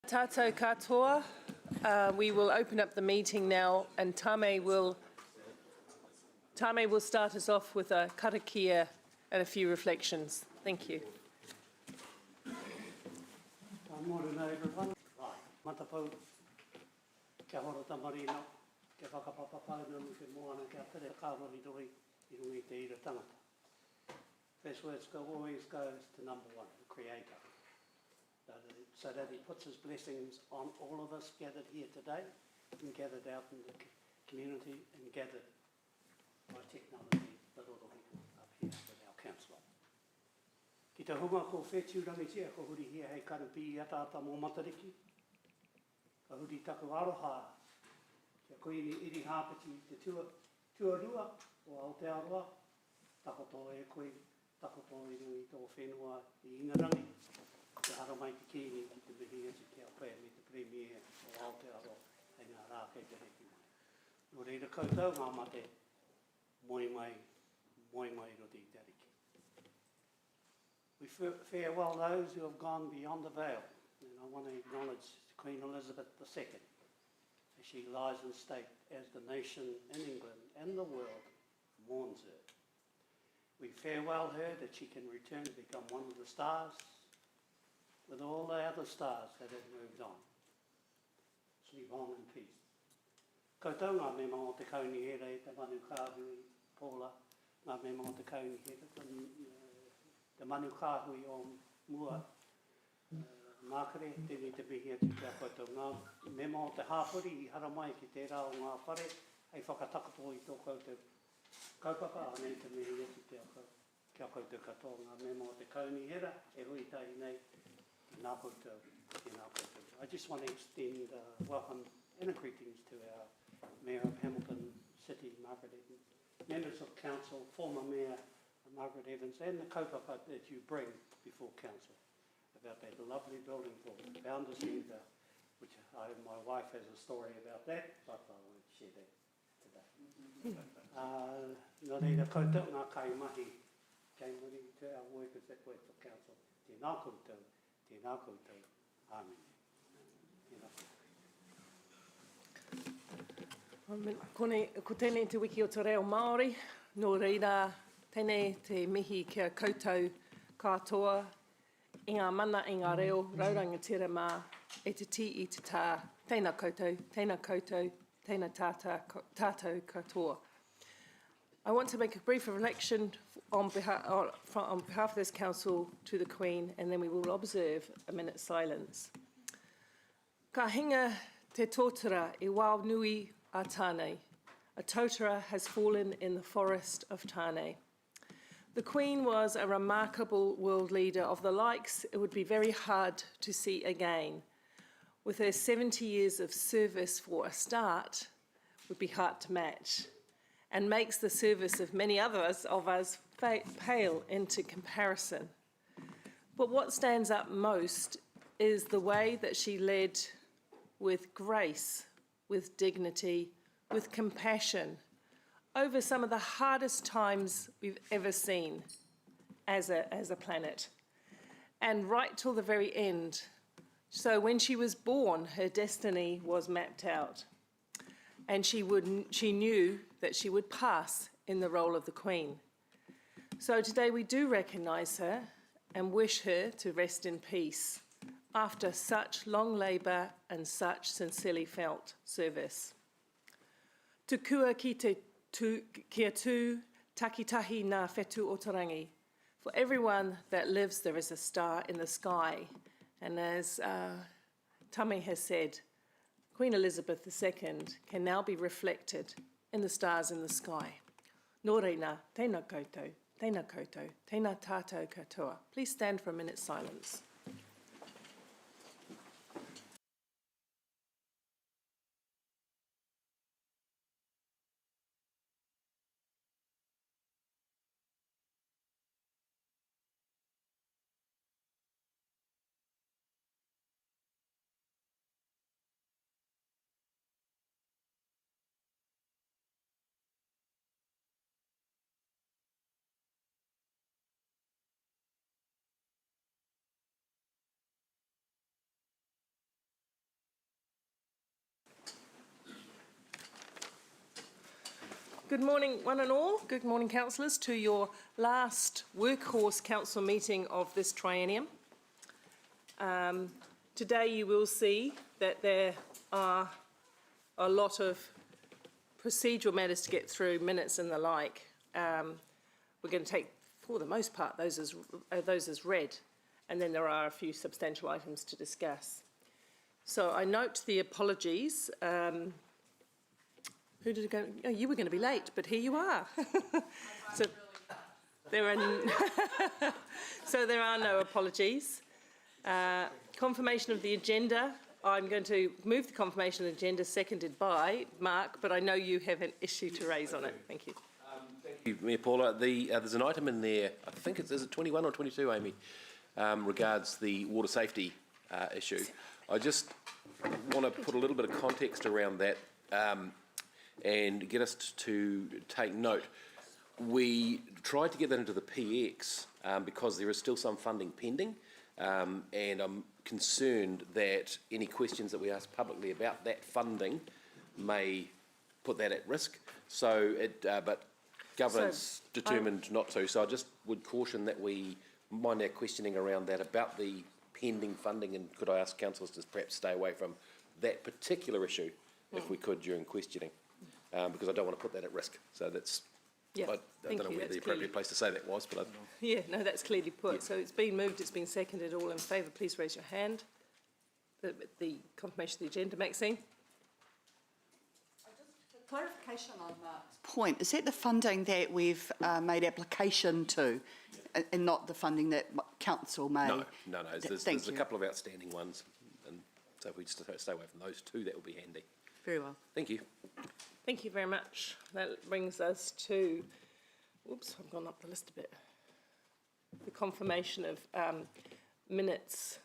Tātou katoa. We will open up the meeting now, and Tame will start us off with a karakia and a few reflections. Thank you. Morning, everyone. Matapau, kia horo tamarino, kia whakapapapāna, kia moana, kia tere kāwari doi, I rungi te ira tangata. First words always goes to number one, the Creator. So that He puts His blessings on all of us gathered here today and gathered out in the community and gathered by technology, the Rorohi up here with our councillor. Ki te hunga ko whetu rangitia, ko huri hia hei karapi atata mō matariki. Ka huri taku aroha, kia koini iri hāpiti te tuarua o Aotearoa, takoto e koe, takoto e nui tō whenua I Ingarangi. Te hara mai ki kīni ki te mihi ati kia koe me te premier o Aotearoa, hei ngā rā kei te heki mai. Nō reira koutou ngā mate, moi mai roti I te ariki. We farewell those who have gone beyond the veil, and I want to acknowledge Queen Elizabeth II as she lies in state as the nation in England and the world mourns her. We farewell her that she can return to become one of the stars with all the other stars that have moved on. Sleep on in peace. Koutou ngā mema o te kauni here te manu kāhui Paula, ngā mema o te kauni here te manu kāhui o mua mākare, tēnei te mihi atu kia koutou. Ngā mema o te hāpuri I hara mai ki te rā o ngā whare, hei whakatakato I tō koutou kaupapa, anei te mihi atu kia koutou katoa. Ngā mema o te kauni hera, e hui tai nei, tēnā koutou, tēnā koutou. I just want to extend welcome and greetings to our Mayor of Hamilton City, Margaret Evans, members of council, former Mayor Margaret Evans, and the kaupapa that you bring before council about that lovely building called Founders Centre, which my wife has a story about that, but I won't share that today. Nō reira koutou ngā kai mahi, kei muri to our workers that work for council. Tēnā koutou, Amen. Ko tēnei te wiki o te reo Māori, nō reira tēnei te mihi kia koutou katoa, I ngā mana I ngā reo, rauranga tira mā, e te ti I te tā, tēnā koutou, tēnā tātou katoa. I want to make a brief reflection on behalf of this council to the Queen, and then we will observe a minute's silence. Ka hinga te tōtara I wao nui a Tāne. A tōtara has fallen in the forest of Tāne. The Queen was a remarkable world leader of the likes it would be very hard to see again. With her 70 years of service for a start, would be hard to match, and makes the service of many others of us pale into comparison. But what stands up most is the way that she led with grace, with dignity, with compassion, over some of the hardest times we've ever seen as a planet, and right till the very end. So when she was born, her destiny was mapped out, and she knew that she would pass in the role of the Queen. So today we do recognise her and wish her to rest in peace after such long labour and such sincerely felt service. Tu kua kia tū, takitahi nā whetū o Tarangi. For everyone that lives, there is a star in the sky. And as Tame has said, Queen Elizabeth II can now be reflected in the stars in the sky. Nō reira, tēnā koutou, tēnā tātou katoa. Please stand for a minute's silence. Good morning, one and all. Good morning, councillors, to your last workhorse council meeting of this triennium. Today you will see that there are a lot of procedural matters to get through, minutes and the like. We're going to take, for the most part, those as read, and then there are a few substantial items to discuss. So I note the apologies. Who did it go? Oh, you were going to be late, but here you are. So there are so there are no apologies. Confirmation of the agenda. I'm going to move the confirmation of the agenda, seconded by Mark, but I know you have an issue to raise on it. Thank you. Thank you, Mayor Paula. There's an item in there, I think is it 21 or 22, Amy, regards the water safety issue. I just want to put a little bit of context around that and get us to take note. We tried to get that into the PX because there is still some funding pending, and I'm concerned that any questions that we ask publicly about that funding may put that at risk. So, but governance determined not to. So I just would caution that we mind our questioning around that about the pending funding, and could I ask councillors to perhaps stay away from that particular issue if we could during questioning, because I don't want to put that at risk. So that's, yeah, I don't know where the appropriate place to say that was, but yeah, no, that's clearly put. Yeah. So it's been moved, it's been seconded. All in favour, please raise your hand. The confirmation of the agenda, Maxine. Just for clarification on Mark's point, is that the funding that we've made application to, and not the funding that council made? No. There's a couple of outstanding ones, and so if we just stay away from those two, that would be handy. Very well. Thank you. Thank you very much. That brings us to, oops, I've gone up the list a bit. The confirmation of minutes.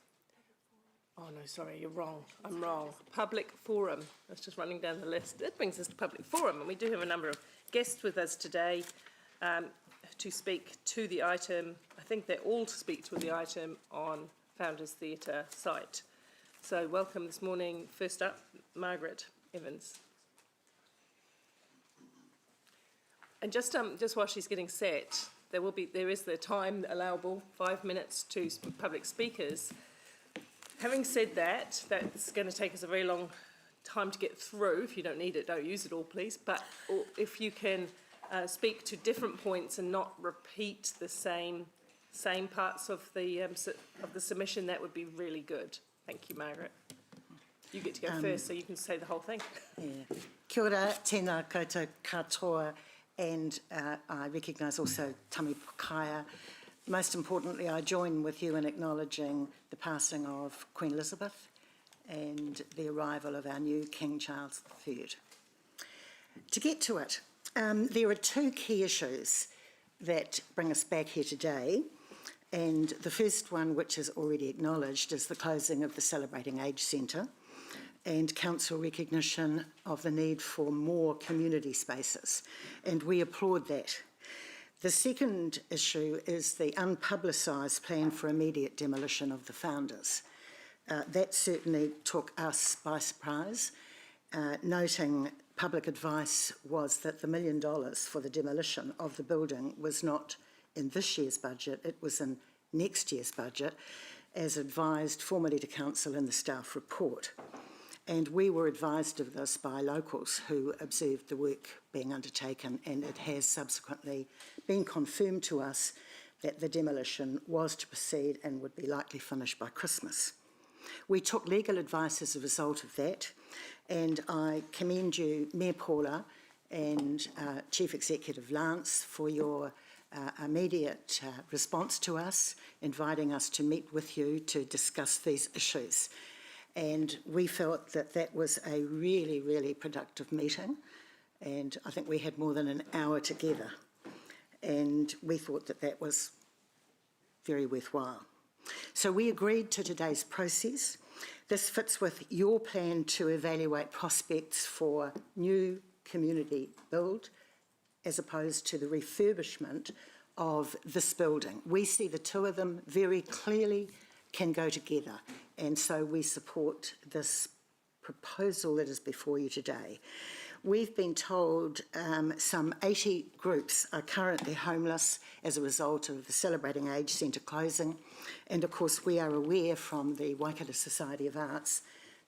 Oh no, sorry, you're wrong. I'm wrong. Public forum. That's just running down the list. That brings us to public forum, and we do have a number of guests with us today to speak to the item. I think they're all to speak to the item on Founders Theatre site. So welcome this morning. First up, Margaret Evans. And just while she's getting set, there is the time allowable, 5 minutes to public speakers. Having said that, that's going to take us a very long time to get through. If you don't need it, don't use it all, please. But if you can speak to different points and not repeat the same parts of the submission, that would be really good. Thank you, Margaret. You get to go first, so you can say the whole thing. Yeah. Kia ora, tēnā koutou katoa, and I recognise also Tami Pukaya. Most importantly, I join with you in acknowledging the passing of Queen Elizabeth and the arrival of our new King Charles III. To get to it, there are two key issues that bring us back here today. And the first one, which is already acknowledged, is the closing of the Celebrating Age Centre and council recognition of the need for more community spaces. And we applaud that. The second issue is the unpublicised plan for immediate demolition of the Founders. That certainly took us by surprise, noting public advice was that the $1 million for the demolition of the building was not in this year's budget, it was in next year's budget, as advised formally to council in the staff report. And we were advised of this by locals who observed the work being undertaken, and it has subsequently been confirmed to us that the demolition was to proceed and would be likely finished by Christmas. We took legal advice as a result of that, and I commend you, Mayor Paula and Chief Executive Lance, for your immediate response to us, inviting us to meet with you to discuss these issues. And we felt that that was a really, really productive meeting, and I think we had more than an hour together, and we thought that that was very worthwhile. So we agreed to today's process. This fits with your plan to evaluate prospects for new community build as opposed to the refurbishment of this building. We see the two of them very clearly can go together, and so we support this proposal that is before you today. We've been told some 80 groups are currently homeless as a result of the Celebrating Age Centre closing. And of course, we are aware from the Waikato Society of Arts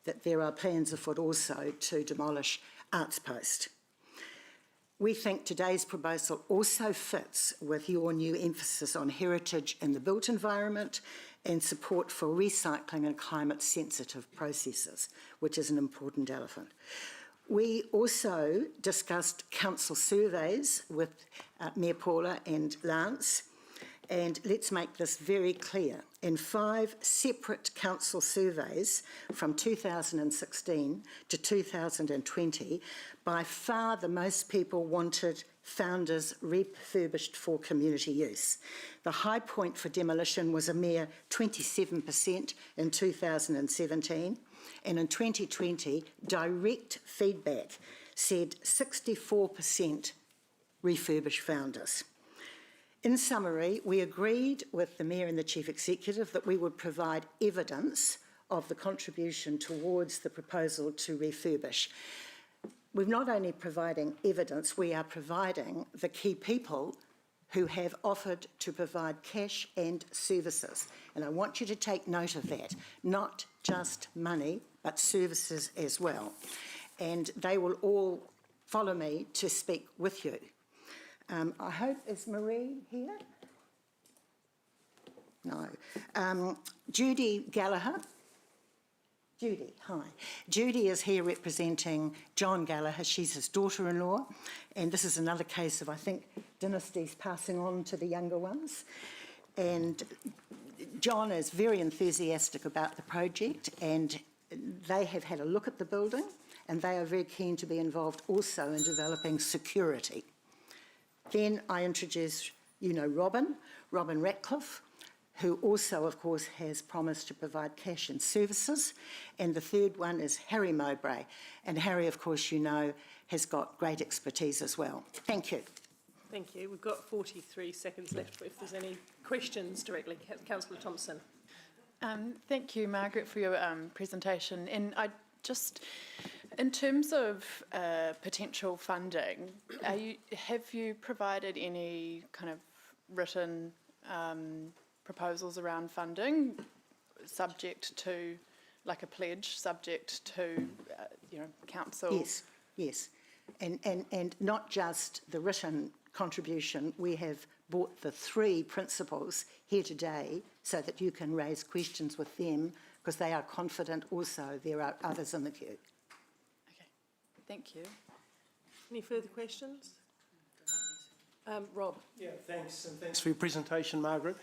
that there are plans afoot also to demolish Arts Post. We think today's proposal also fits with your new emphasis on heritage in the built environment and support for recycling and climate-sensitive processes, which is an important element. We also discussed council surveys with Mayor Paula and Lance, and let's make this very clear. In 5 separate council surveys from 2016 to 2020, by far the most people wanted founders refurbished for community use. The high point for demolition was a mere 27% in 2017, and in 2020, direct feedback said 64% refurbish founders. In summary, we agreed with the Mayor and the Chief Executive that we would provide evidence of the contribution towards the proposal to refurbish. We're not only providing evidence, we are providing the key people who have offered to provide cash and services. And I want you to take note of that, not just money, but services as well. And they will all follow me to speak with you. I hope, is Marie here? No. Judy Gallagher. Judy, hi. Judy is here representing John Gallagher. She's his daughter-in-law. And this is another case of, I think, dynasties passing on to the younger ones. And John is very enthusiastic about the project, and they have had a look at the building, and they are very keen to be involved also in developing security. Then I introduce, Robin Ratcliffe, who also, of course, has promised to provide cash and services. And the third one is Harry Mowbray. And Harry, of course, has got great expertise as well. Thank you. Thank you. We've got 43 seconds left if there's any questions directly. Councillor Thompson. Thank you, Margaret, for your presentation. And I just, in terms of potential funding, have you provided any kind of written proposals around funding, subject to, like a pledge, subject to, council? Yes. And not just the written contribution. We have brought the 3 principals here today so that you can raise questions with them, because they are confident also there are others in the queue. Okay, thank you. Any further questions? Rob. Yeah, thanks, and thanks for your presentation, Margaret.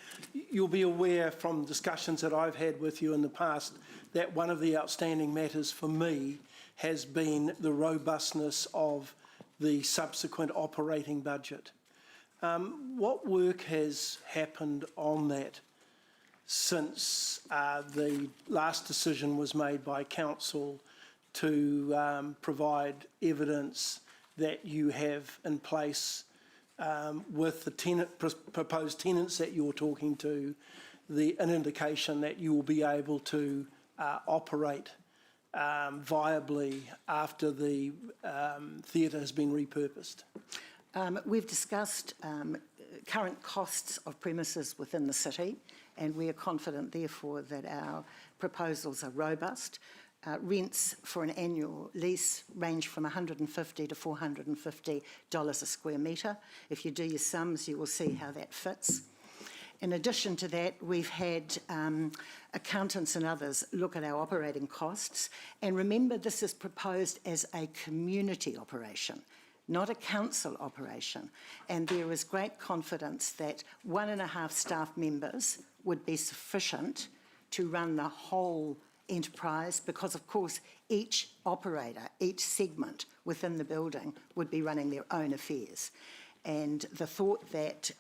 You'll be aware from discussions that I've had with you in the past that one of the outstanding matters for me has been the robustness of the subsequent operating budget. What work has happened on that since the last decision was made by Council to provide evidence that you have in place with the proposed tenants that you're talking to, an indication that you will be able to operate viably after the theatre has been repurposed? We've discussed current costs of premises within the city, and we are confident, therefore, that our proposals are robust. Rents for an annual lease range from $150 to $450 a square metre. If you do your sums, you will see how that fits. In addition to that, we've had accountants and others look at our operating costs. And remember, this is proposed as a community operation, not a council operation. And there is great confidence that 1.5 staff members would be sufficient to run the whole enterprise, because of course each operator, each segment within the building would be running their own affairs. And the thought that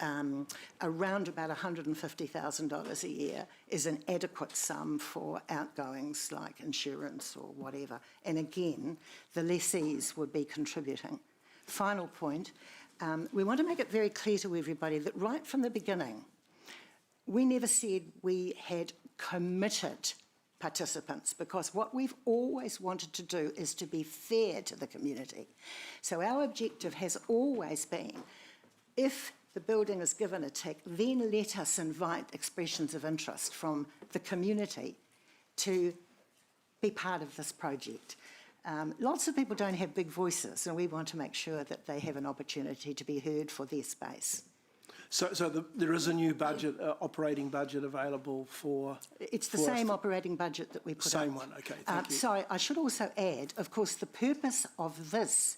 around about $150,000 a year is an adequate sum for outgoings like insurance or whatever. And again, the lessees would be contributing. Final point, we want to make it very clear to everybody that right from the beginning, we never said we had committed participants, because what we've always wanted to do is to be fair to the community. So our objective has always been, if the building is given a tick, then let us invite expressions of interest from the community to be part of this project. Lots of people don't have big voices, and we want to make sure that they have an opportunity to be heard for their space. So there is a new budget, operating budget available for... It's the same operating budget that we put up. Same one, okay, thank you. Sorry, I should also add, of course, the purpose of this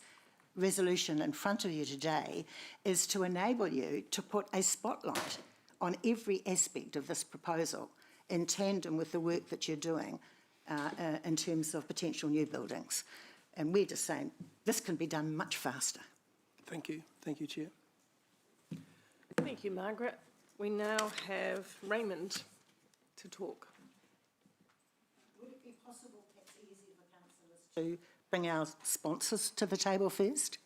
resolution in front of you today is to enable you to put a spotlight on every aspect of this proposal in tandem with the work that you're doing in terms of potential new buildings. And we're just saying this can be done much faster. Thank you, Chair. Thank you, Margaret. We now have Raymond to talk. Would it be possible, perhaps easier for councillors, to bring our sponsors to the table first?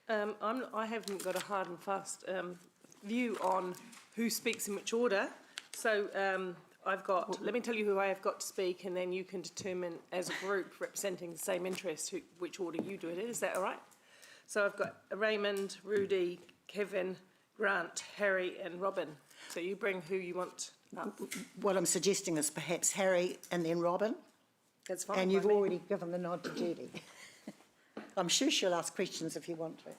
I haven't got a hard and fast view on who speaks in which order. So let me tell you who I have got to speak, and then you can determine as a group representing the same interest which order you do it in. Is that all right? So I've got Raymond, Rudy, Kevin, Grant, Harry and Robin. So you bring who you want up. What I'm suggesting is perhaps Harry and then Robin. That's fine. And you've already given the nod to Judy. I'm sure she'll ask questions if you want to.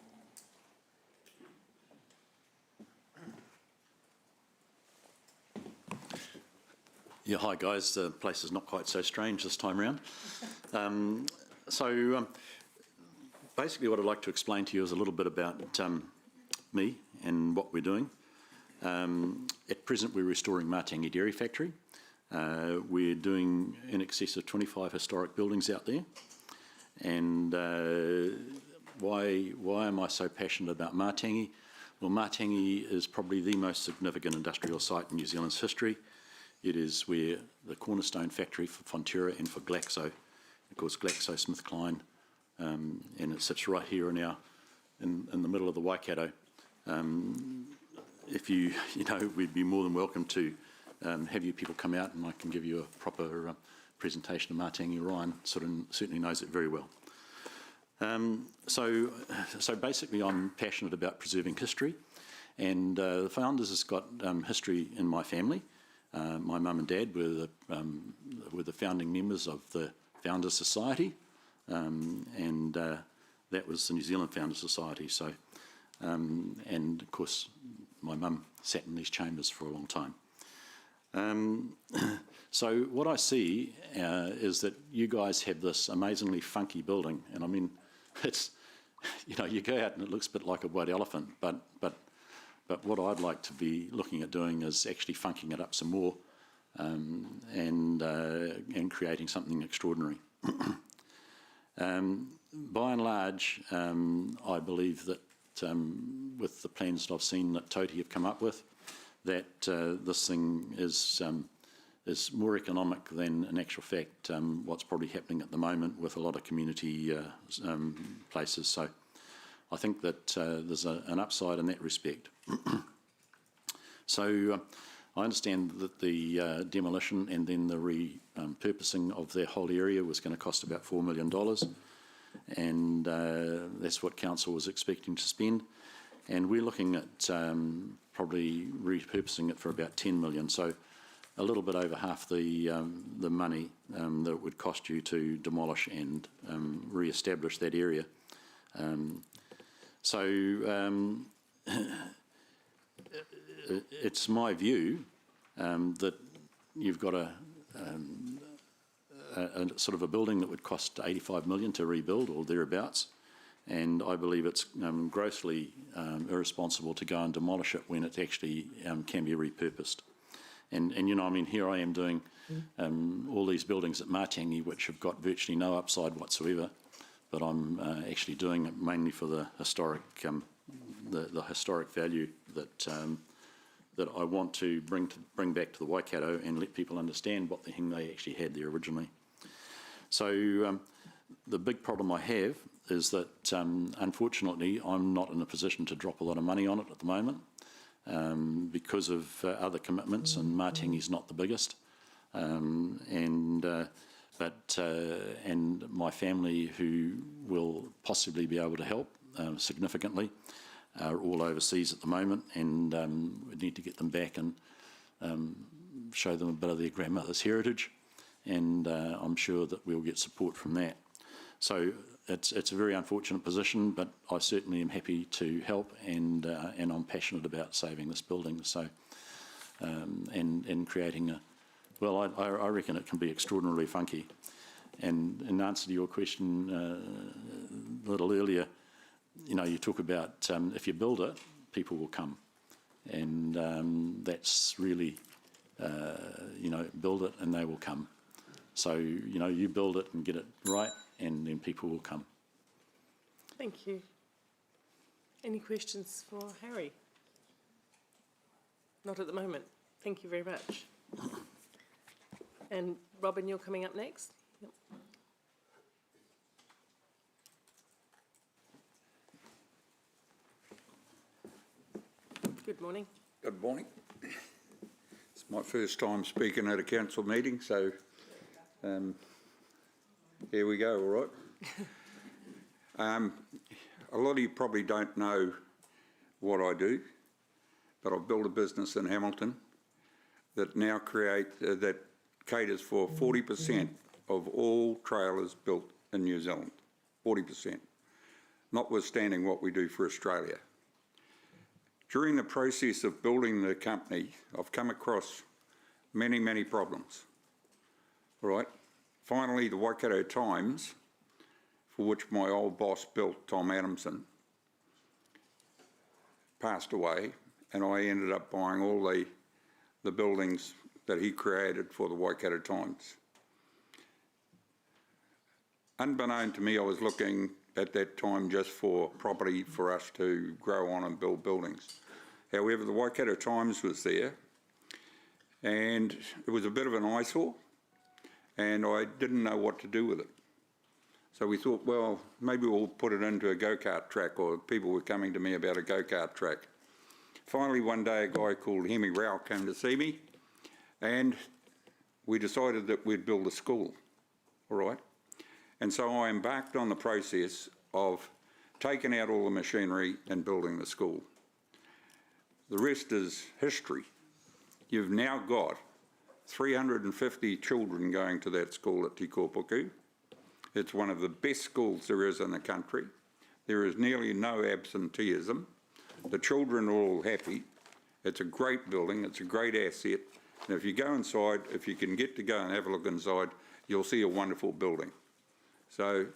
Yeah, hi guys. The place is not quite so strange this time round. Basically what I'd like to explain to you is a little bit about me and what we're doing. At present we're restoring Matangi Dairy Factory. We're doing in excess of 25 historic buildings out there. And why am I so passionate about Matangi? Well, Matangi is probably the most significant industrial site in New Zealand's history. It is where the cornerstone factory for Fonterra and for Glaxo, of course GlaxoSmithKline, and it sits right here in the middle of the Waikato. If we'd be more than welcome to have you people come out, and I can give you a proper presentation of Matangi. Ryan certainly knows it very well. So basically I'm passionate about preserving history, and the founders has got history in my family. My mum and dad were the founding members of the Founders Society, and that was the New Zealand Founders Society. So, and of course, my mum sat in these chambers for a long time. So what I see is that you guys have this amazingly funky building, and I mean, it's, you go out and it looks a bit like a white elephant, but what I'd like to be looking at doing is actually funking it up some more, and creating something extraordinary. By and large, I believe that with the plans that I've seen that Toti have come up with, that this thing is more economic than, in actual fact, what's probably happening at the moment with a lot of community places. So I think that there's an upside in that respect. So I understand that the demolition and then the repurposing of the whole area was going to cost about $4 million, and that's what council was expecting to spend. And we're looking at probably repurposing it for about 10 million, so a little bit over half the money that it would cost you to demolish and re-establish that area. It's my view that you've got a sort of a building that would cost 85 million to rebuild or thereabouts, and I believe it's grossly irresponsible to go and demolish it when it actually can be repurposed. And I mean, here I am doing all these buildings at Matangi which have got virtually no upside whatsoever, but I'm actually doing it mainly for the historic historic value that that I want to bring back to the Waikato and let people understand what the thing they actually had there originally. So the big problem I have is that unfortunately I'm not in a position to drop a lot of money on it at the moment because of other commitments, and Matangi's not the biggest. and my family, who will possibly be able to help significantly, are all overseas at the moment, and we need to get them back and show them a bit of their grandmother's heritage, and I'm sure that we'll get support from that. So it's a very unfortunate position, but I certainly am happy to help, and I'm passionate about saving this building. So and creating a, well, I reckon it can be extraordinarily funky. And in answer to your question a little earlier, you know, you talk about if you build it, people will come, and that's really, you know, build it and they will come. So, you know, you build it and get it right, and then people will come. Thank you. Any questions for Harry? Not at the moment. Thank you very much. And Robin, you're coming up next. Yep. Good morning. Good morning. It's my first time speaking at a council meeting, so here we go, all right. A lot of you probably don't know what I do, but I've built a business in Hamilton that now that caters for 40% of all trailers built in New Zealand, 40%, notwithstanding what we do for Australia. During the process of building the company, I've come across many, many problems, all right. Finally, the Waikato Times, for which my old boss built, Tom Adamson, passed away, and I ended up buying all the buildings that he created for the Waikato Times. Unbeknown to me, I was looking at that time just for property for us to grow on and build buildings. However, the Waikato Times was there, and it was a bit of an eyesore, and I didn't know what to do with it. So we thought, well, maybe we'll put it into a go-kart track, or people were coming to me about a go-kart track. Finally, one day, a guy called Hemi Rao came to see me, and we decided that we'd build a school, all right? And so I embarked on the process of taking out all the machinery and building the school. The rest is history. You've now got 350 children going to that school at Te Kōpuku. It's one of the best schools there is in the country. There is nearly no absenteeism. The children are all happy. It's a great building. It's a great asset. And if you go inside, if you can get to go and have a look inside, you'll see a wonderful building. So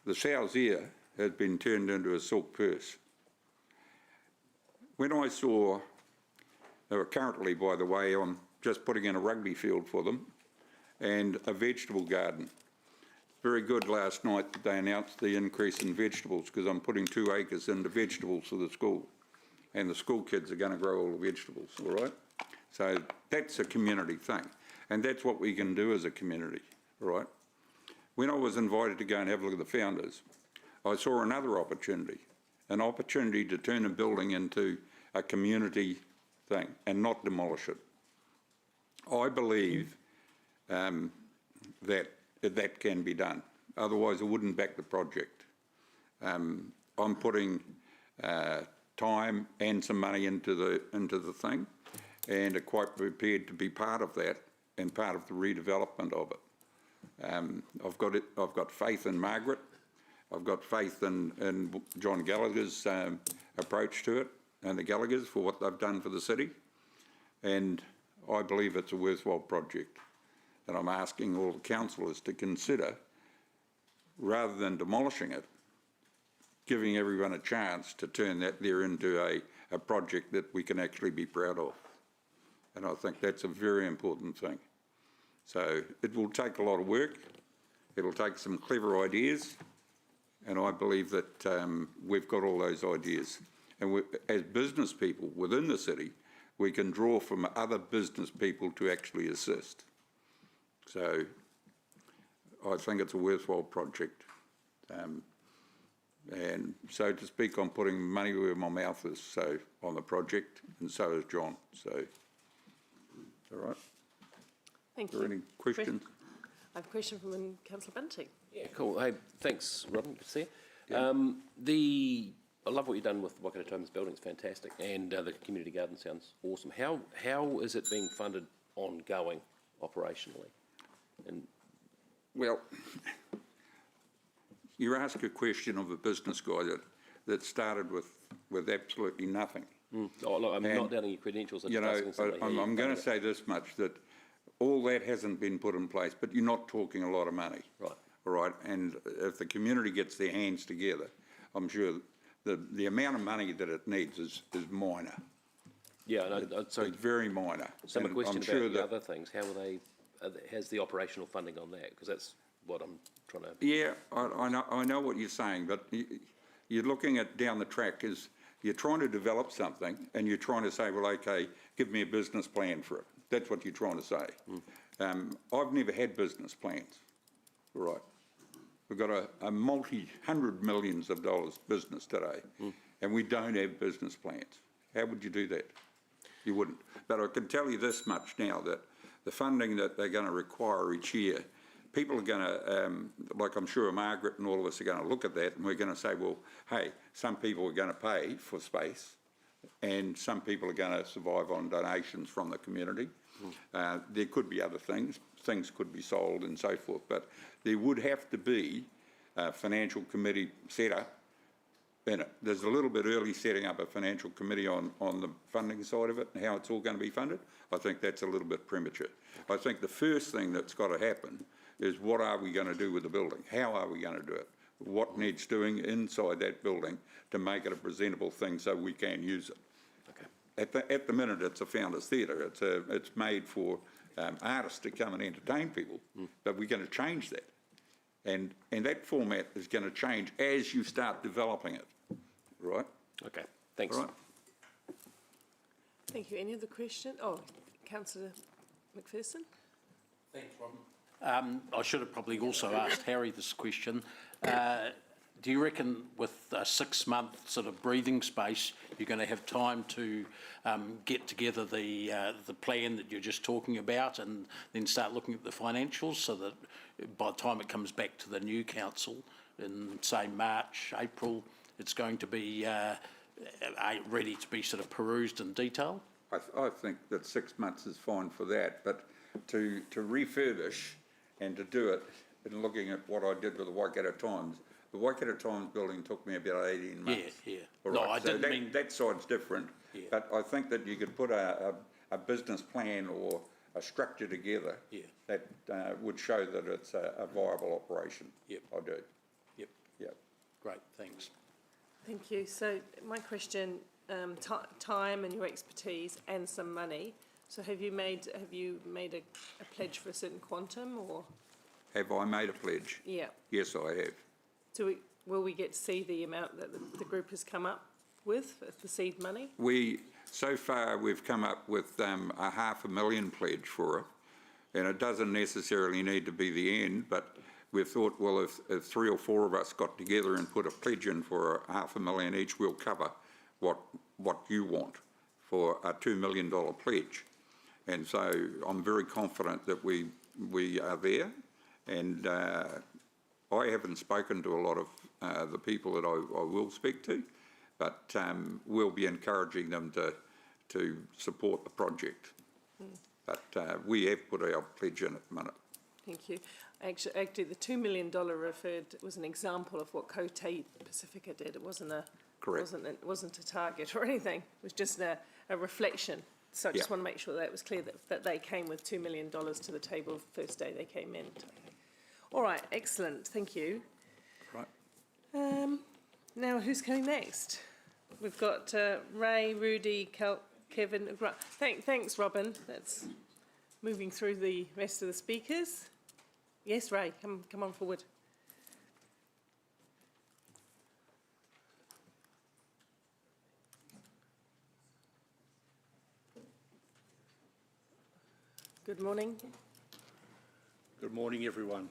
the sow's ear has been turned into a silk purse. When I saw, they were currently, by the way, I'm just putting in a rugby field for them and a vegetable garden. Very good last night that they announced the increase in vegetables, because I'm putting 2 acres into vegetables for the school, and the school kids are going to grow all the vegetables, all right? So that's a community thing, and that's what we can do as a community, all right? When I was invited to go and have a look at the founders, I saw another opportunity, an opportunity to turn a building into a community thing and not demolish it. I believe that can be done. Otherwise, I wouldn't back the project. I'm putting time and some money into the thing, and are quite prepared to be part of that and part of the redevelopment of it. I've got faith in Margaret. I've got faith in John Gallagher's approach to it, and the Gallaghers for what they've done for the city, and I believe it's a worthwhile project. And I'm asking all the councillors to consider, rather than demolishing it, giving everyone a chance to turn that there into a project that we can actually be proud of. And I think that's a very important thing. So it will take a lot of work. It'll take some clever ideas. And I believe that we've got all those ideas. And as business people within the city, we can draw from other business people to actually assist. So I think it's a worthwhile project. And so to speak, I'm putting money where my mouth is, so on the project, and so is John. So, all right. Thank Are there you. any questions? I have a question from Councillor Bunting. Yeah, cool. Hey, thanks, Robin. Good to see you. Yeah. I love what you've done with Waikato Times building. It's fantastic, and the community garden sounds awesome. How is it being funded ongoing, operationally? And Well, you ask a question of a business guy that started with absolutely nothing. oh, look, I'm And, not doubting your credentials. I'm You just know, asking somebody how I'm you've going done to it. say this much, that all that hasn't been put in place, but you're not talking a lot of money. Right. All right, and if the community gets their hands together, I'm sure the amount of money that it needs is minor. Yeah, no, sorry. It's very minor. So my And question I'm about sure the that- other things, how are they? Has the operational funding on that? Because that's what I'm trying to. Yeah, I know what you're saying, but you're looking at down the track is you're trying to develop something and you're trying to say, well, okay, give me a business plan for it. That's what you're trying to say. I've never had business plans, right? We've got a multi-hundred millions of dollars business today, and we don't have business plans. How would you do that? You wouldn't. But I can tell you this much now, that the funding that they're going to require each year, people are going to, like I'm sure Margaret and all of us are going to look at that, and we're going to say, well, hey, some people are going to pay for space, and some people are going to survive on donations from the community. There could be other things could be sold and so forth, but there would have to be a financial committee set up in it. There's a little bit early setting up a financial committee on the funding side of it and how it's all going to be funded. I think that's a little bit premature. I think the first thing that's got to happen is what are we going to do with the building? How are we going to do it? What needs doing inside that building to make it a presentable thing so we can use it? At the minute, it's a founders' theatre. It's made for artists to come and entertain people, but we're going to change that, and that format is going to change as you start developing it, right? Okay, thanks. All right. Thank you. Any other question? Oh, Councillor McPherson. Thanks, Robin. I should have probably also asked Harry this question. Do you reckon with a 6-month sort of breathing space, you're going to have time to get together the plan that you're just talking about and then start looking at the financials so that by the time it comes back to the new council in, say, March, April, it's going to be ready to be sort of perused in detail? I think that 6 months is fine for that, but to refurbish and to do it, and looking at what I did with the Waikato Times, the Waikato Times building took me about 18 months. Yeah. All No, right, I so didn't mean... that side's different, Yeah. but I think that you could put a business plan or a structure together that would show that it's a viable operation. Yep. I do. Yep. Yep. Great, thanks. Thank you. So my question, time and your expertise and some money. So have you made a pledge for a certain quantum, or? Have I made a pledge? Yeah. Yes, I have. Will we get to see the amount that the group has come up with, the seed money? So far, we've come up with a $500,000 pledge for it, and it doesn't necessarily need to be the end, but we've thought, well, if 3 or 4 of us got together and put a pledge in for $500,000 each, we'll cover what you want for a $2 million pledge. And so I'm very confident that we are there, and I haven't spoken to a lot of the people that I will speak to, but we'll be encouraging them to support the project. But we have put our pledge in at the minute. Thank you. Actually, the $2 million referred was an example of what Kote Pacifica did. It wasn't a Correct. It wasn't a target or anything. It was just a reflection. So I just want to make sure that it was clear that they came with $2 million to the table the first day they came in. All right, excellent. Thank you. Right. Now, who's coming next? We've got Ray, Rudy, Kevin. Thanks, Robin. That's moving through the rest of the speakers. Yes, Ray, come on forward. Good morning. Good morning, everyone.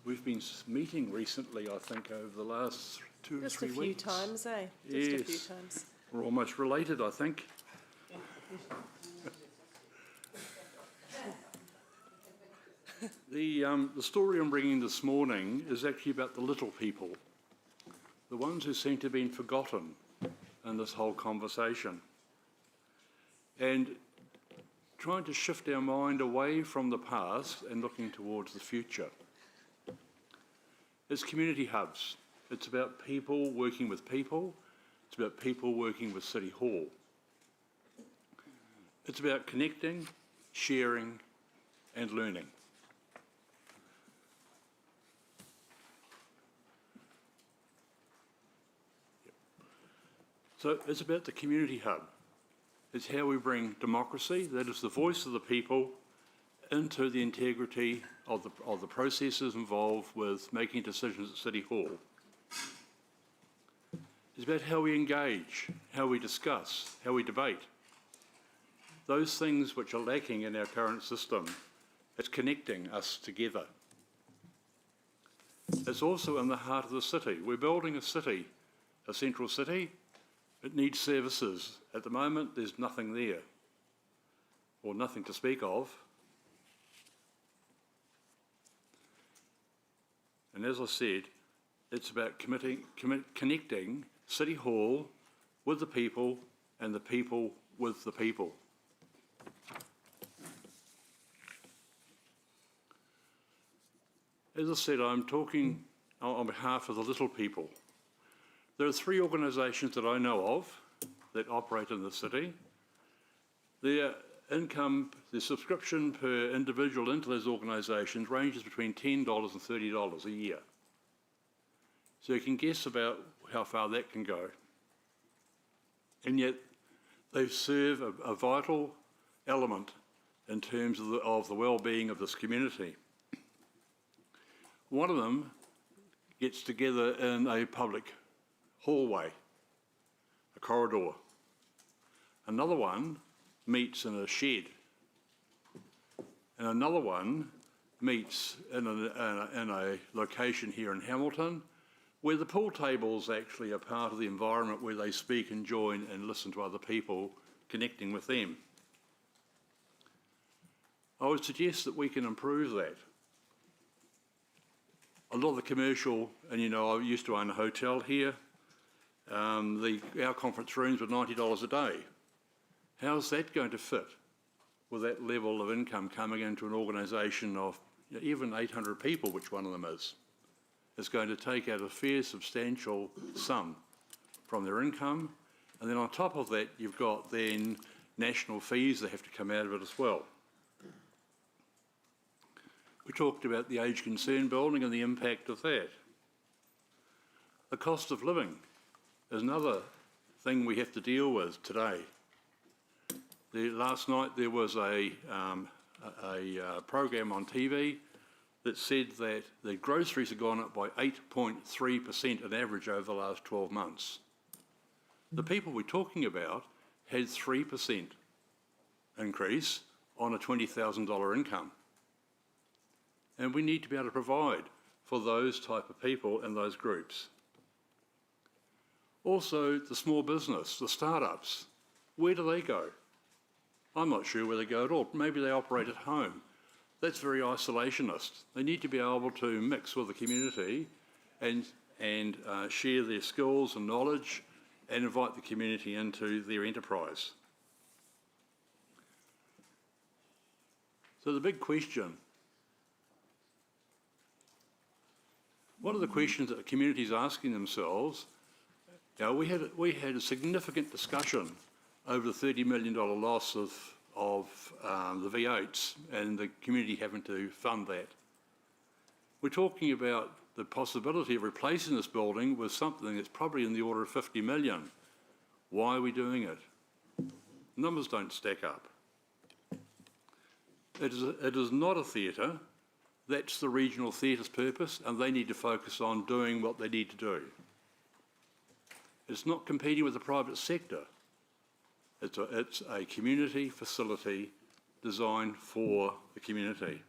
We've been meeting recently, I think, over the last 2 or 3 weeks. Just a few times, eh? Just a few times. We're almost related, I think. The story I'm bringing this morning is actually about the little people, the ones who seem to have been forgotten in this whole conversation. And trying to shift our mind away from the past and looking towards the future. It's community hubs. It's about people working with people. It's about people working with City Hall. It's about connecting, sharing and learning. So it's about the community hub. It's how we bring democracy, that is the voice of the people, into the integrity of the processes involved with making decisions at City Hall. It's about how we engage, how we discuss, how we debate. Those things which are lacking in our current system, it's connecting us together. It's also in the heart of the city. We're building a city, a central city. It needs services. At the moment, there's nothing there, or nothing to speak of. And as I said, it's about connecting City Hall with the people and the people with the people. As I said, I'm talking on behalf of the little people. There are 3 organisations that I know of that operate in the city. Their income, their subscription per individual into those organisations ranges between $10 and $30 a year. So you can guess about how far that can go. And yet they serve a vital element in terms of the well-being of this community. One of them gets together in a public hallway, a corridor. Another one meets in a shed. And another one meets in a location here in Hamilton where the pool tables actually are part of the environment where they speak and join and listen to other people, connecting with them. I would suggest that we can improve that. A lot of the commercial, and you know, I used to own a hotel here. Our conference rooms were $90 a day. How's that going to fit with that level of income coming into an organisation of even 800 people, which one of them is? It's going to take out a fair substantial sum from their income, and then on top of that you've got then national fees that have to come out of it as well. We talked about the age concern building and the impact of that. The cost of living is another thing we have to deal with today. Last night there was a program on TV that said that the groceries have gone up by 8.3% on average over the last 12 months. The people we're talking about had 3% increase on a $20,000 income. And we need to be able to provide for those type of people and those groups. Also, the small business, the startups, where do they go? I'm not sure where they go at all. Maybe they operate at home. That's very isolationist. They need to be able to mix with the community and share their skills and knowledge and invite the community into their enterprise. So the big question, one of the questions that the community is asking themselves, now we had a significant discussion over the $30 million loss of the V8s and the community having to fund that. We're talking about the possibility of replacing this building with something that's probably in the order of 50 million. Why are we doing it? Numbers don't stack up. It is not a theatre. That's the regional theatre's purpose, and they need to focus on doing what they need to do. It's not competing with the private sector. It's a community facility designed for the community.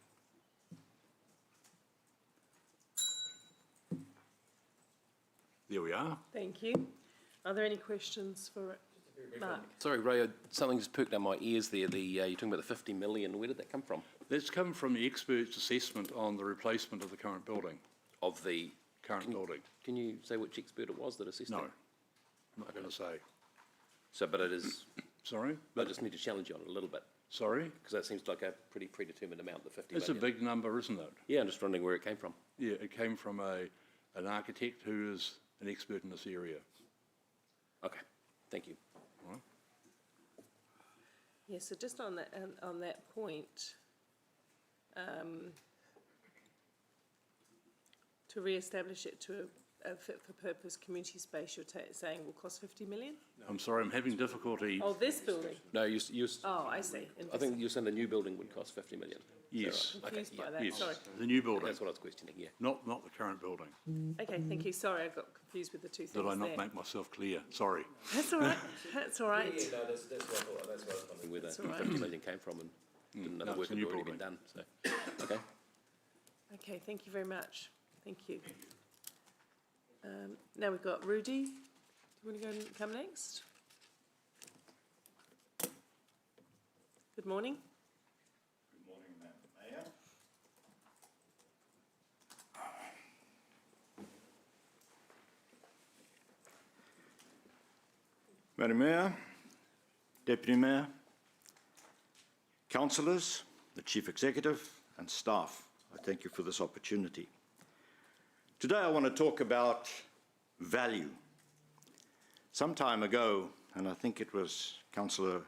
There we are. Thank you. Are there any questions for Mark? Sorry, Ray, something just perked up my ears there. You're talking about the 50 million. Where did that come from? That's come from the expert's assessment on the replacement of the current building. Of the Current building. Can you say which expert it was that assessed No, that? I'm not going to say. So, but it is. Sorry? I just need to challenge you on it a little bit Sorry? because that seems like a pretty predetermined amount. The 50 It's a million. big number, isn't it? Yeah, I'm just wondering where it came from. Yeah, it came from an architect who is an expert in this area. Okay, thank you. Yeah, so just on that point, to re-establish it to a fit-for-purpose community space, you're saying will cost 50 million? I'm sorry, I'm having difficulty. Oh, this building? No, Oh, I see. I think you said the new building would cost 50 million. Yes, Confused by that, yes, sorry. the new building, That's what I was questioning, yeah. not the current building. Okay, thank you. Sorry, I got confused with the two things Did I not there. make myself clear? Sorry. That's all right. That's all right. Yeah, no, that's what I thought. That's what I was wondering where the That's all right. 50 million came from and didn't know No, the work it's a had new already been building. done, so, okay. Okay, thank you very much. Thank you. Now we've got Rudy. Do you want to go and come next? Good morning. Good morning, Madam Mayor. Madam Mayor, Deputy Mayor, councillors, the Chief Executive and staff, I thank you for this opportunity. Today I want to talk about value. Some time ago, and I think it was Councillor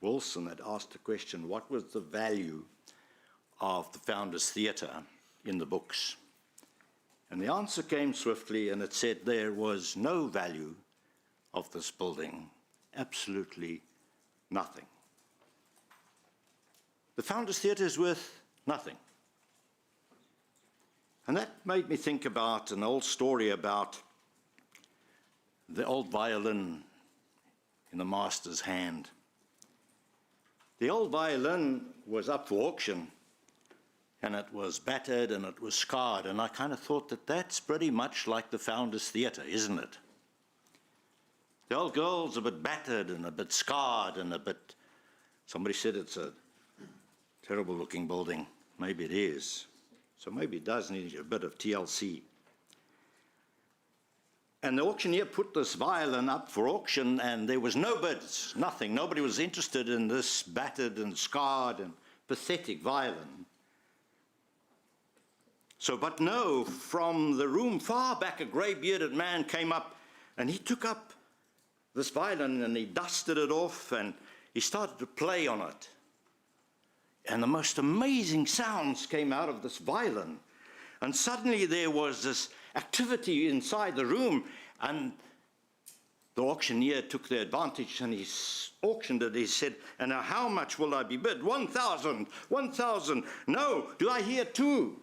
Wilson that asked the question, what was the value of the Founders Theatre in the books? And the answer came swiftly, and it said there was no value of this building, absolutely nothing. The Founders Theatre is worth nothing. And that made me think about an old story about the old violin in the master's hand. The old violin was up for auction, and it was battered and it was scarred, and I kind of thought that that's pretty much like the Founders Theatre, isn't it? The old girl's a bit battered and a bit scarred and a bit... Somebody said it's a terrible looking building. Maybe it is. So maybe it does need a bit of TLC. And the auctioneer put this violin up for auction, and there was no bids, nothing. Nobody was interested in this battered and scarred and pathetic violin. So, but no, from the room far back, a grey-bearded man came up, and he took up this violin and he dusted it off and he started to play on it. And the most amazing sounds came out of this violin. And suddenly there was this activity inside the room, and the auctioneer took the advantage and he auctioned it. He said, and now how much will I be bid? 1,000, 1,000. No, do I hear 2?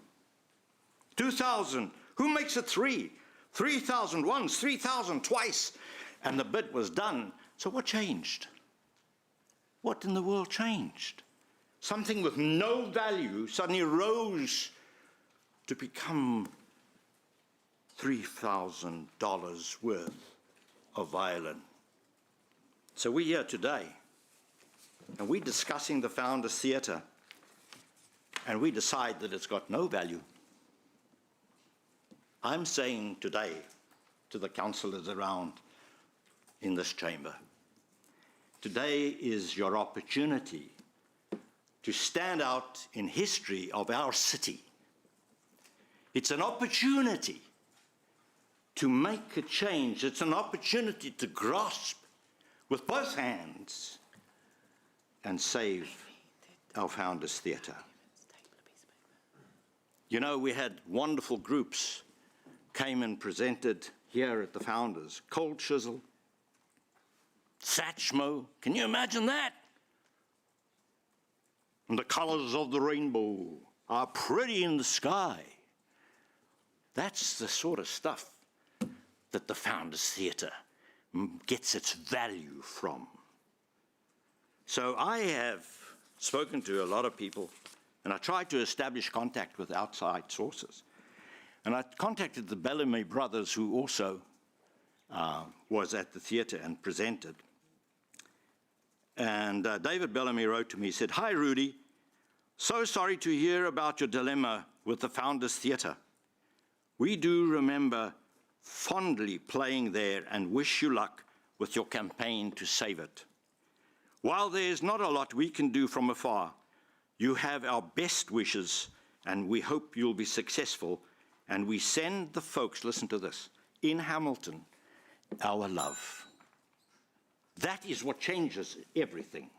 2,000. Who makes it 3? 3,000 once, 3,000 twice. And the bid was done. So what changed? What in the world changed? Something with no value suddenly rose to become $3,000 worth of violin. So we're here today, and we're discussing the Founders Theatre, and we decide that it's got no value. I'm saying today to the councillors around in this chamber, today is your opportunity to stand out in history of our city. It's an opportunity to make a change. It's an opportunity to grasp with both hands and save our Founders Theatre. You know, we had wonderful groups came and presented here at the Founders. Cold Chisel, Satchmo, can you imagine that? And the colours of the rainbow are pretty in the sky. That's the sort of stuff that the Founders Theatre gets its value from. So I have spoken to a lot of people, and I tried to establish contact with outside sources. And I contacted the Bellamy brothers, who also was at the theatre and presented. And David Bellamy wrote to me, he said, "Hi, Rudy. So sorry to hear about your dilemma with the Founders Theatre. We do remember fondly playing there and wish you luck with your campaign to save it. While there is not a lot we can do from afar, you have our best wishes and we hope you'll be successful. And we send the folks," listen to this, "in Hamilton, our love." That is what changes everything.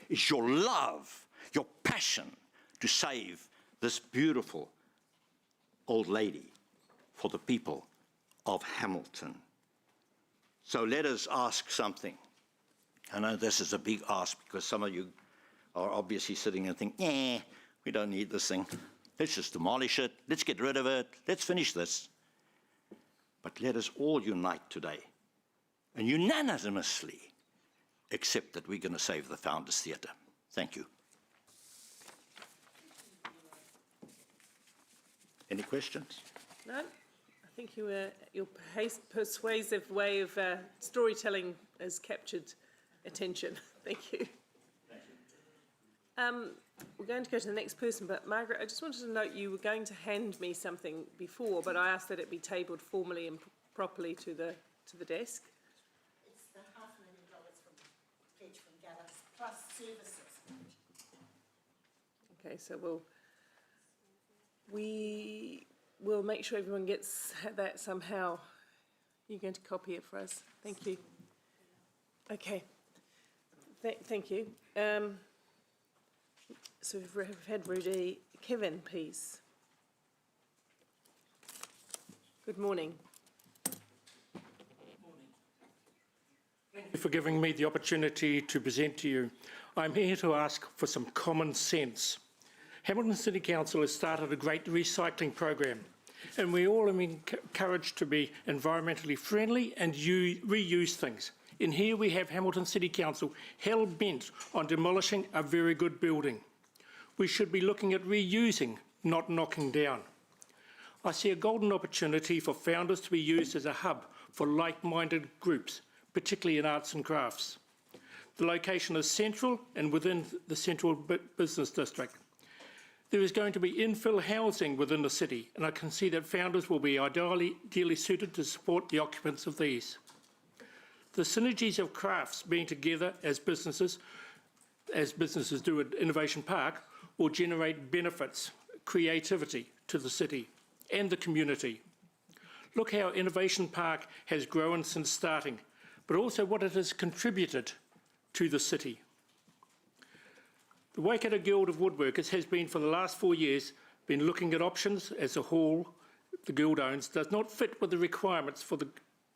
It's your love, your passion to save this beautiful old lady for the people of Hamilton. So let us ask something. I know this is a big ask because some of you are obviously sitting and think, we don't need this thing. Let's just demolish it. Let's get rid of it. Let's finish this. But let us all unite today and unanimously accept that we're going to save the Founders Theatre. Thank you. Any questions? No? I think your persuasive way of storytelling has captured attention. Thank you. We're going to go to the next person, but Margaret, I just wanted to note you were going to hand me something before, but I asked that it be tabled formally and properly to the desk. It's the $500,000 pledge from Gallus plus services. Okay, so we will make sure everyone gets that somehow. You're going to copy it for us. Thank you. Okay. Thank you. So we've had Rudy. Kevin, please. Good morning. Thank you for giving me the opportunity to present to you. I'm here to ask for some common sense. Hamilton City Council has started a great recycling program, and we all are encouraged to be environmentally friendly and reuse things. In here we have Hamilton City Council hell-bent on demolishing a very good building. We should be looking at reusing, not knocking down. I see a golden opportunity for Founders to be used as a hub for like-minded groups, particularly in arts and crafts. The location is central and within the central business district. There is going to be infill housing within the city, and I can see that Founders will be ideally suited to support the occupants of these. The synergies of crafts being together as businesses do at Innovation Park, will generate benefits, creativity to the city and the community. Look how Innovation Park has grown since starting, but also what it has contributed to the city. The Waikato Guild of Woodworkers has been, for the last 4 years, been looking at options as the hall the Guild owns does not fit with the requirements for the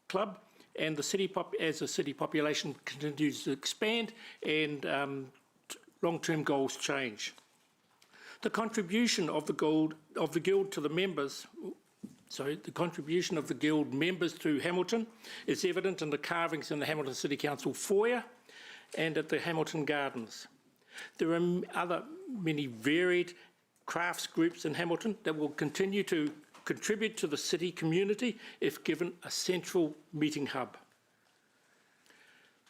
club and the city as the city population continues to expand and long-term goals change. The contribution of the Guild to the members, the contribution of the Guild members to Hamilton is evident in the carvings in the Hamilton City Council foyer and at the Hamilton Gardens. There are many varied crafts groups in Hamilton that will continue to contribute to the city community if given a central meeting hub.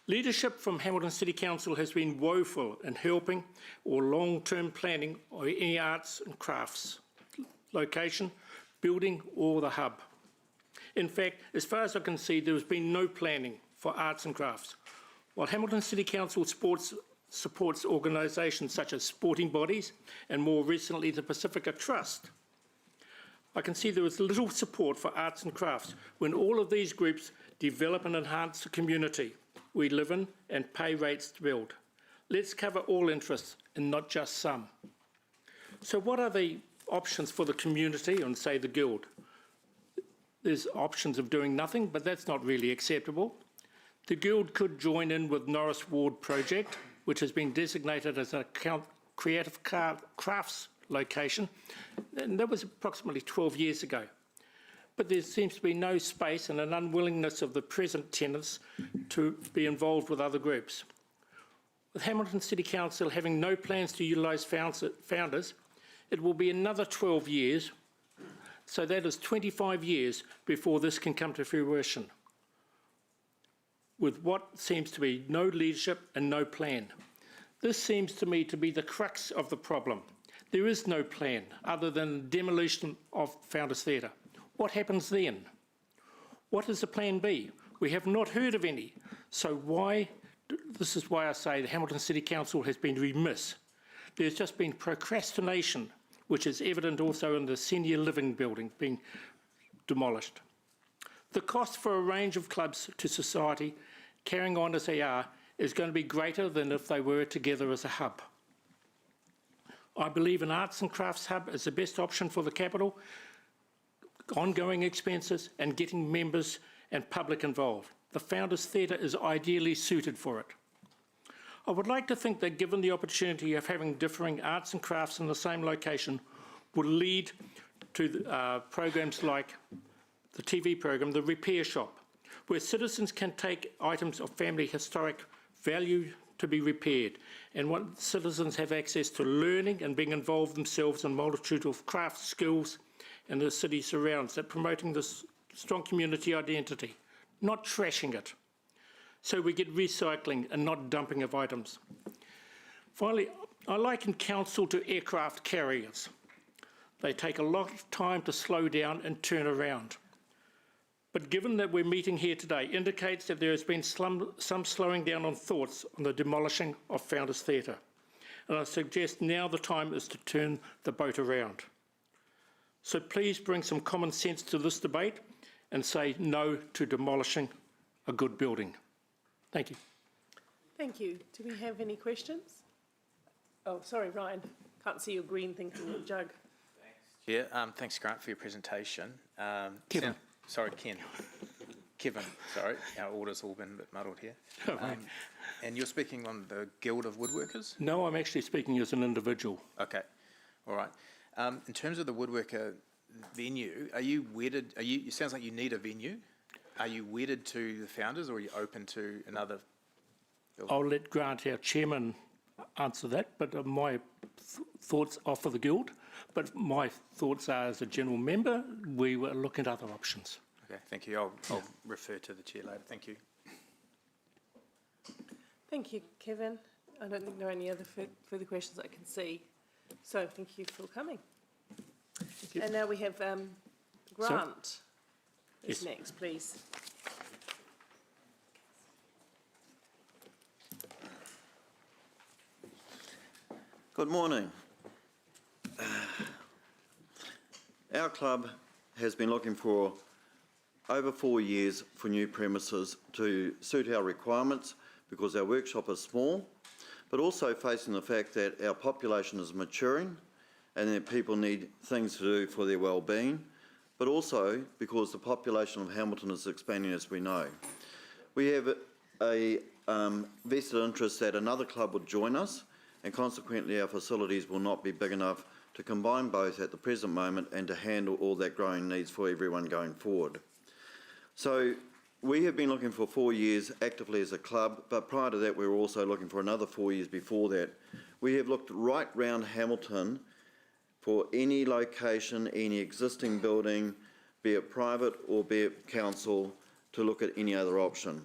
Leadership from Hamilton City Council has been woeful in helping or long-term planning of any arts and crafts, location, building or the hub. In fact, as far as I can see, there has been no planning for arts and crafts. While Hamilton City Council supports organisations such as sporting bodies and more recently the Pacifica Trust, I can see there is little support for arts and crafts when all of these groups develop and enhance the community we live in and pay rates to build. Let's cover all interests and not just some. So what are the options for the community and, say, the Guild? There's options of doing nothing, but that's not really acceptable. The Guild could join in with Norris Ward Project, which has been designated as a creative crafts location, and that was approximately 12 years ago. But there seems to be no space and an unwillingness of the present tenants to be involved with other groups. With Hamilton City Council having no plans to utilise Founders, it will be another 12 years, so that is 25 years before this can come to fruition, with what seems to be no leadership and no plan. This seems to me to be the crux of the problem. There is no plan other than demolition of Founders Theatre. What happens then? What is the plan B? We have not heard of any. So this is why I say the Hamilton City Council has been remiss. There's just been procrastination, which is evident also in the senior living building being demolished. The cost for a range of clubs to society, carrying on as they are, is going to be greater than if they were together as a hub. I believe an arts and crafts hub is the best option for the capital, ongoing expenses and getting members and public involved. The Founders Theatre is ideally suited for it. I would like to think that given the opportunity of having differing arts and crafts in the same location will lead to programs like the TV program, The Repair Shop, where citizens can take items of family historic value to be repaired, and what citizens have access to learning and being involved themselves in a multitude of craft skills and the city surrounds, that promoting this strong community identity, not trashing it. So we get recycling and not dumping of items. Finally, I liken council to aircraft carriers. They take a lot of time to slow down and turn around. But given that we're meeting here today, indicates that there has been some slowing down on thoughts on the demolishing of Founders Theatre. And I suggest now the time is to turn the boat around. So please bring some common sense to this debate and say no to demolishing a good building. Thank you. Thank you. Do we have any questions? Oh, sorry, Ryan. Can't see your green thing from the jug. Chair, thanks, Grant, for your presentation. Kevin. Kevin, sorry. Our order's all been a bit muddled here. And you're speaking on the Guild of Woodworkers? No, I'm actually speaking as an individual. Okay, all right. In terms of the woodworker venue, are you wedded, it sounds like you need a venue. Are you wedded to the Founders, or are you open to another building? I'll let Grant, our chairman, answer that, but my thoughts are for the Guild. But my thoughts are, as a general member, we were looking at other options. Okay, thank you. I'll refer to the chair later. Thank you. Thank you, Kevin. I don't think there are any other further questions I can see. So thank you for coming. And now we have Grant. Who's next, please? Good morning. Our club has been looking for over 4 years for new premises to suit our requirements because our workshop is small, but also facing the fact that our population is maturing and that people need things to do for their well-being, but also because the population of Hamilton is expanding, as we know. We have a vested interest that another club would join us, and consequently our facilities will not be big enough to combine both at the present moment and to handle all that growing needs for everyone going forward. So we have been looking for 4 years actively as a club, but prior to that we were also looking for another 4 years before that. We have looked right round Hamilton for any location, any existing building, be it private or be it council, to look at any other option.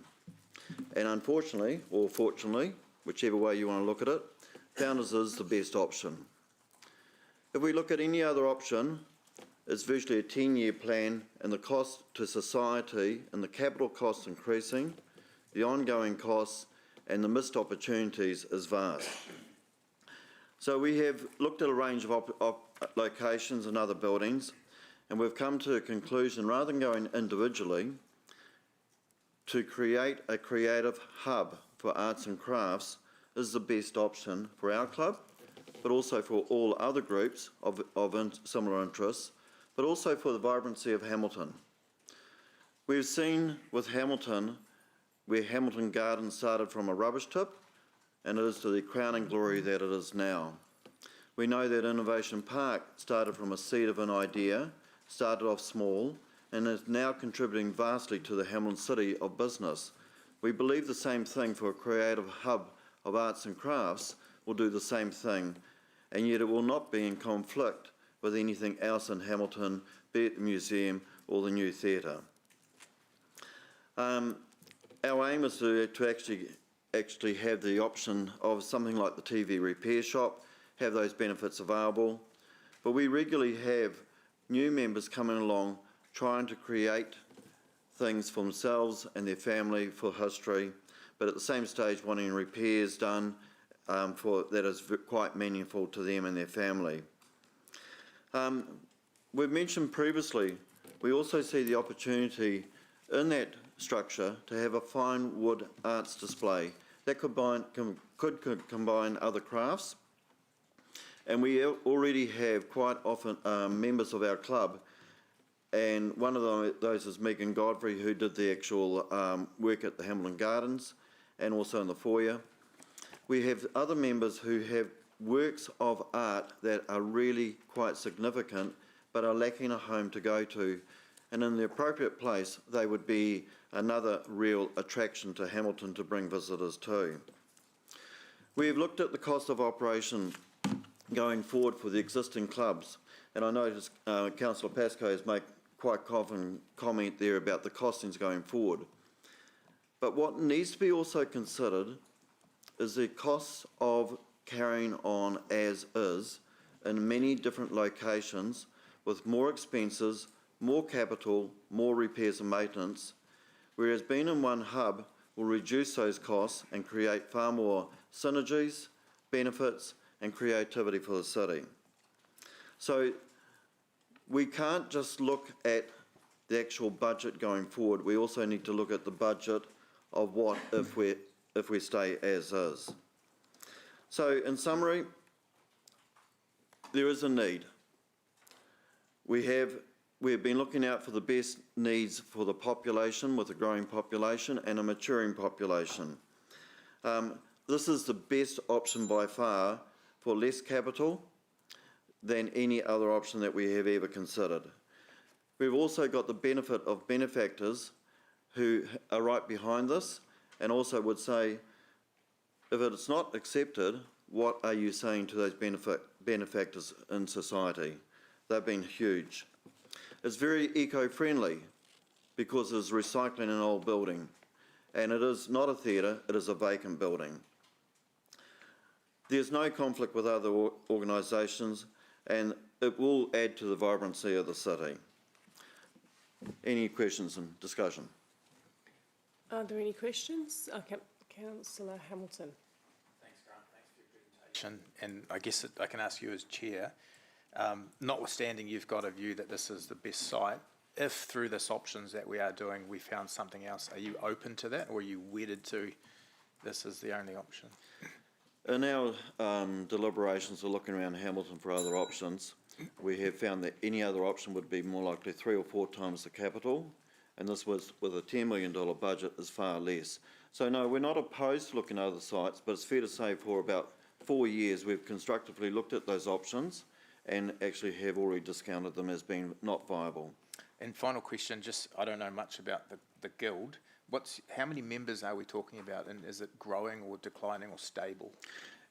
And unfortunately, or fortunately, whichever way you want to look at it, Founders is the best option. If we look at any other option, it's virtually a 10-year plan, and the cost to society and the capital costs increasing, the ongoing costs and the missed opportunities is vast. So we have looked at a range of locations and other buildings, and we've come to a conclusion, rather than going individually, to create a creative hub for arts and crafts is the best option for our club, but also for all other groups of similar interests, but also for the vibrancy of Hamilton. We've seen with Hamilton, where Hamilton Gardens started from a rubbish tip, and it is to the crowning glory that it is now. We know that Innovation Park started from a seed of an idea, started off small, and is now contributing vastly to the Hamilton City of business. We believe the same thing for a creative hub of arts and crafts will do the same thing, and yet it will not be in conflict with anything else in Hamilton, be it the museum or the new theatre. Our aim is to actually actually have the option of something like the TV repair shop, have those benefits available. But we regularly have new members coming along trying to create things for themselves and their family for history, but at the same stage wanting repairs done that is quite meaningful to them and their family. We've mentioned previously, we also see the opportunity in that structure to have a fine wood arts display that could combine other crafts. And we already have quite often members of our club, and one of those is Megan Godfrey, who did the actual work at the Hamilton Gardens and also in the foyer. We have other members who have works of art that are really quite significant but are lacking a home to go to, and in the appropriate place they would be another real attraction to Hamilton to bring visitors to. We have looked at the cost of operation going forward for the existing clubs, and I noticed Councillor Pascoe has made quite confident comment there about the costings going forward. But what needs to be also considered is the costs of carrying on as is in many different locations with more expenses, more capital, more repairs and maintenance, whereas being in one hub will reduce those costs and create far more synergies, benefits and creativity for the city. So we can't just look at the actual budget going forward, we also need to look at the budget of what if we stay as is. So in summary, there is a need. We have been looking out for the best needs for the population, with a growing population and a maturing population. This is the best option by far for less capital than any other option that we have ever considered. We've also got the benefit of benefactors who are right behind this and also would say, if it's not accepted, what are you saying to those benefactors in society? They've been huge. It's very eco-friendly because it's recycling an old building, and it is not a theatre, it is a vacant building. There's no conflict with other organisations, and it will add to the vibrancy of the city. Any questions and discussion? Are there any questions? Councillor Hamilton. Thanks, Grant. Thanks for your presentation. And I guess I can ask you as chair, notwithstanding you've got a view that this is the best site, if through this options that we are doing we found something else, are you open to that, or are you wedded to this is the only option? In our deliberations of looking around Hamilton for other options, we have found that any other option would be more likely 3 or 4 times the capital, and this was with a $10 million budget is far less. So no, we're not opposed to looking at other sites, but it's fair to say for about 4 years we've constructively looked at those options and actually have already discounted them as being not viable. And final question, just I don't know much about the guild. How many members are we talking about, and is it growing or declining or stable?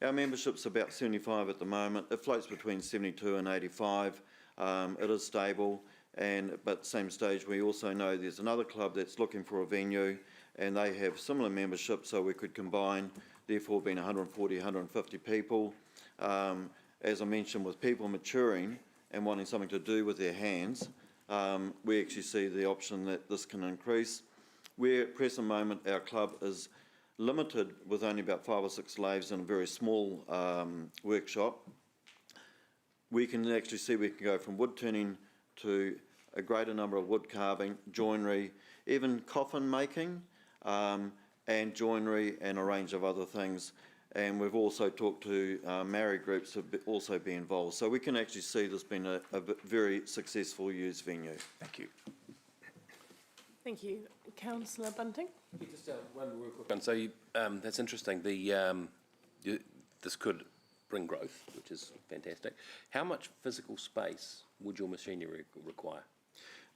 Our membership's about 75 at the moment. It floats between 72 and 85. It is stable, but at the same stage we also know there's another club that's looking for a venue, and they have similar membership, so we could combine, therefore being 140, 150 people. As I mentioned, with people maturing and wanting something to do with their hands, we actually see the option that this can increase. Where at present moment our club is limited with only about 5 or 6 lathes in a very small workshop, we can actually see we can go from wood turning to a greater number of wood carving, joinery, even coffin making, and joinery and a range of other things. And we've also talked to married groups to also be involved. So we can actually see this being a very successful used venue. Thank you. Thank you. Councillor Bunting? Just one real quick one. So that's interesting. This could bring growth, which is fantastic. How much physical space would your machinery require?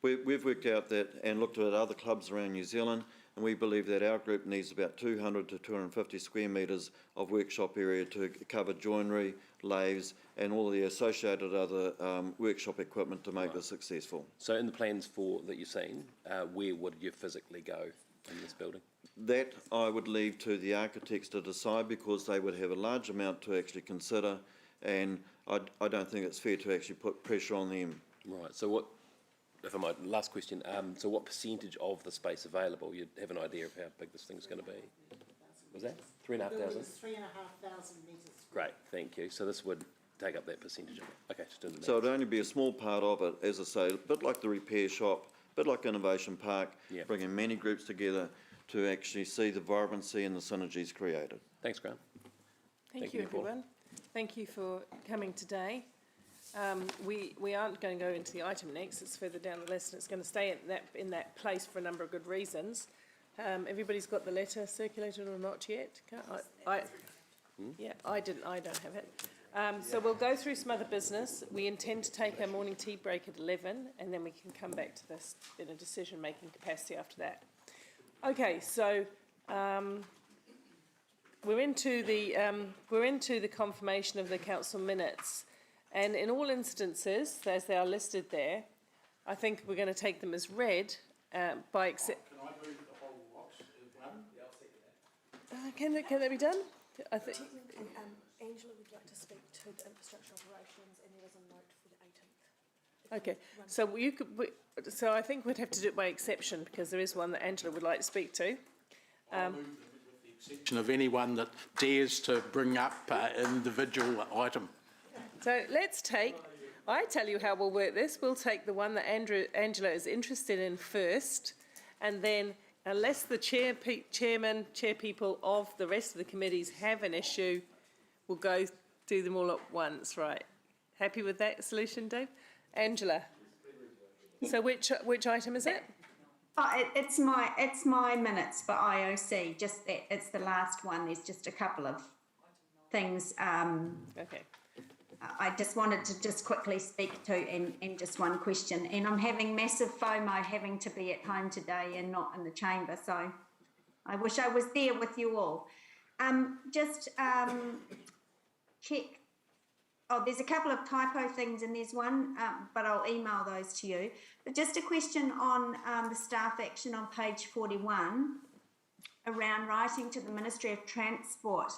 We've worked out that and looked at other clubs around New Zealand, and we believe that our group needs about 200 to 250 square metres of workshop area to cover joinery, lathes, and all the associated other workshop equipment to make this successful. So in the plans that you've seen, where would you physically go in this building? That I would leave to the architects to decide, because they would have a large amount to actually consider, and I don't think it's fair to actually put pressure on them. Right, so what, if I might, last question, so what percentage of the space available, you'd have an idea of how big this thing's going to be? Was that 3,500? 3,500 metres. Great, thank you. So this would take up that percentage of it. Okay, just doing the maths. So it'd only be a small part of it, as I say, a bit like the repair shop, a bit like Innovation Park, Yeah. bringing many groups together to actually see the vibrancy and the synergies created. Thanks, Grant. Thank Thank you, you, Paul. everyone. Thank you for coming today. We aren't going to go into the item next. It's further down the list, and it's going to stay in that place for a number of good reasons. Everybody's got the letter circulated or not yet? Yeah, I don't have it. So we'll go through some other business. We intend to take a morning tea break at 11, and then we can come back to this in a decision-making capacity after that. Okay, so we're into the confirmation of the council minutes, and in all instances, as they are listed there, I think we're going to take them as read by except. Can I move the whole box in one? Yeah, I'll second that. Can that be done? I think. Angela would like to speak to the infrastructure operations, and there was a note for the 18th. Okay, so you could. So I think we'd have to do it by exception, because there is one that Angela would like to speak to. I'll move them with the exception of anyone that dares to bring up an individual item. So let's take. I tell you how we'll work this. We'll take the one that Angela is interested in first, and then, unless the chairman, chairpeople of the rest of the committees have an issue, we'll go do them all at once, right? Happy with that solution, Dave? Angela? So which item is it? It's my minutes for IOC, just that it's the last one. There's just a couple of things. Okay. I just wanted to just quickly speak to in just one question. And I'm having massive FOMO having to be at home today and not in the chamber, so I wish I was there with you all. Check. Oh, there's a couple of typo things, and there's one, but I'll email those to you. But just a question on the staff action on page 41 around writing to the Ministry of Transport.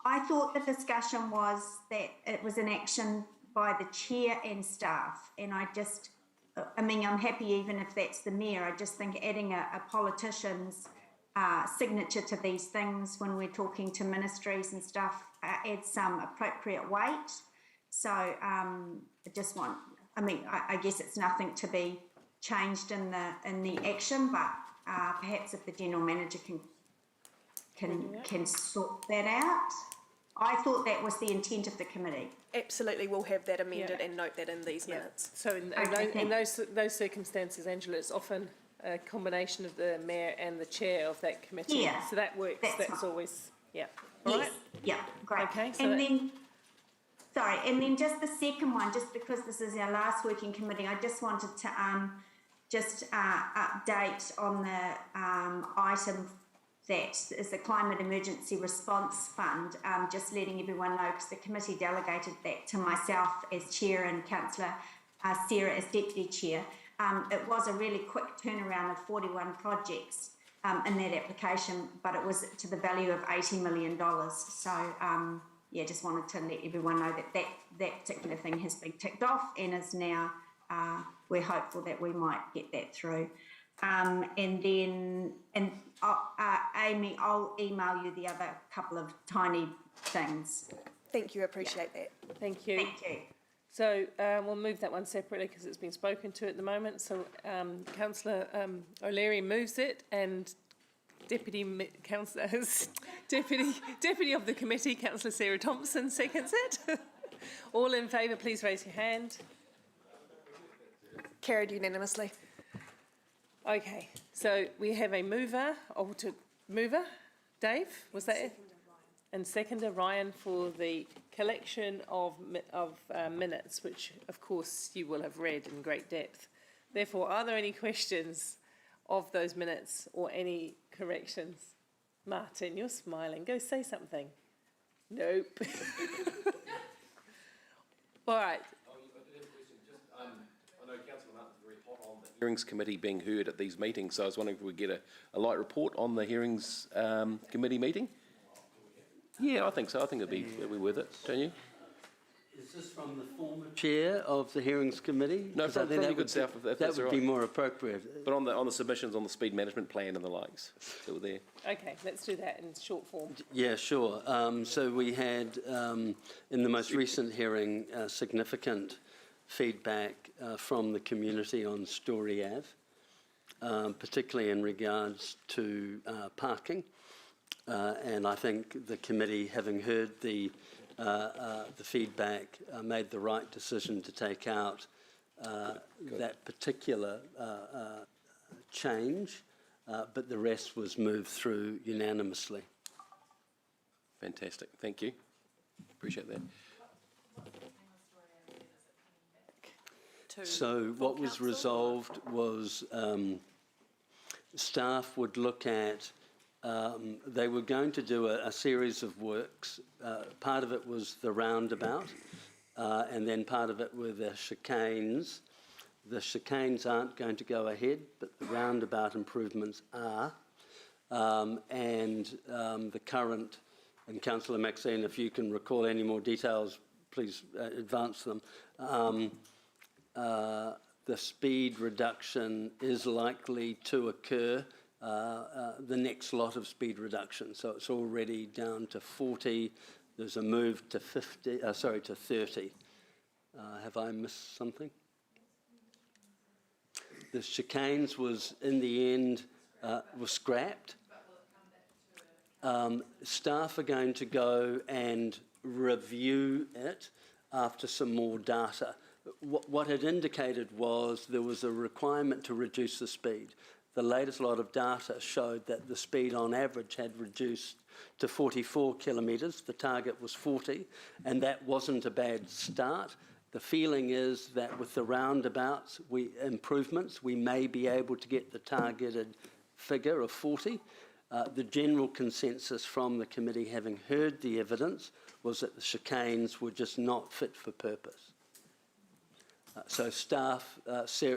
I thought the discussion was that it was an action by the chair and staff, and I'm happy even if that's the mayor. I just think adding a politician's signature to these things when we're talking to ministries and stuff adds some appropriate weight. So I guess it's nothing to be changed in the action, but perhaps if the general manager can sort that out. I thought that was the intent of the committee. Absolutely, we'll have that amended and note that in these minutes. So in those circumstances, Angela, it's often a combination of the mayor and the chair of that committee. Yeah, so that works. That's always, yeah. All yes, right? yeah, great. Okay, so and then just the second one, just because this is our last working committee, I just wanted to update on the item that is the Climate Emergency Response Fund, just letting everyone know, because the committee delegated that to myself as chair and Councillor Sarah as deputy chair. It was a really quick turnaround of 41 projects in that application, but it was to the value of $80 million. So, just wanted to let everyone know that particular thing has been ticked off and is now, we're hopeful that we might get that through. Amy, I'll email you the other couple of tiny things. Thank you, I appreciate that. Thank you. Thank you. So we'll move that one separately because it's been spoken to at the moment. So Councillor O'Leary moves it, and Deputy of the committee, Councillor Sarah Thompson, seconds it. All in favour, please raise your hand. Carried unanimously. Okay, so we have a mover, Dave, was that it? And seconder, Ryan, for the collection of minutes, which of course you will have read in great depth. Therefore, are there any questions of those minutes or any corrections? Martin, you're smiling. Go say something. Nope. All right. Oh, I did have a question. Just, I know Councillor Martin's very hot on the Hearings Committee being heard at these meetings, so I was wondering if we get a light report on the Hearings Committee meeting. Yeah, I think so. I think it'd be worth it, don't you? Is this from the former chair of the Hearings Committee? No, from your good self, if that that's would all be right. more appropriate. But on the submissions on the speed management plan and the likes that were there. Okay, let's do that in short form. Yeah, sure. So we had, in the most recent hearing, significant feedback from the community on Story Ave, particularly in regards to parking. And I think the committee, having heard the feedback, made the right decision to take out that particular change, but the rest was moved through unanimously. Fantastic. Thank you. Appreciate that. So what was resolved was staff would look at, they were going to do a series of works. Part of it was the roundabout, and then part of it were the chicanes. The chicanes aren't going to go ahead, but the roundabout improvements are. The current, and Councillor Maxine, if you can recall any more details, please advance them. The speed reduction is likely to occur, the next lot of speed reduction. So it's already down to 40. There's a move to 30. Have I missed something? The chicanes was, in the end, was scrapped. Staff are going to go and review it after some more data. What it indicated was there was a requirement to reduce the speed. The latest lot of data showed that the speed on average had reduced to 44 kilometres. The target was 40, and that wasn't a bad start. The feeling is that with the roundabouts improvements, we may be able to get the targeted figure of 40. The general consensus from the committee, having heard the evidence, was that the chicanes were just not fit for purpose. So staff,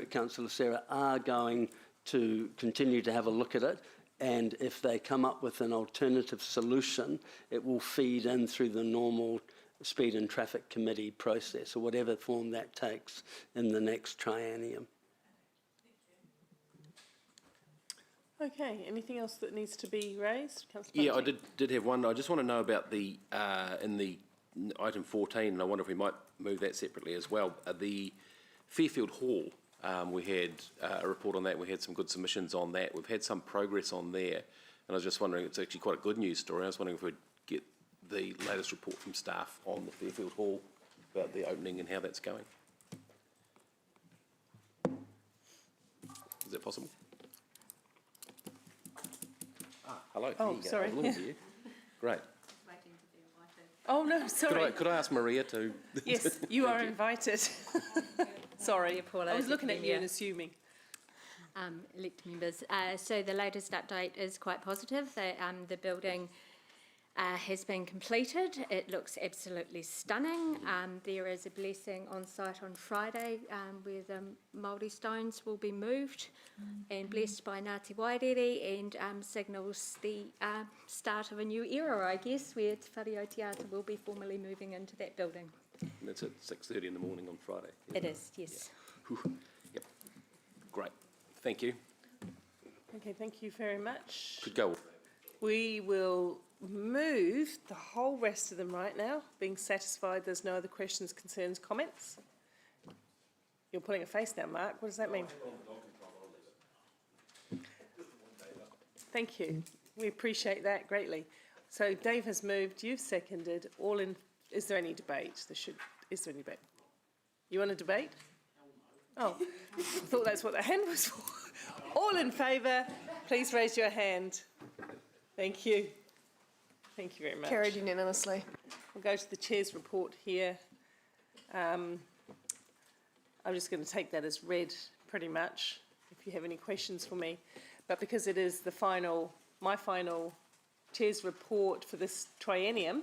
Councillor Sarah, are going to continue to have a look at it, and if they come up with an alternative solution, it will feed in through the normal Speed and Traffic Committee process, or whatever form that takes in the next triennium. Okay, anything else that needs to be raised? Yeah, I did have one. I just want to know about the, in the item 14, and I wonder if we might move that separately as well. The Fairfield Hall, we had a report on that. We had some good submissions on that. We've had some progress on there. And I was just wondering, it's actually quite a good news story. I was wondering if we'd get the latest report from staff on the Fairfield Hall about the opening and how that's going. Is that possible? Hello. Oh, sorry. Yeah. Great. Oh, no, sorry. Could I ask Maria to... Yes, you are invited. Sorry, Paula, I was looking at you and assuming. Elect members. So the latest update is quite positive. The building has been completed. It looks absolutely stunning. There is a blessing on site on Friday where the Māori stones will be moved and blessed by Ngāti Wairere, and signals the start of a new era, I guess, where Te Whare o Te Ata will be formally moving into that building. And that's at 6:30 in the morning on Friday. It is, yes. Yeah. Yep. Great. Thank you. Okay, thank you very much. Could go. We will move the whole rest of them right now, being satisfied there's no other questions, concerns, comments. You're putting a face now, Mark. What does that mean? Thank you. We appreciate that greatly. So Dave has moved, you've seconded, all in... Is there any debate? Is there any debate? You want a debate? Oh, I thought that's what the hand was for. All in favour, please raise your hand. Thank you. Thank you very much. Carried unanimously. We'll go to the Chair's report here. I'm just going to take that as read, pretty much, if you have any questions for me. But because it is my final Chair's report for this triennium,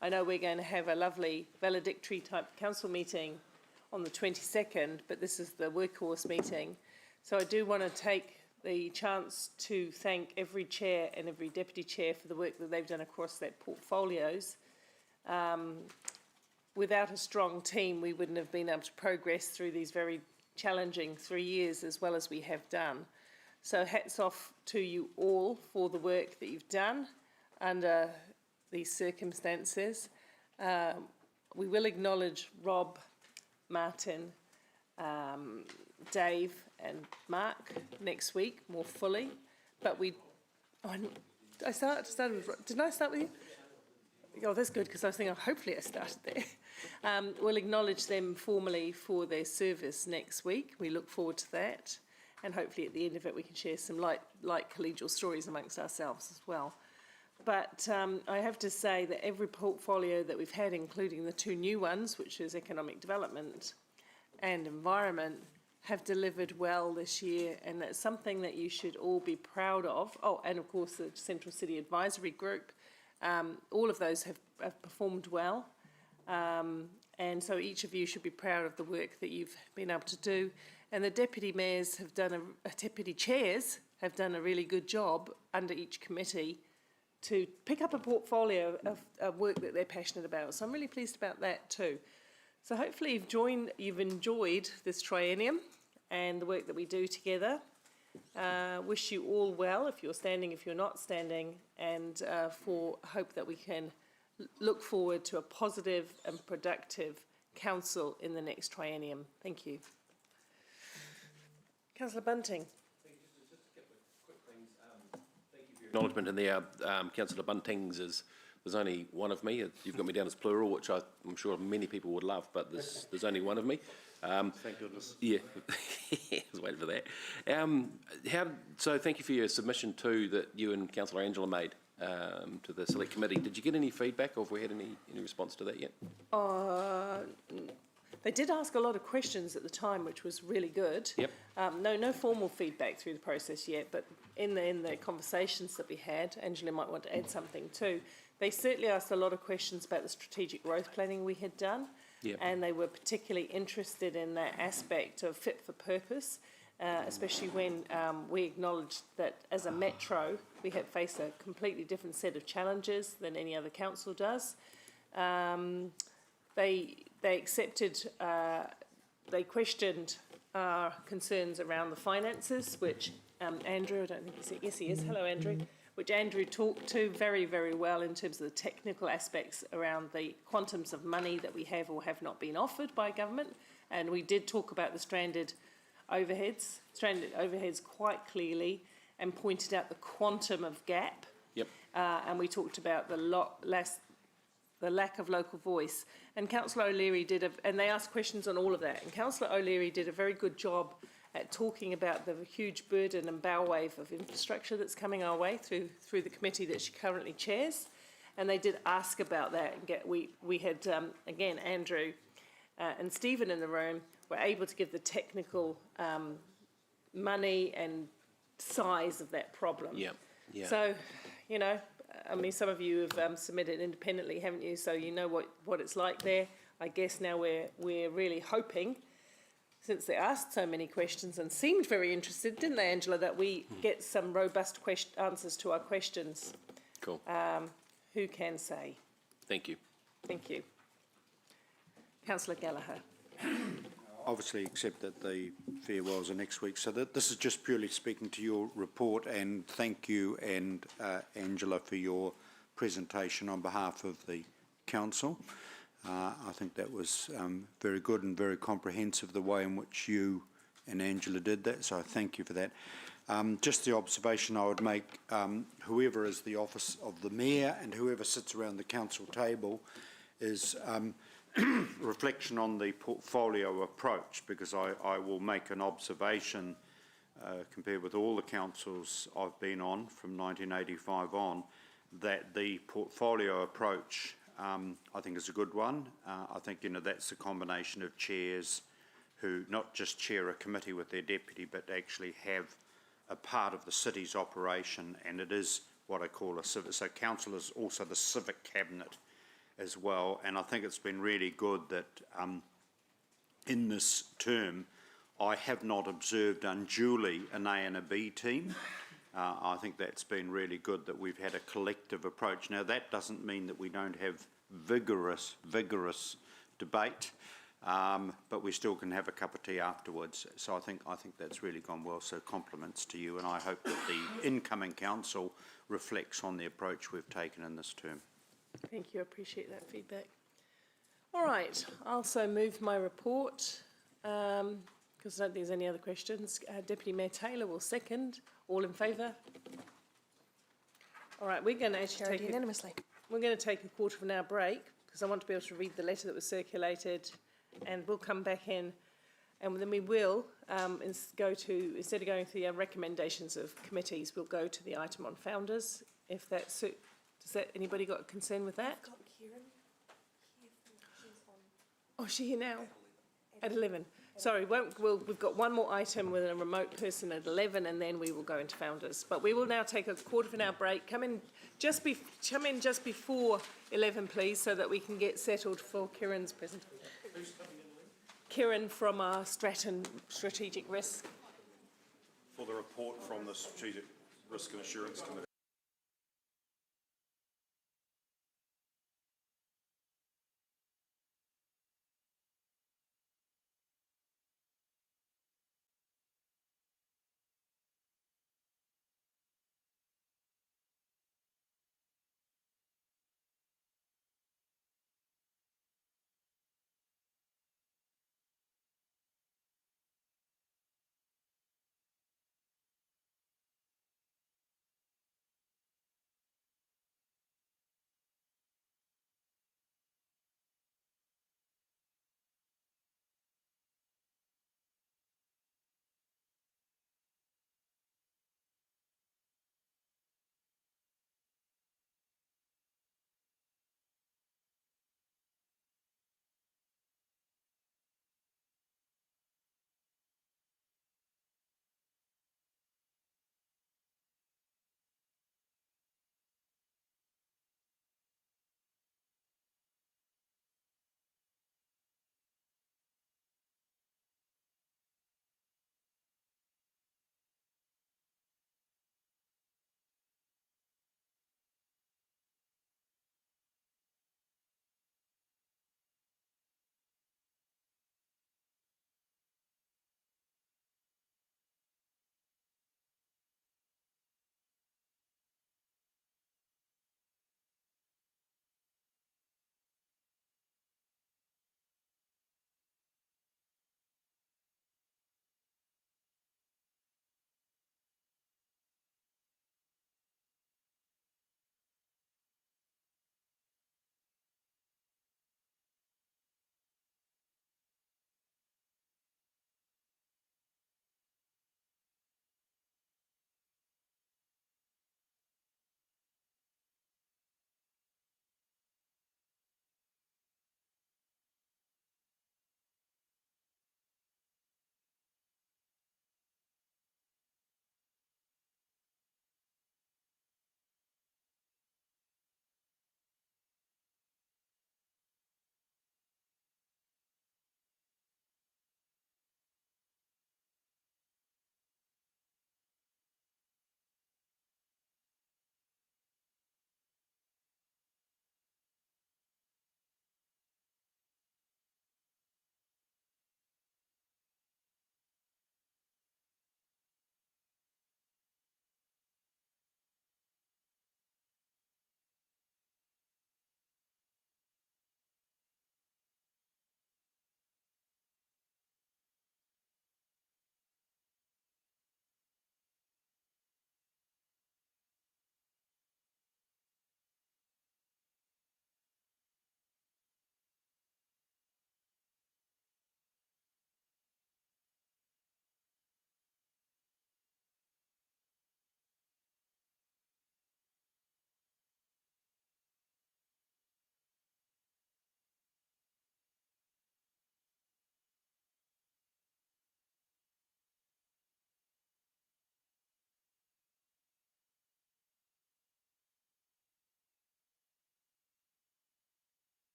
I know we're going to have a lovely valedictory type council meeting on the 22nd, but this is the workhorse meeting. So I do want to take the chance to thank every chair and every deputy chair for the work that they've done across their portfolios. Without a strong team, we wouldn't have been able to progress through these very challenging 3 years as well as we have done. So hats off to you all for the work that you've done under these circumstances. We will acknowledge Rob, Martin, Dave and Mark next week more fully, but didn't I start with you? Oh, that's good, because I was thinking, hopefully I started there. We'll acknowledge them formally for their service next week. We look forward to that. And hopefully at the end of it, we can share some light collegial stories amongst ourselves as well. But I have to say that every portfolio that we've had, including the 2 new ones, which is economic development and environment, have delivered well this year. And that's something that you should all be proud of. Oh, and of course, the Central City Advisory Group. All of those have performed well, and so each of you should be proud of the work that you've been able to do. And the deputy mayors have done deputy chairs have done a really good job under each committee to pick up a portfolio of work that they're passionate about. So I'm really pleased about that too. So hopefully you've enjoyed this triennium and the work that we do together. Wish you all well, if you're standing, if you're not standing, and hope that we can look forward to a positive and productive council in the next triennium. Thank you. Councillor Bunting. Just a couple of quick things. Thank you for your acknowledgement in there. Councillor Bunting's there's only one of me. You've got me down as plural, which I'm sure many people would love, but there's only one of me. Thank goodness. Yeah, I was waiting for that. So thank you for your submission too that you and Councillor Angela made to the Select Committee. Did you get any feedback, or have we had any response to that yet? They did ask a lot of questions at the time, which was really good. Yep. No formal feedback through the process yet, but in the conversations that we had, Angela might want to add something too. They certainly asked a lot of questions about the strategic growth planning we had done. Yep. And they were particularly interested in that aspect of fit for purpose, especially when we acknowledged that as a metro, we had faced a completely different set of challenges than any other council does. They accepted, they questioned our concerns around the finances, which Andrew, I don't think he's here, yes he is, hello Andrew, which Andrew talked to very, very well in terms of the technical aspects around the quantums of money that we have or have not been offered by government. And we did talk about the stranded overheads quite clearly and pointed out the quantum of gap. Yep. And we talked about the lack of local voice. And Councillor O'Leary and they asked questions on all of that. And Councillor O'Leary did a very good job at talking about the huge burden and bow wave of infrastructure that's coming our way through the committee that she currently chairs. And they did ask about that. And we had, again, Andrew and Stephen in the room were able to give the technical money and size of that problem. Yeah. Yeah. So, I mean, some of you have submitted independently, haven't you? So you know what it's like there. I guess now we're really hoping, since they asked so many questions and seemed very interested, didn't they, Angela, that we get some robust answers to our questions. Cool. Who can say? Thank you. Thank you. Councillor Gallagher. Obviously accept that the farewells are next week, so this is just purely speaking to your report, and thank you and Angela for your presentation on behalf of the council. I think that was very good and very comprehensive, the way in which you and Angela did that, so thank you for that. Just the observation I would make, whoever is the office of the mayor and whoever sits around the council table is reflection on the portfolio approach, because I will make an observation compared with all the councils I've been on from 1985 on, that the portfolio approach I think is a good one. I think that's a combination of chairs who not just chair a committee with their deputy, but actually have a part of the city's operation, and it is what I call a civic. So council is also the civic cabinet as well, and I think it's been really good that in this term I have not observed unduly an A and a B team. I think that's been really good that we've had a collective approach. Now, that doesn't mean that we don't have vigorous debate, but we still can have a cup of tea afterwards. So I think that's really gone well. So compliments to you, and I hope that the incoming council reflects on the approach we've taken in this term. Thank you, I appreciate that feedback. All right, I'll also move my report, because I don't think there's any other questions. Deputy Mayor Taylor will second. All in favour? All right, we're going to actually Carried take unanimously. we're going to take a quarter of an hour break, because I want to be able to read the letter that was circulated, and we'll come back in, and then we will go to, instead of going through the recommendations of committees, we'll go to the item on founders, if that suits. Does that, anybody got a concern with that? Got Kieran here, she's on. Oh, is she here now? At 11. Sorry, we've got one more item with a remote person at 11, and then we will go into founders. But we will now take a quarter of an hour break. Come in just before 11, please, so that we can get settled for Kieran's presentation. Who's coming in? Kieran from our Strategic Risk. For the report from the Strategic Risk and Assurance Committee.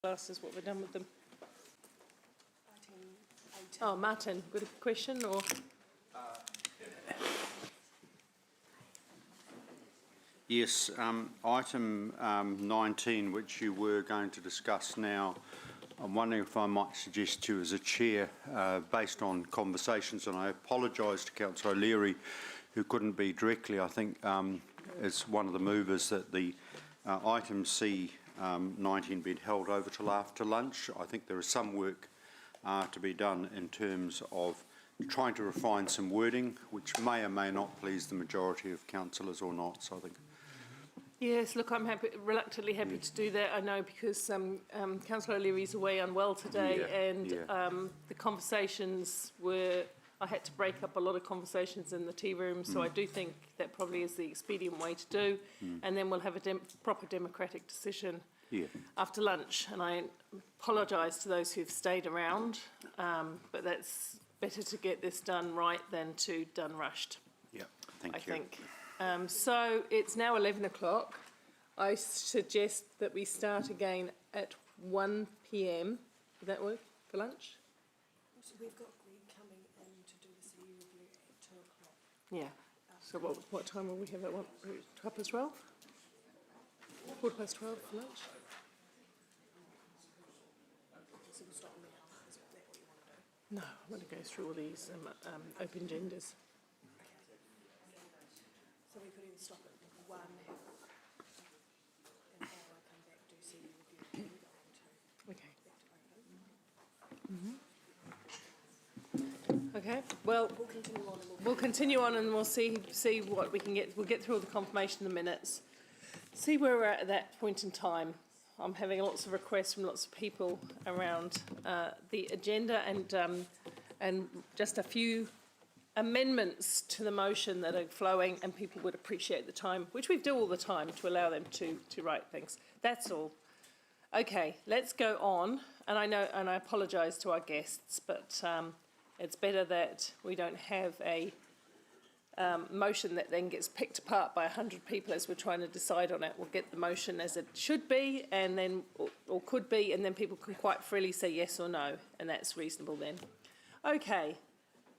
Last is what we've done with them. Oh, Martin, got a question or? Yes, item 19, which you were going to discuss now, I'm wondering if I might suggest to you as a chair, based on conversations, and I apologise to Councillor O'Leary, who couldn't be directly, I think, as one of the movers, that the item C 19 be held over till after lunch. I think there is some work to be done in terms of trying to refine some wording, which may or may not please the majority of councillors or not. So I think. Yes, look, I'm reluctantly happy to do that. I know because Councillor O'Leary's away unwell today, the conversations were. I had to break up a lot of conversations in the tea room, so I do think that probably is the expedient way to do, and then we'll have a proper democratic decision after lunch. And I apologise to those who've stayed around, but that's better to get this done right than to done rushed. Yeah, thank you. I think. So it's now 11 o'clock. I suggest that we start again at 1 p.m. Would that work for lunch? So we've got Greg coming in to do the city review at 2 o'clock. Yeah. So what time will we have at 12:12? 12:12 for lunch? So we'll start now. Is that what you want to do? No, I'm going to go through all these open genders. So we could either stop at 1, have an hour, come back, do city review, and go on to Okay. back to open. Okay. Well, we'll continue on and we'll see what we can get. We'll get through all the confirmation of the minutes. See where we're at that point in time. I'm having lots of requests from lots of people around the agenda and just a few amendments to the motion that are flowing, and people would appreciate the time, which we do all the time, to allow them to write things. That's all. Okay, let's go on. And I know, and I apologise to our guests, but it's better that we don't have a motion that then gets picked apart by 100 people as we're trying to decide on it. We'll get the motion as it should be, and then or could be, and then people can quite freely say yes or no, and that's reasonable then. Okay.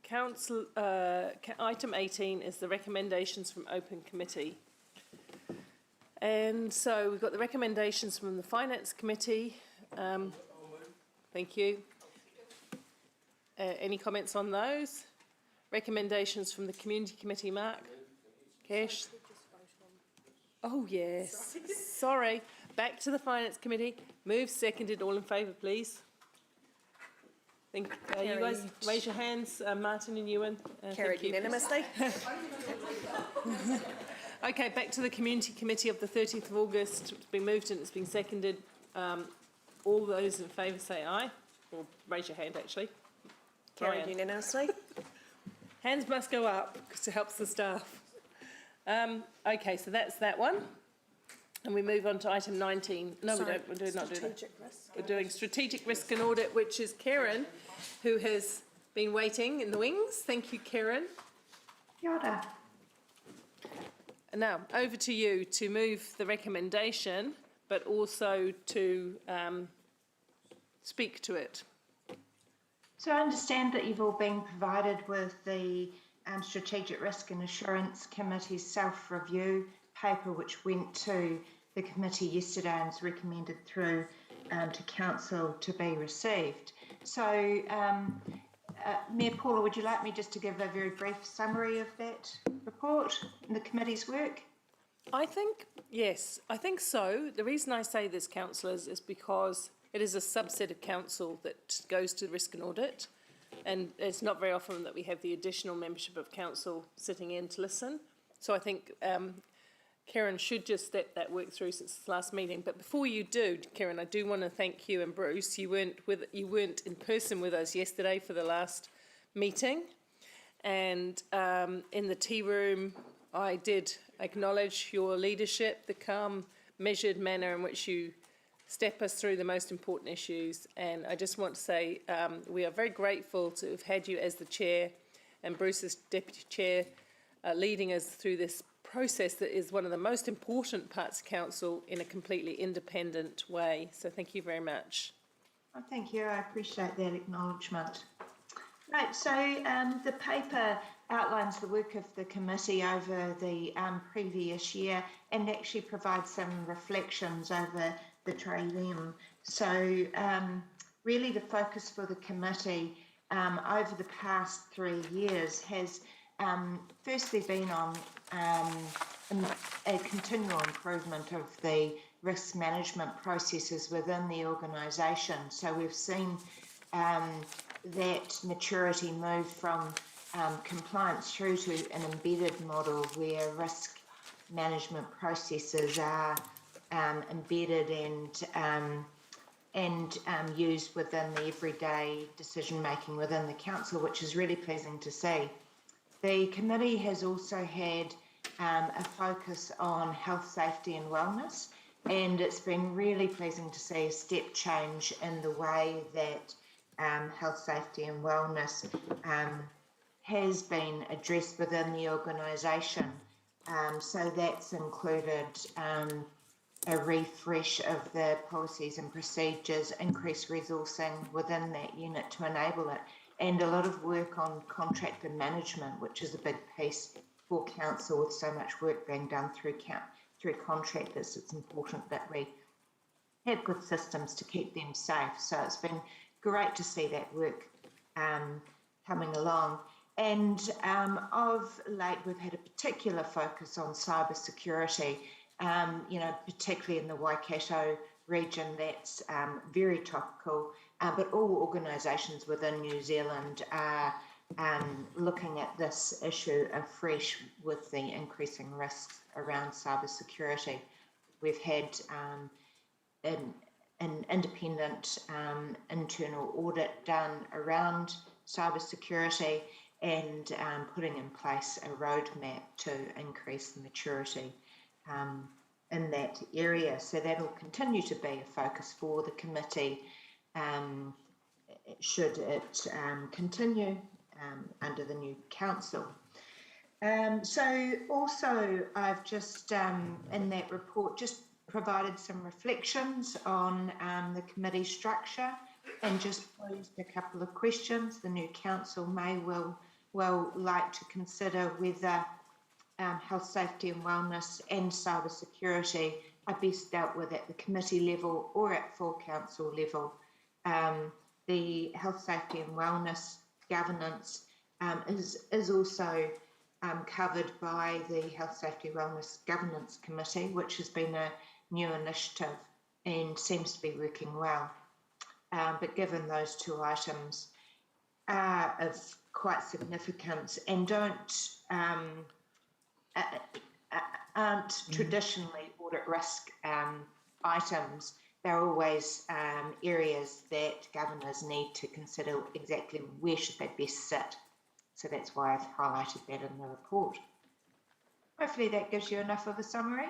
Council, item 18 is the recommendations from open committee. And so we've got the recommendations from the Finance Committee. Thank you. Any comments on those? Recommendations from the Community Committee, Mark? Cash? Oh, yes. Sorry. Back to the Finance Committee. Moved, seconded. All in favour, please. You guys raise your hands, Martin and Ewan. Carried unanimously. Okay, back to the Community Committee of the 30th of August. It's been moved and it's been seconded. All those in favour say aye, or raise your hand actually. Carried unanimously. Hands must go up because it helps the staff. Okay, so that's that one. And we move on to item 19. No, Sorry, we don't. We're not doing that. strategic risk. We're doing strategic risk and audit, which is Karen, who has been waiting in the wings. Thank you, Karen. Kia ora. And now over to you to move the recommendation, but also to speak to it. So I understand that you've all been provided with the Strategic Risk and Assurance Committee's self-review paper, which went to the committee yesterday and is recommended through to council to be received. So, Mayor Paula, would you like me just to give a very brief summary of that report and the committee's work? I think, yes, I think so. The reason I say this, councillors, is because it is a subset of council that goes to risk and audit, and it's not very often that we have the additional membership of council sitting in to listen. So I think Karen should just step that work through since the last meeting. But before you do, Karen, I do want to thank you and Bruce. You weren't in person with us yesterday for the last meeting, and in the tea room, I did acknowledge your leadership, the calm, measured manner in which you step us through the most important issues. And I just want to say we are very grateful to have had you as the chair and Bruce as deputy chair leading us through this process that is one of the most important parts of council in a completely independent way. So thank you very much. Oh, thank you. I appreciate that acknowledgement. Right, so the paper outlines the work of the committee over the previous year and actually provides some reflections over the triennium. So really the focus for the committee over the past 3 years has firstly been on a continual improvement of the risk management processes within the organisation. So we've seen that maturity move from compliance through to an embedded model where risk management processes are embedded and used within the everyday decision making within the council, which is really pleasing to see. The committee has also had a focus on health, safety and wellness, and it's been really pleasing to see a step change in the way that health, safety and wellness has been addressed within the organisation. So that's included a refresh of the policies and procedures, increased resourcing within that unit to enable it, and a lot of work on contractor management, which is a big piece for council with so much work being done through contractors. It's important that we have good systems to keep them safe. So it's been great to see that work coming along. And of late, we've had a particular focus on cyber security, particularly in the Waikato region. That's very topical, but all organisations within New Zealand are looking at this issue afresh with the increasing risks around cyber security. We've had an independent internal audit done around cyber security and putting in place a roadmap to increase the maturity in that area. So that will continue to be a focus for the committee should it continue under the new council. So also I've just in that report just provided some reflections on the committee structure and just posed a couple of questions. The new council may well like to consider whether health, safety and wellness and cyber security are best dealt with at the committee level or at full council level. The health, safety and wellness governance is also covered by the Health, Safety Wellness Governance Committee, which has been a new initiative and seems to be working well. But given those two items are of quite significance and aren't traditionally audit risk items, they're always areas that governors need to consider exactly where should they best sit. So that's why I've highlighted that in the report. Hopefully that gives you enough of a summary.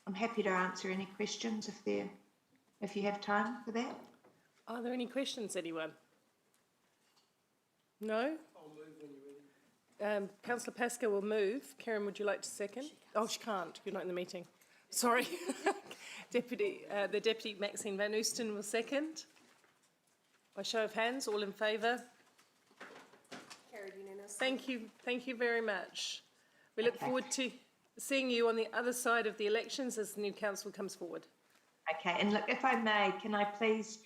I'm happy to answer any questions if you have time for that. Are there any questions, anyone? No? I'll move when you're ready. Councillor Pascoe will move. Karen, would you like to second? She can't. You're not in the meeting. Sorry. The Deputy Maxine Van Oosten will second. By show of hands, all in favour? Carried unanimously. Thank you very much. We look forward to seeing you on the other side of the elections as the new council comes forward. Okay, and look, if I may, can I please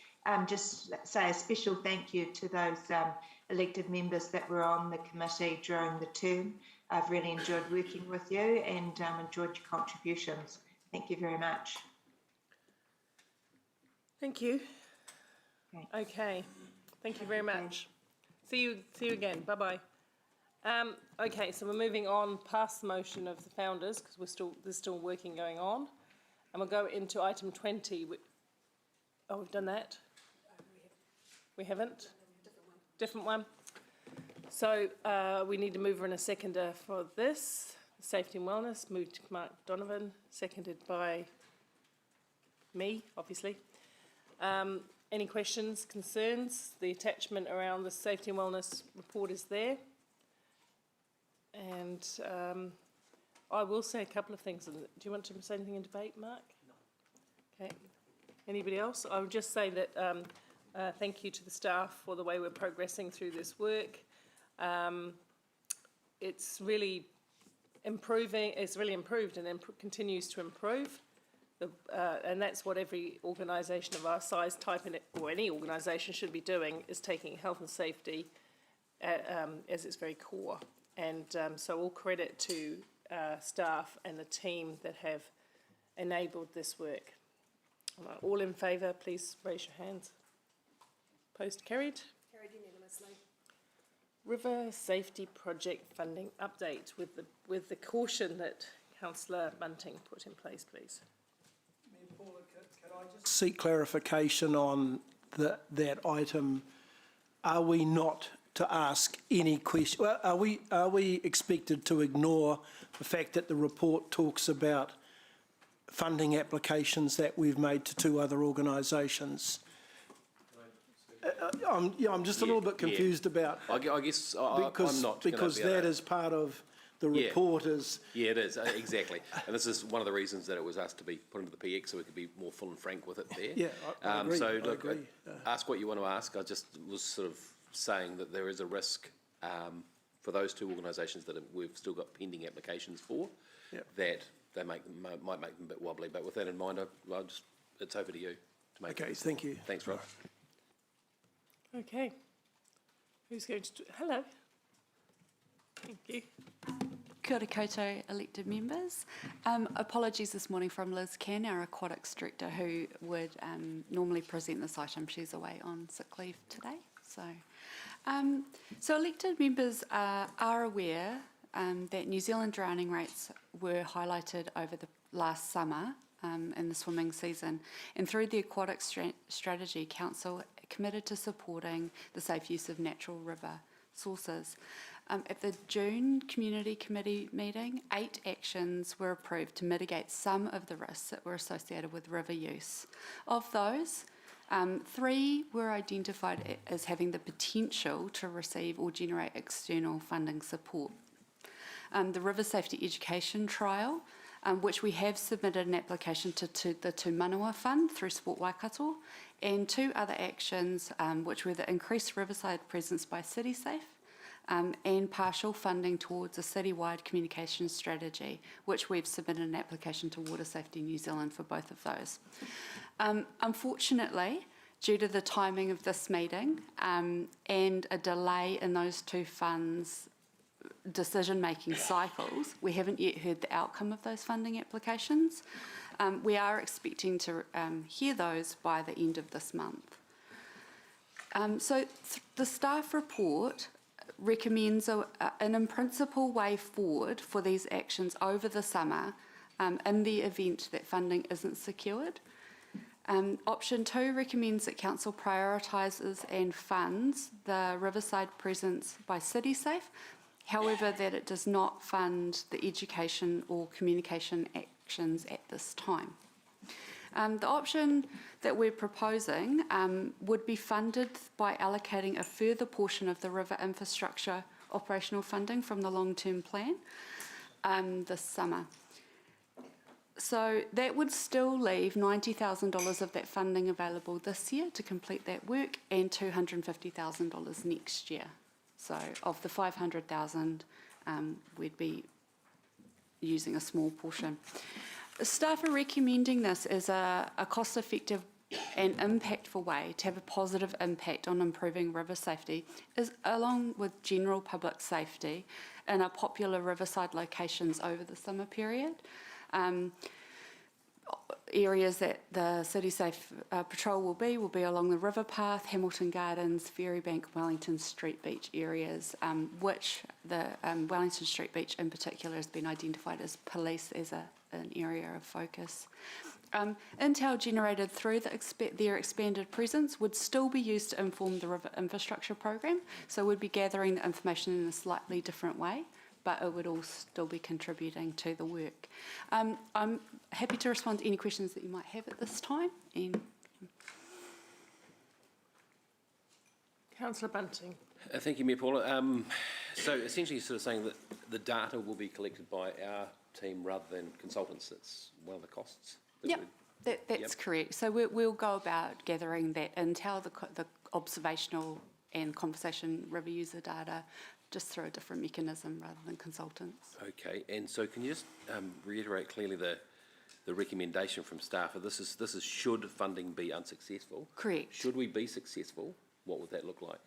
just say a special thank you to those elected members that were on the committee during the term. I've really enjoyed working with you and enjoyed your contributions. Thank you very much. Thank you. Okay. Thank you very much. See you again. Bye-bye. Okay, so we're moving on past the motion of the founders because there's still working going on. And we'll go into item 20. Oh, we've done that? We haven't? Different one. So we need a mover and a seconder for this. Safety and wellness, moved to Mark Donovan, seconded by me, obviously. Any questions, concerns? The attachment around the safety and wellness report is there. And I will say a couple of things. Do you want to say anything in debate, Mark? No. Okay. Anybody else? I would just say that thank you to the staff for the way we're progressing through this work. It's really improving. It's really improved and continues to improve. And that's what every organisation of our size, type, or any organisation should be doing, is taking health and safety as its very core. And so all credit to staff and the team that have enabled this work. All in favour, please raise your hands. Opposed, carried. Carried unanimously. River Safety Project funding update with the caution that Councillor Bunting put in place, please. Paula, can I just seek clarification on that item? Are we not to ask any question? Well, are we expected to ignore the fact that the report talks about funding applications that we've made to 2 other organisations? I'm just a little bit confused about. I guess I'm not because that is part of the report. Yeah, it is exactly, and this is one of the reasons that it was asked to be put into the PX so we could be more full and frank with it there. Yeah, I agree. So I look, agree. Ask what you want to ask. I just was sort of saying that there is a risk for those 2 organisations that we've still got pending applications for, that they might make them a bit wobbly. But with that in mind, it's over to you to make. Okay, thank you. Thanks, Rob. Okay. Who's going to hello. Thank you. Kia ora koutou, elected members. Apologies this morning from Liz Ken, our aquatics director, who would normally present this item. She's away on sick leave today. So elected members are aware that New Zealand drowning rates were highlighted over the last summer in the swimming season, and through the aquatic strategy, Council committed to supporting the safe use of natural river sources. At the June Community Committee meeting, 8 actions were approved to mitigate some of the risks that were associated with river use. Of those, 3 were identified as having the potential to receive or generate external funding support. The River Safety Education Trial, which we have submitted an application to the Tūmanua Fund through Sport Waikato, and 2 other actions, which were the increased riverside presence by CitySafe, and partial funding towards a citywide communications strategy, which we've submitted an application to Water Safety New Zealand for both of those. Unfortunately, due to the timing of this meeting and a delay in those 2 funds' decision-making cycles, we haven't yet heard the outcome of those funding applications. We are expecting to hear those by the end of this month. So the staff report recommends an in-principle way forward for these actions over the summer in the event that funding isn't secured. Option 2 recommends that Council prioritises and funds the riverside presence by CitySafe, however that it does not fund the education or communication actions at this time. The option that we're proposing would be funded by allocating a further portion of the river infrastructure operational funding from the long-term plan this summer. So that would still leave $90,000 of that funding available this year to complete that work, and $250,000 next year. So of the $500,000, we'd be using a small portion. Staff are recommending this as a cost-effective and impactful way to have a positive impact on improving river safety, along with general public safety in our popular riverside locations over the summer period. Areas that the CitySafe patrol will be along the river path, Hamilton Gardens, Ferrybank, Wellington Street Beach areas, which the Wellington Street Beach in particular has been identified as police as an area of focus. Intel generated through their expanded presence would still be used to inform the river infrastructure program, so we'd be gathering the information in a slightly different way, but it would all still be contributing to the work. I'm happy to respond to any questions that you might have at this time. Councillor Bunting. Thank you, Mayor Paula. So essentially you're sort of saying that the data will be collected by our team rather than consultants. That's one of the costs. Yep, that's correct. So we'll go about gathering that intel, the observational and conversation river user data, just through a different mechanism rather than consultants. Okay, and so can you just reiterate clearly the recommendation from staff? This is should funding be unsuccessful. Correct. Should we be successful, what would that look like?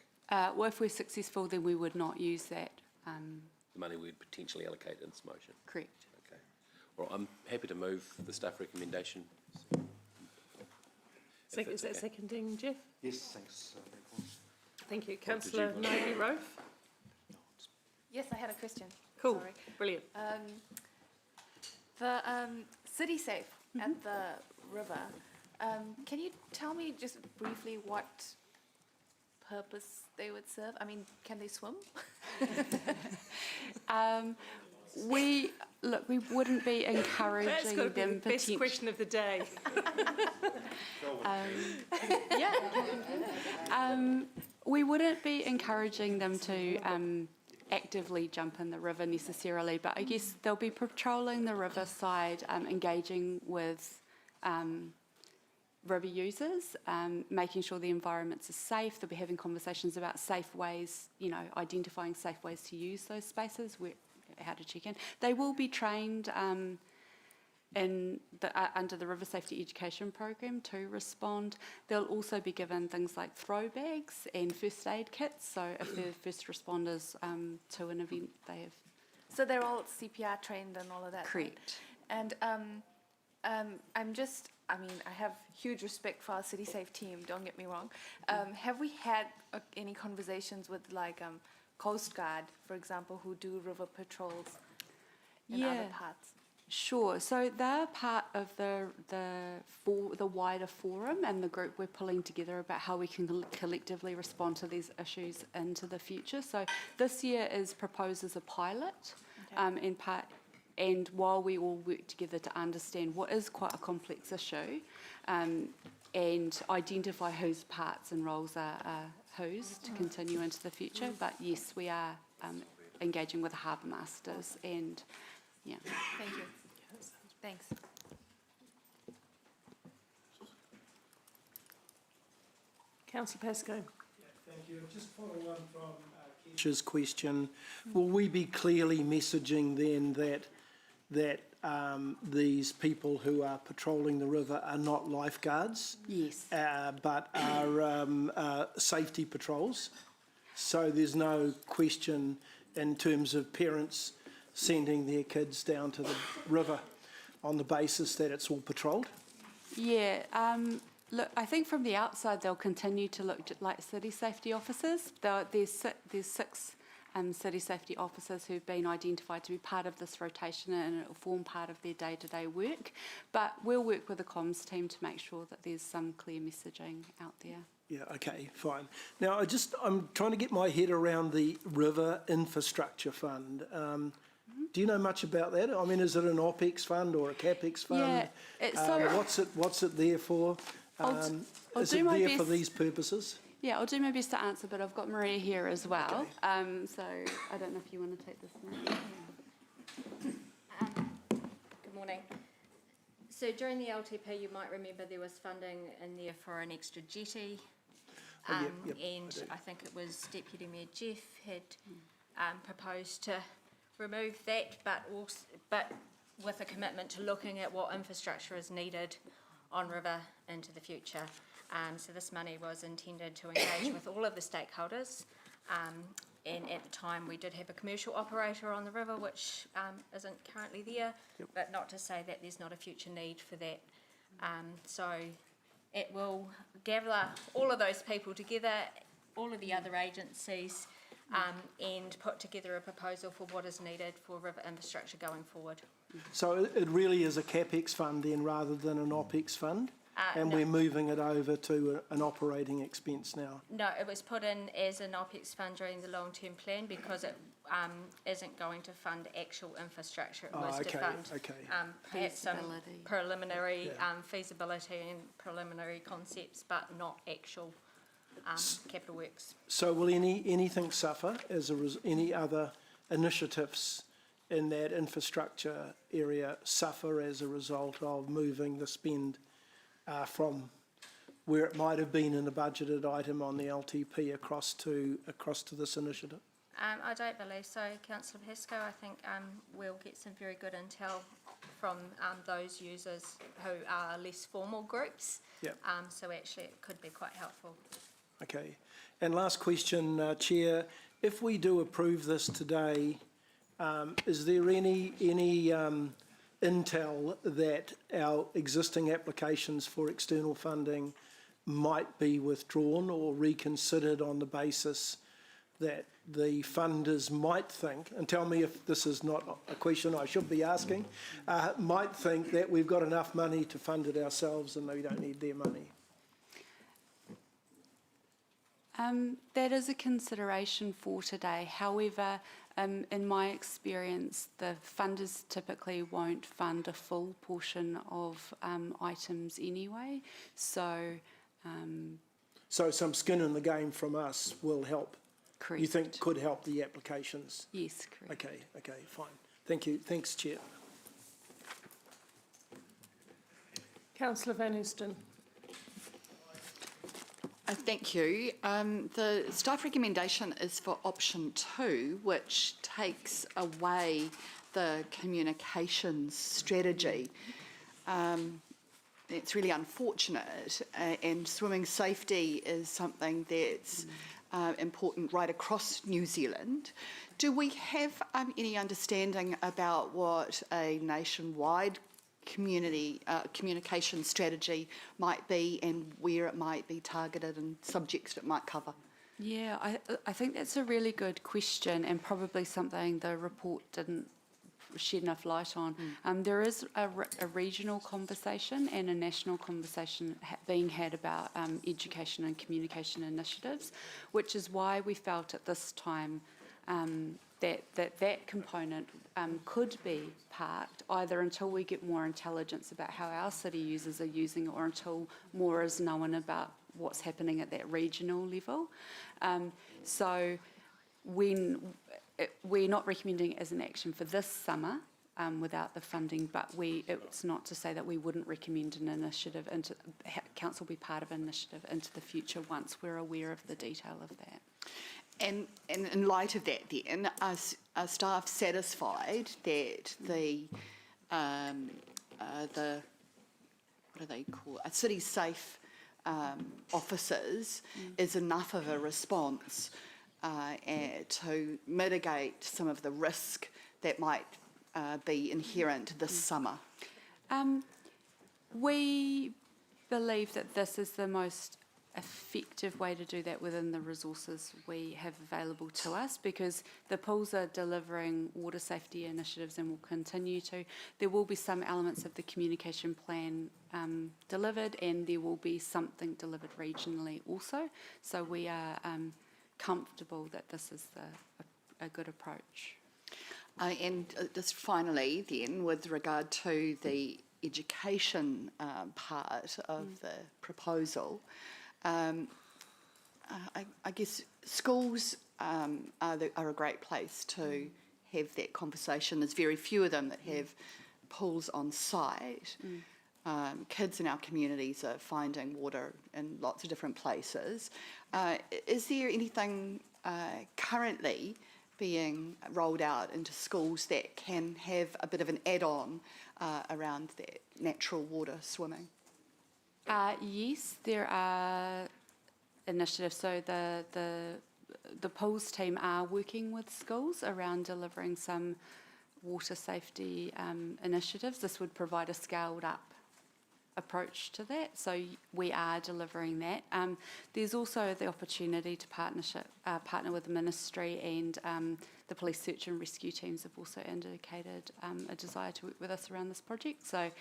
Well, if we're successful, then we would not use that. The money we'd potentially allocate in this motion. Correct. Okay. Well, I'm happy to move the staff recommendation. Is that seconding, Jeff? Yes, thanks. Thank you. Councillor Naomi Rofe? Yes, I had a question. Cool. Sorry. Brilliant. The City Safe at the river, can you tell me just briefly what purpose they would serve? I mean, can they swim? We wouldn't be encouraging That's got to be them. the best question of the day. We wouldn't be encouraging them to actively jump in the river necessarily, but I guess they'll be patrolling the riverside, engaging with river users, making sure the environments are safe. They'll be having conversations about safe ways, identifying safe ways to use those spaces, how to check in. They will be trained under the River Safety Education Program to respond. They'll also be given things like throw bags and first aid kits, so if they're first responders to an event, they have... So they're all CPR trained and all of that? Correct. And I have huge respect for our City Safe team, don't get me wrong. Have we had any conversations with Coast Guard, for example, who do river patrols in other parts? Sure. So they're part of the wider forum and the group we're pulling together about how we can collectively respond to these issues into the future. So this year is proposed as a pilot, in part, and while we all work together to understand what is quite a complex issue, and identify whose parts and roles are whose to continue into the future. But yes, we are engaging with harbour masters and yeah. Thank you. Thanks. Councillor Pascoe. Thank you. Just follow on from Keisha's question. Will we be clearly messaging then that these people who are patrolling the river are not lifeguards? Yes. But are safety patrols? So there's no question in terms of parents sending their kids down to the river on the basis that it's all patrolled? Yeah, look, I think from the outside they'll continue to look like city safety officers. There's 6 city safety officers who've been identified to be part of this rotation, and it will form part of their day-to-day work. But we'll work with the comms team to make sure that there's some clear messaging out there. Yeah, okay, fine. Now, I'm trying to get my head around the River Infrastructure Fund. Do you know much about that? I mean, is it an OPEX fund or a CAPEX fund? Yeah, what's it there for? Is it there for these purposes? Yeah, I'll do my best to answer, but I've got Maria here as well. Okay. So I don't know if you want to take this one. Good morning. So during the LTP, you might remember there was funding in there for an extra jetty. And I think it was Deputy Mayor Jeff had proposed to remove that, but with a commitment to looking at what infrastructure is needed on river into the future. So this money was intended to engage with all of the stakeholders, and at the time we did have a commercial operator on the river, which isn't currently there, but not to say that there's not a future need for that. So it will gather all of those people together, all of the other agencies, and put together a proposal for what is needed for river infrastructure going forward. So it really is a CAPEX fund then rather than an OPEX fund? And no. We're moving it over to an operating expense now? No, it was put in as an OPEX fund during the long-term plan because it isn't going to fund actual infrastructure. It was to fund perhaps some preliminary feasibility and preliminary concepts, but not actual capital works. So will anything suffer as any other initiatives in that infrastructure area suffer as a result of moving the spend from where it might have been in a budgeted item on the LTP across to this initiative? I don't believe so, Councillor Pesco. I think we'll get some very good intel from those users who are less formal groups. Yep. So actually it could be quite helpful. Okay. And last question, Chair. If we do approve this today, is there any intel that our existing applications for external funding might be withdrawn or reconsidered on the basis that the funders might think, and tell me if this is not a question I should be asking, might think that we've got enough money to fund it ourselves and we don't need their money? That is a consideration for today. However, in my experience, the funders typically won't fund a full portion of items anyway. So some skin in the game from us will help. Correct. You think could help the applications? Yes, correct. Okay, fine. Thank you. Thanks, Chair. Councillor Van Heusden. Thank you. The staff recommendation is for option 2, which takes away the communications strategy. It's really unfortunate, and swimming safety is something that's important right across New Zealand. Do we have any understanding about what a nationwide communication strategy might be and where it might be targeted and subjects it might cover? Yeah, I think that's a really good question and probably something the report didn't shed enough light on. There is a regional conversation and a national conversation being had about education and communication initiatives, which is why we felt at this time that component could be parked either until we get more intelligence about how our city users are using it or until more is known about what's happening at that regional level. So when we're not recommending it as an action for this summer without the funding, but it's not to say that we wouldn't recommend an initiative, council be part of an initiative into the future once we're aware of the detail of that. And in light of that then, are staff satisfied that the what do they call it, city safe officers is enough of a response to mitigate some of the risk that might be inherent this summer? We believe that this is the most effective way to do that within the resources we have available to us, because the pools are delivering water safety initiatives and will continue to. There will be some elements of the communication plan delivered, and there will be something delivered regionally also. So we are comfortable that this is a good approach. And just finally then, with regard to the education part of the proposal, I guess schools are a great place to have that conversation. There's very few of them that have pools on site. Kids in our communities are finding water in lots of different places. Is there anything currently being rolled out into schools that can have a bit of an add-on around that natural water swimming? Yes, there are initiatives. So the pools team are working with schools around delivering some water safety initiatives. This would provide a scaled up approach to that. So we are delivering that. There's also the opportunity to partner with the ministry, and the police search and rescue teams have also indicated a desire to work with us around this project. So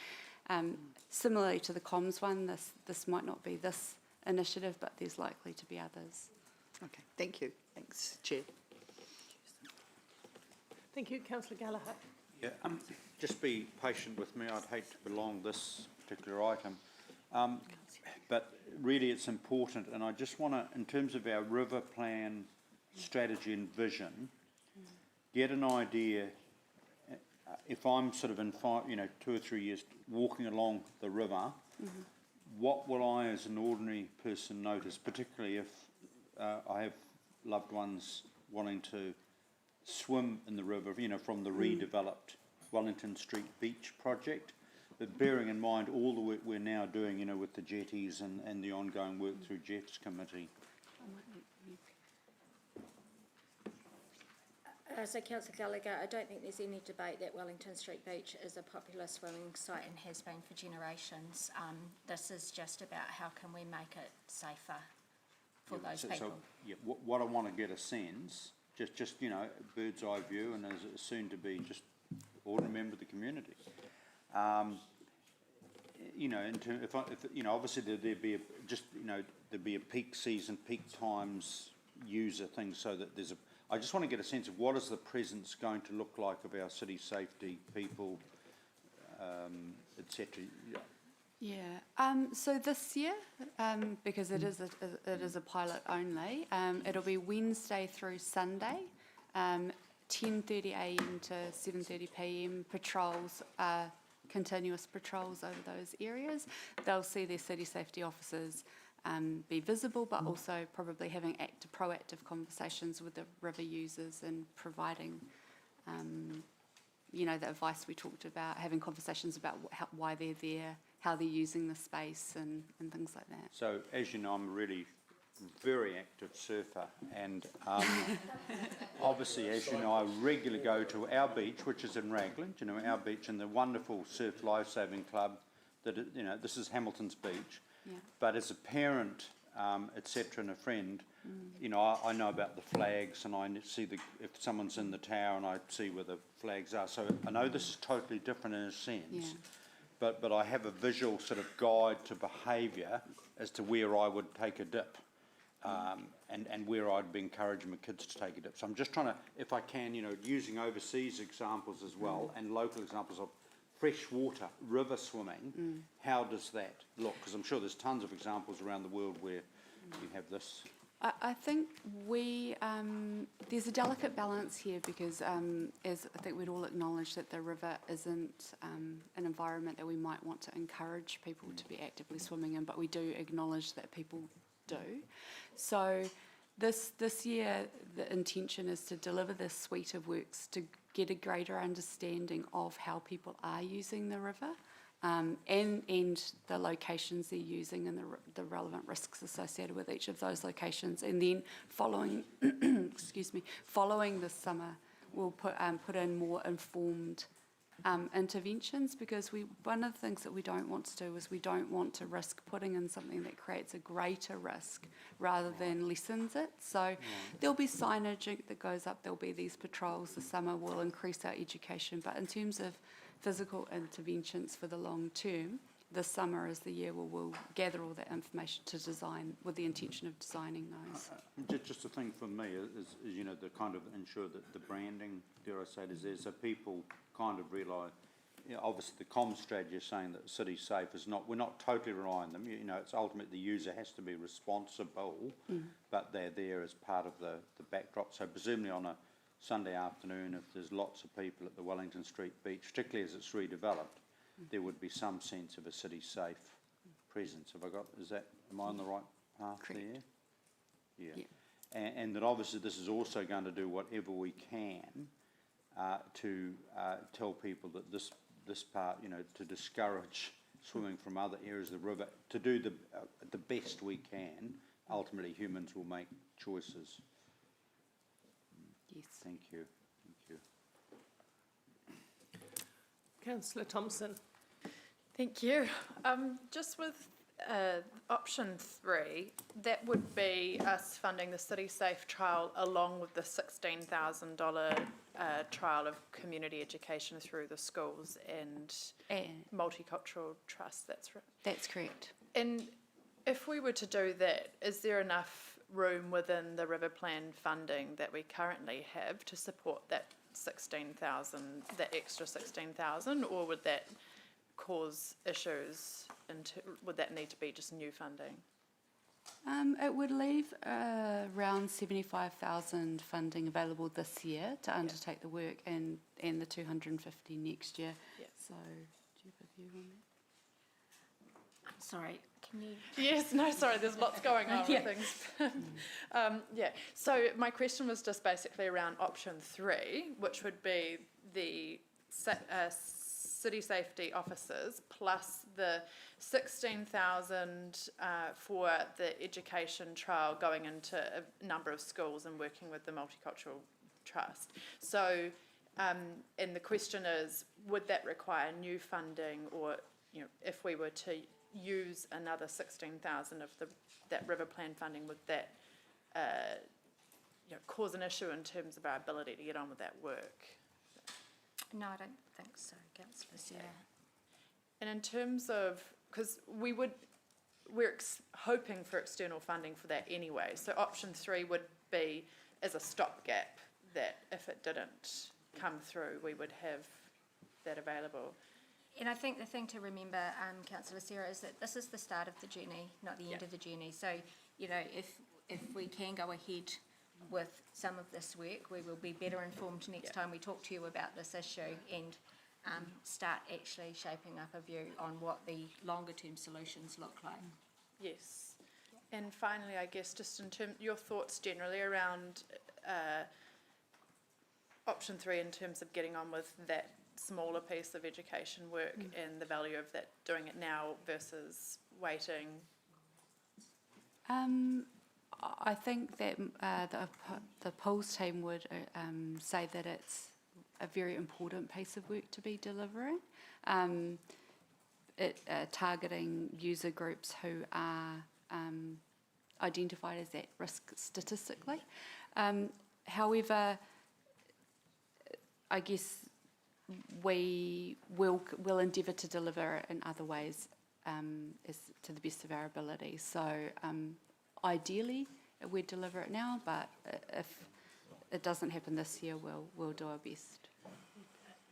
similarly to the comms one, this might not be this initiative, but there's likely to be others. Okay, thank you. Thanks, Chair. Thank you, Councillor Gallagher. Yeah, just be patient with me. I'd hate to prolong this particular item, but really it's important, and I just want to, in terms of our river plan strategy and vision, get an idea if I'm sort of in 2 or 3 years walking along the river, what will I as an ordinary person notice, particularly if I have loved ones wanting to swim in the river, from the redeveloped Wellington Street Beach project, but bearing in mind all the work we're now doing, with the jetties and the ongoing work through Jeff's committee. So Councillor Gallagher, I don't think there's any debate that Wellington Street Beach is a popular swimming site and has been for generations. This is just about how can we make it safer for those people. So what I want to get a sense, just bird's eye view, and as soon to be just ordinary member of the community. Obviously there'd be a peak season, peak times user thing, so that there's I just want to get a sense of what is the presence going to look like of our city safety people, etc. So this year, because it is a pilot only, it'll be Wednesday through Sunday, 10:30 a.m. to 7:30 p.m. Patrols, continuous patrols over those areas. They'll see their city safety officers be visible, but also probably having proactive conversations with the river users and providing, the advice we talked about, having conversations about why they're there, how they're using the space and things like that. So, as you know, I'm a really very active surfer, and obviously, as you know, I regularly go to our beach, which is in Raglan, our beach, and the wonderful Surf Lifesaving Club, this is Hamilton's beach. Yeah. But as a parent, etc., and a friend, I know about the flags, and I see if someone's in the tower, and I see where the flags are. So I know this is totally different in a sense, but I have a visual sort of guide to behaviour as to where I would take a dip, and where I'd be encouraging my kids to take a dip. So I'm just trying to, if I can, using overseas examples as well, and local examples of freshwater river swimming, how does that look? Because I'm sure there's tons of examples around the world where you have this. I think there's a delicate balance here because, as I think we'd all acknowledge, that the river isn't an environment that we might want to encourage people to be actively swimming in, but we do acknowledge that people do. So this year, the intention is to deliver this suite of works to get a greater understanding of how people are using the river, and the locations they're using and the relevant risks associated with each of those locations. And then following this summer, we'll put in more informed interventions, because one of the things that we don't want to do is we don't want to risk putting in something that creates a greater risk rather than lessens it. So there'll be signage that goes up, there'll be these patrols. The summer will increase our education, but in terms of physical interventions for the long term, this summer is the year where we'll gather all that information to design, with the intention of designing those. Just a thing for me is the kind of ensure that the branding, dare I say it, is there, so people kind of realise, obviously the comm strategy is saying that City Safe is not, we're not totally relying on them, it's ultimately the user has to be responsible, but they're there as part of the backdrop. So presumably on a Sunday afternoon, if there's lots of people at the Wellington Street Beach, particularly as it's redeveloped, there would be some sense of a City Safe presence. Am I on the right path? Correct. There? Yeah. And that obviously this is also going to do whatever we can to tell people that this part, to discourage swimming from other areas of the river, to do the best we can. Ultimately, humans will make choices. Yes. Thank you. Councillor Thompson. Thank you. Just with option 3, that would be us funding the City Safe trial along with the $16,000 trial of community education through the schools and multicultural trust. That's right. That's correct. And if we were to do that, is there enough room within the river plan funding that we currently have to support that 16,000, that extra 16,000, or would that cause issues? Would that need to be just new funding? It would leave around 75,000 funding available this year to undertake the work, and the 250 next year. Yeah. So, do you have a view on that? Sorry, can you? Yes, no, sorry, there's lots going on Yeah. with things. Yeah, so my question was just basically around option 3, which would be the city safety officers plus the 16,000 for the education trial going into a number of schools and working with the Multicultural Trust. So, and the question is, would that require new funding, or, you know, if we were to use another 16,000 of that river plan funding, would that you know, cause an issue in terms of our ability to get on with that work? No, I don't think so, Councillor Sarah. And in terms of, because we're hoping for external funding for that anyway, so option 3 would be as a stopgap, that if it didn't come through, we would have that available. And I think the thing to remember, Councillor Sarah, is that this is the start of the journey, not the end of the journey. So, you know, if we can go ahead with some of this work, we will be better informed next time we talk to you about this issue, and start actually shaping up a view on what the longer term solutions look like. Yes. And finally, I guess, just in terms, your thoughts generally around option 3 in terms of getting on with that smaller piece of education work and the value of that, doing it now versus waiting? I think that the polls team would say that it's a very important piece of work to be delivering. Targeting user groups who are identified as at risk statistically. However, I guess we will endeavour to deliver it in other ways as to the best of our ability. So ideally we'd deliver it now, but if it doesn't happen this year, we'll do our best.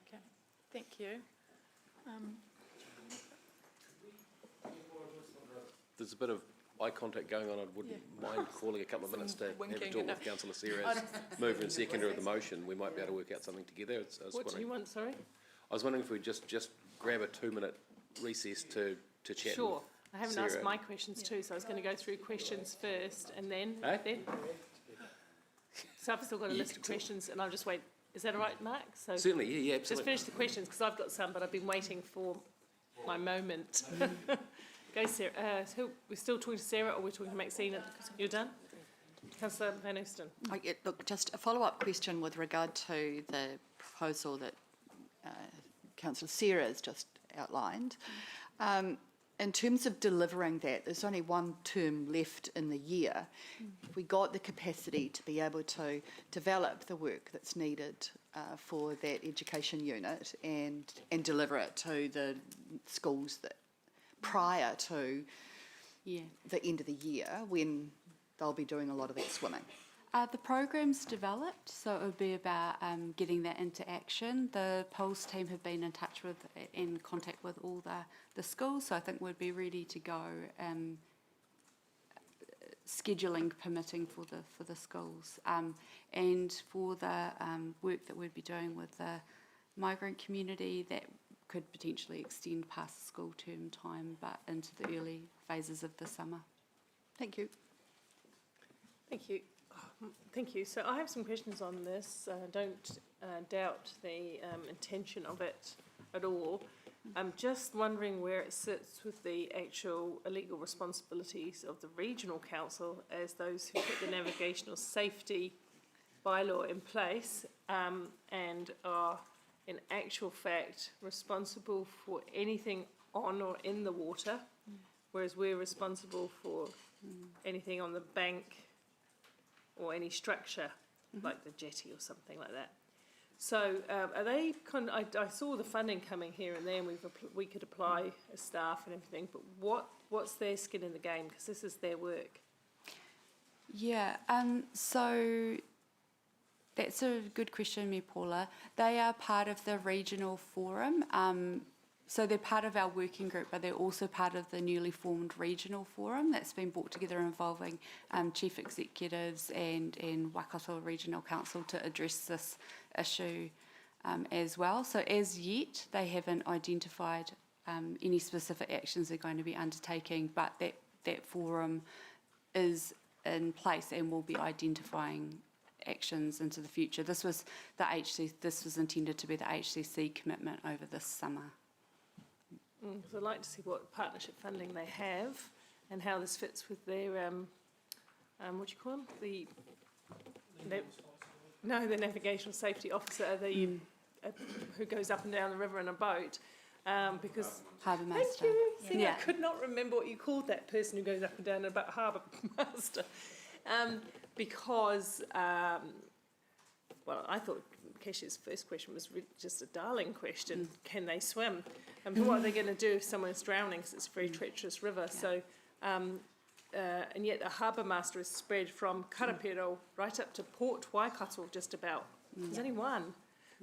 Okay, thank you. There's a bit of eye contact going on. I wouldn't mind calling a couple of minutes to have a talk with Councillor Sarah as mover and seconder of the motion. We might be able to work out something together. What do you want, sorry? I was wondering if we'd just grab a 2-minute recess to chat. Sure. with I haven't Sarah. asked my questions too, so I was going to go through questions first and then. So I've still got a list of questions and I'll just wait. Is that all right, Mark? So certainly, yeah, absolutely. Just finish the questions because I've got some, but I've been waiting for my moment. Go, Sarah. We're still talking to Sarah, or we're talking to Maxine? You're done? Councillor Van Oosten. Look, just a follow-up question with regard to the proposal that Councillor Sarah has just outlined. In terms of delivering that, there's only one term left in the year. If we got the capacity to be able to develop the work that's needed for that education unit and deliver it to the schools that prior to the end of the year, when they'll be doing a lot of that swimming. The program's developed, so it would be about getting that into action. The polls team have been in touch with, in contact with all the schools, so I think we'd be ready to go, scheduling permitting for the schools. And for the work that we'd be doing with the migrant community, that could potentially extend past the school term time, but into the early phases of the summer. Thank you. Thank you. Thank you. So I have some questions on this. Don't doubt the intention of it at all. I'm just wondering where it sits with the actual legal responsibilities of the regional council as those who put the navigational safety bylaw in place and are in actual fact responsible for anything on or in the water, whereas we're responsible for anything on the bank or any structure, like the jetty or something like that. So are they I saw the funding coming here and there, and we could apply as staff and everything, but what's their skin in the game, because this is their work? Yeah, so that's a good question, me Paula. They are part of the regional forum. So they're part of our working group, but they're also part of the newly formed regional forum that's been brought together involving chief executives and Waikato Regional Council to address this issue as well. So as yet, they haven't identified any specific actions they're going to be undertaking, but that forum is in place and will be identifying actions into the future. This was intended to be the HCC commitment over this summer. So I'd like to see what partnership funding they have and how this fits with their, what do you call them? The navigational safety officer, who goes up and down the river in a boat. Because Harbour Master. Thank you. See, I could not remember what you called that person who goes up and down about Harbour Master. Because, well, I thought Kesha's first question was just a darling question. Can they swim? And what are they going to do if someone's drowning? Because it's a very treacherous river. Yeah. So, and yet a harbour master is spread from Karapiro right up to Port Waikato, just about. There's only one.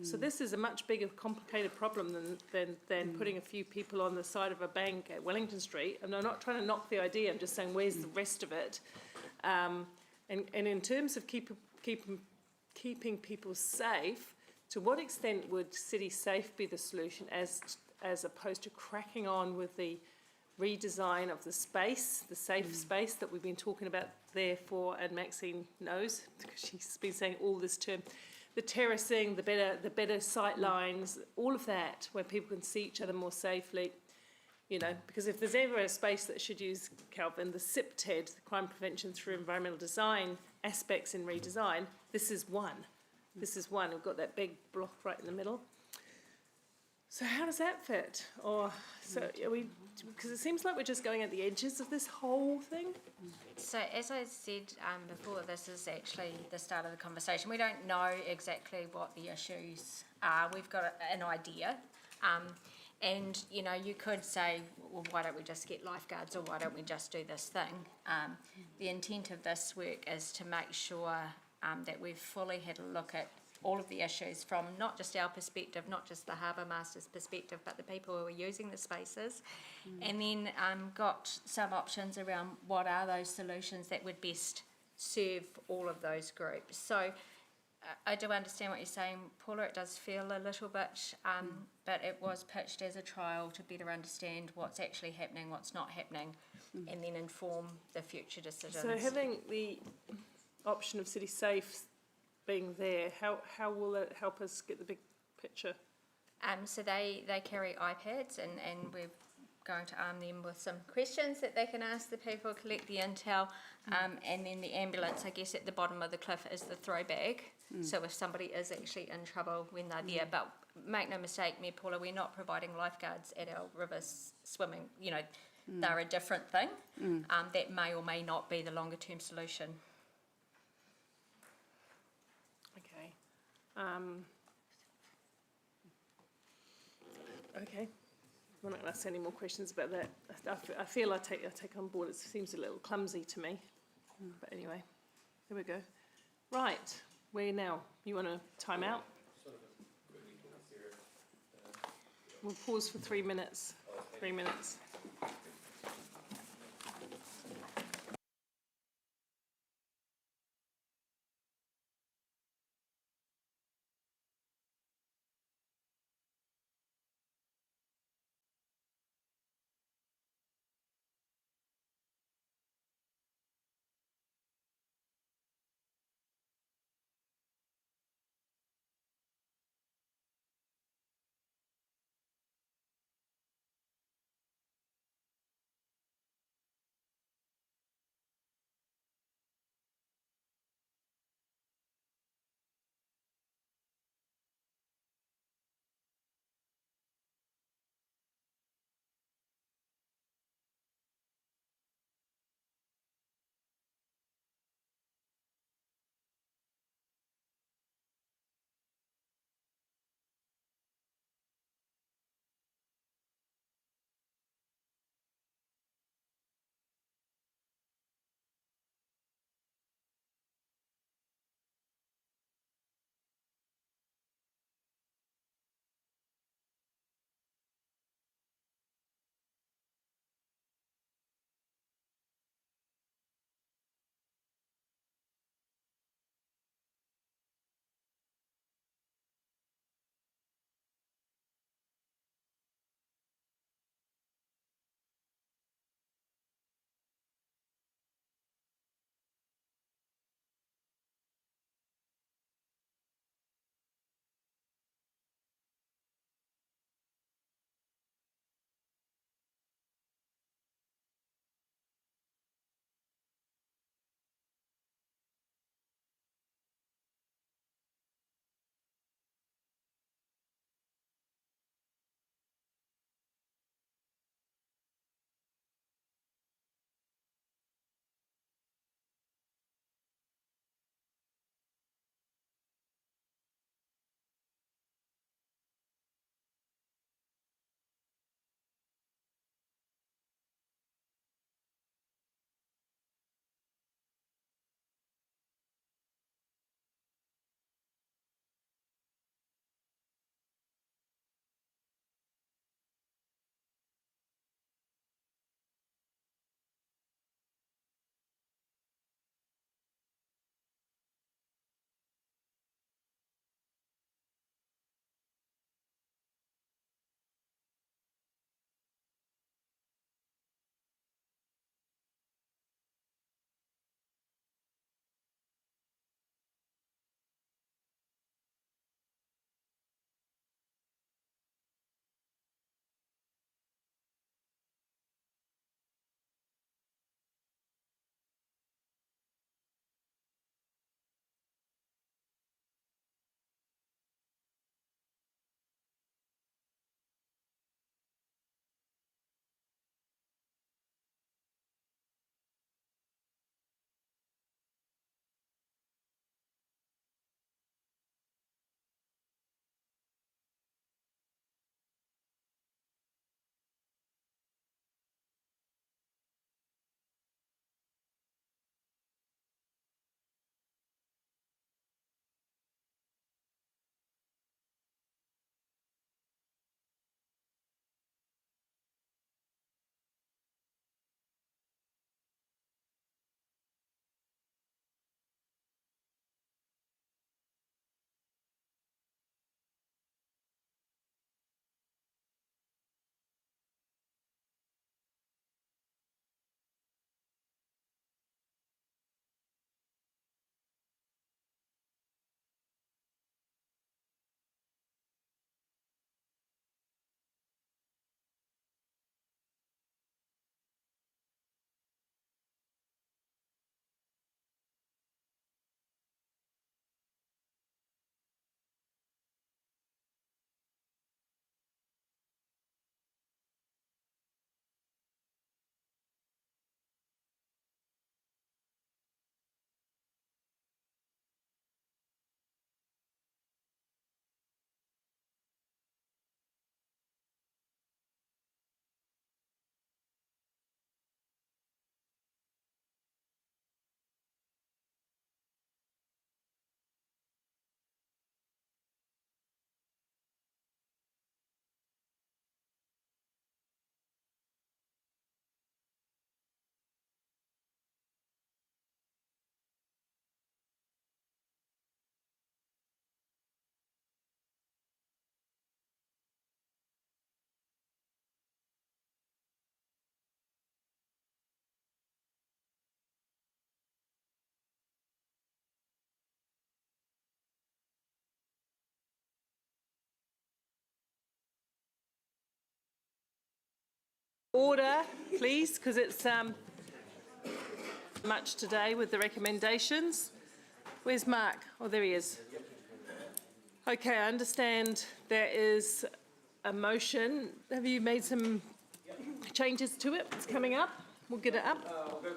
So this is a much bigger, complicated problem than putting a few people on the side of a bank at Wellington Street. And I'm not trying to knock the idea. I'm just saying, where's the rest of it? And in terms of keeping people safe, to what extent would City Safe be the solution as opposed to cracking on with the redesign of the space, the safe space that we've been talking about therefore, and Maxine knows because she's been saying all this term, the terracing, the better sight lines, all of that, where people can see each other more safely. You know, because if there's ever a space that should use, Calvin, the CPTED, the Crime Prevention Through Environmental Design aspects in redesign, this is one. This is one. We've got that big block right in the middle. So how does that fit? Or so are we? Because it seems like we're just going at the edges of this whole thing. So as I said before, this is actually the start of the conversation. We don't know exactly what the issues are. We've got an idea. And, you know, you could say, well, why don't we just get lifeguards or why don't we just do this thing? The intent of this work is to make sure that we've fully had a look at all of the issues from not just our perspective, not just the harbour master's perspective, but the people who are using the spaces, and then got some options around what are those solutions that would best serve all of those groups. So I do understand what you're saying, Paula. It does feel a little bit, but it was pitched as a trial to better understand what's actually happening, what's not happening, and then inform the future decisions. So having the option of City Safe being there, how will it help us get the big picture? So they carry iPads, and we're going to arm them with some questions that they can ask the people, collect the intel, and then the ambulance, I guess, at the bottom of the cliff is the throw bag. So if somebody is actually in trouble when they're there, but make no mistake, me, Paula, we're not providing lifeguards at our rivers swimming. You know, they're a different thing that may or may not be the longer term solution. Okay. Okay. I'm not going to ask any more questions about that. I feel I take on board. It seems a little clumsy to me. But anyway, there we go. Right. Where now? You want to time out? We'll pause for 3 minutes. 3 minutes. Order, please, because it's much today with the recommendations. Where's Mark? Oh, there he is. Okay, I understand there is a motion. Have you made some changes to it? It's coming up. We'll get it up. I'll go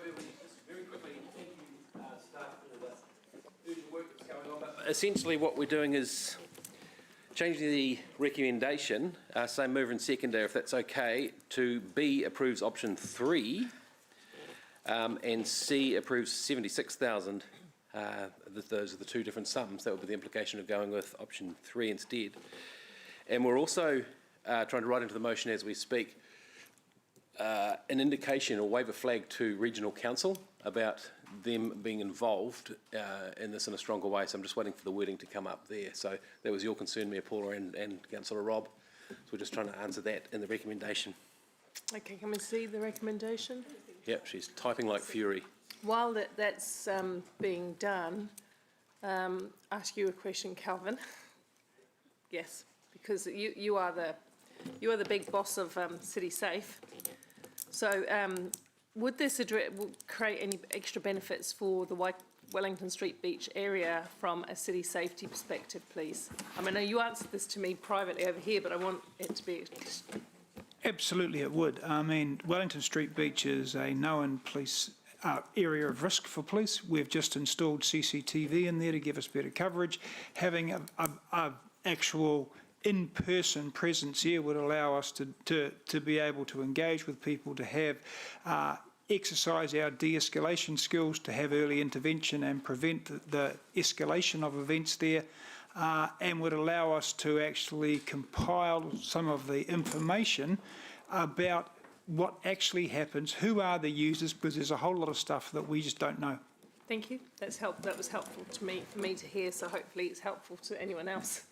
very quickly. Thank you, staff, for the urgent work that's going on. But essentially, what we're doing is changing the recommendation, same mover and seconder, if that's okay, to B approves option 3 and C approves 76,000. Those are the two different sums. That would be the implication of going with option 3 instead. And we're also trying to write into the motion as we speak an indication or wave a flag to regional council about them being involved in this in a stronger way. So I'm just waiting for the wording to come up there. So that was your concern, Mayor Paula and Councillor Rob. So we're just trying to answer that in the recommendation. Okay, can we see the recommendation? Yep, she's typing like fury. While that's being done, ask you a question, Calvin. Yes, because you are the big boss of City Safe. So would this create any extra benefits for the Wellington Street Beach area from a city safety perspective, please? I mean, you answered this to me privately over here, but I want it to be... Absolutely it would. I mean, Wellington Street Beach is a known police area of risk for police. We've just installed CCTV in there to give us better coverage. Having a actual in-person presence here would allow us to be able to engage with people, to have exercise our de-escalation skills, to have early intervention and prevent the escalation of events there, and would allow us to actually compile some of the information about what actually happens, who are the users, because there's a whole lot of stuff that we just don't know. Thank you. That was helpful to me, for me to hear, so hopefully it's helpful to anyone else.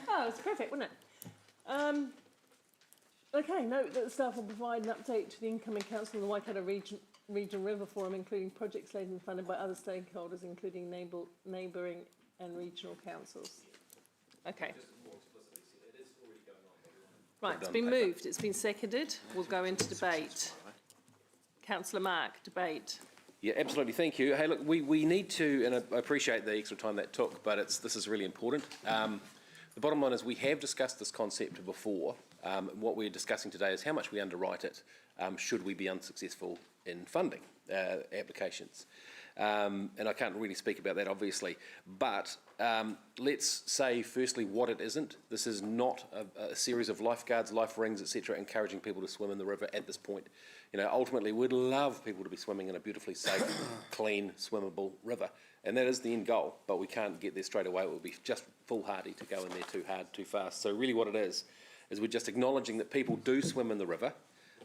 Oh, it's perfect, wasn't it? Okay, note that the staff will provide an update to the incoming council in the Waikato Regional River Forum, including projects slated and funded by other stakeholders, including neighbouring and regional councils. Okay. Right, it's been moved, it's been seconded. We'll go into debate. Councillor Mark, debate. Yeah, absolutely. Thank you. Hey, look, we need to, and I appreciate the extra time that took, but this is really important. The bottom line is we have discussed this concept before. What we're discussing today is how much we underwrite it should we be unsuccessful in funding applications. And I can't really speak about that, obviously. But let's say, firstly, what it isn't. This is not a series of lifeguards, life rings, etc., encouraging people to swim in the river at this point. You know, ultimately, we'd love people to be swimming in a beautifully safe, clean, swimmable river. And that is the end goal, but we can't get there straight away. It would be just foolhardy to go in there too hard, too fast. So really what it is we're just acknowledging that people do swim in the river,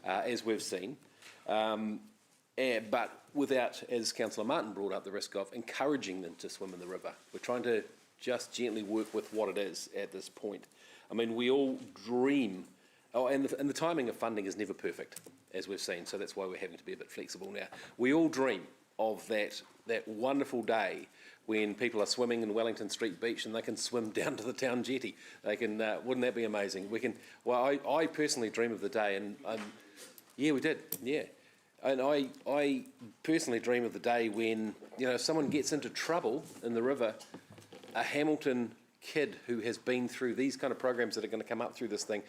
as we've seen, but without, as Councillor Martin brought up, the risk of encouraging them to swim in the river. We're trying to just gently work with what it is at this point. I mean, we all dream, and the timing of funding is never perfect, as we've seen, so that's why we're having to be a bit flexible now. We all dream of that wonderful day when people are swimming in Wellington Street Beach and they can swim down to the town jetty. They can, wouldn't that be amazing? We can. Well, I personally dream of the day, and yeah, we did, yeah. And I personally dream of the day when, you know, someone gets into trouble in the river, a Hamilton kid who has been through these kind of programs that are going to come up through this thing,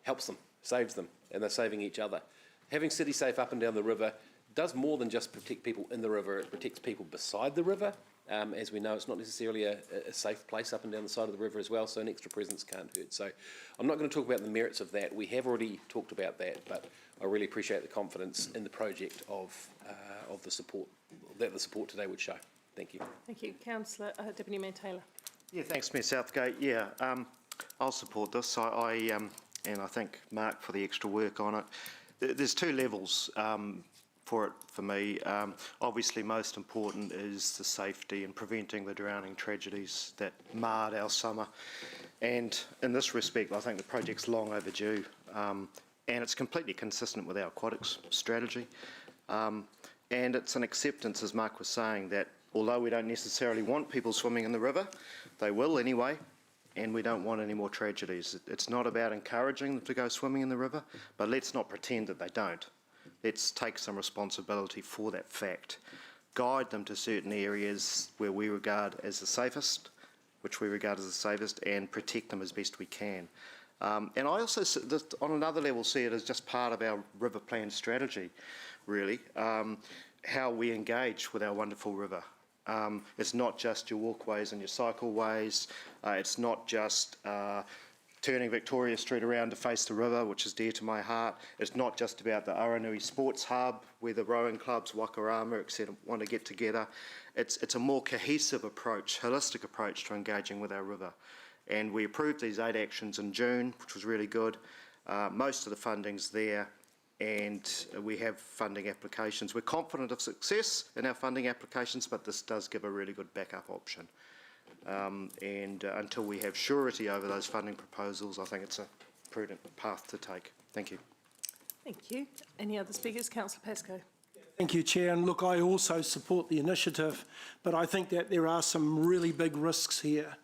helps them, saves them, and they're saving each other. Having City Safe up and down the river does more than just protect people in the river, it protects people beside the river. As we know, it's not necessarily a safe place up and down the side of the river as well, so an extra presence can't hurt. So I'm not going to talk about the merits of that. We have already talked about that, but I really appreciate the confidence in the project of the support that the support today would show. Thank you. Thank you. Councillor, Deputy Mayor Taylor. Yeah, thanks, Mayor Southgate. Yeah, I'll support this. And I thank Mark for the extra work on it. There's two levels for it for me. Obviously, most important is the safety and preventing the drowning tragedies that marred our summer. And in this respect, I think the project's long overdue. And it's completely consistent with our aquatics strategy. And it's an acceptance, as Mark was saying, that although we don't necessarily want people swimming in the river, they will anyway. and we don't want any more tragedies. It's not about encouraging them to go swimming in the river, but let's not pretend that they don't. Let's take some responsibility for that fact. Guide them to certain areas where we regard as the safest, and protect them as best we can. And I also, on another level, see it as just part of our river plan strategy, really, how we engage with our wonderful river. It's not just your walkways and your cycleways. It's not just turning Victoria Street around to face the river, which is dear to my heart. It's not just about the Aranui Sports Hub, where the rowing clubs, Wakarama, etc., want to get together. It's a more cohesive approach, holistic approach to engaging with our river. And we approved these 8 actions in June, which was really good. Most of the funding's there, and we have funding applications. We're confident of success in our funding applications, but this does give a really good backup option. Until we have surety over those funding proposals, I think it's a prudent path to take. Thank you. Thank you. Any other speakers? Councillor Pascoe. Thank you, Chair. And look, I also support the initiative, but I think that there are some really big risks here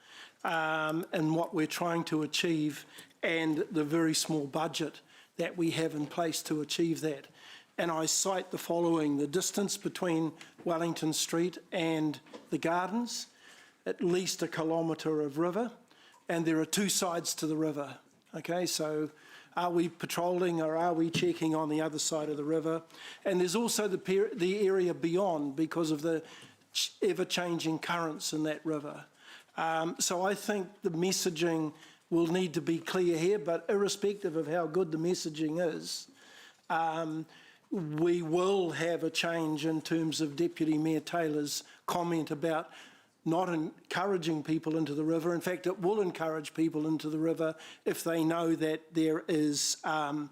in what we're trying to achieve and the very small budget that we have in place to achieve that. And I cite the following: the distance between Wellington Street and the gardens, at least 1 kilometre of river, and there are 2 sides to the river. Okay, so are we patrolling or are we checking on the other side of the river? And there's also the area beyond, because of the ever-changing currents in that river. So I think the messaging will need to be clear here, but irrespective of how good the messaging is, we will have a change in terms of Deputy Mayor Taylor's comment about not encouraging people into the river. In fact, it will encourage people into the river if they know that there is some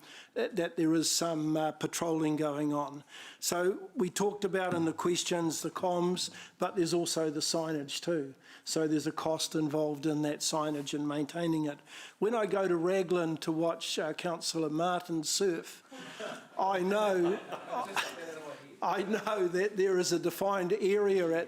patrolling going on. So we talked about in the questions the comms, but there's also the signage too. So there's a cost involved in that signage and maintaining it. When I go to Raglan to watch Councillor Martin surf, I know that there is a defined area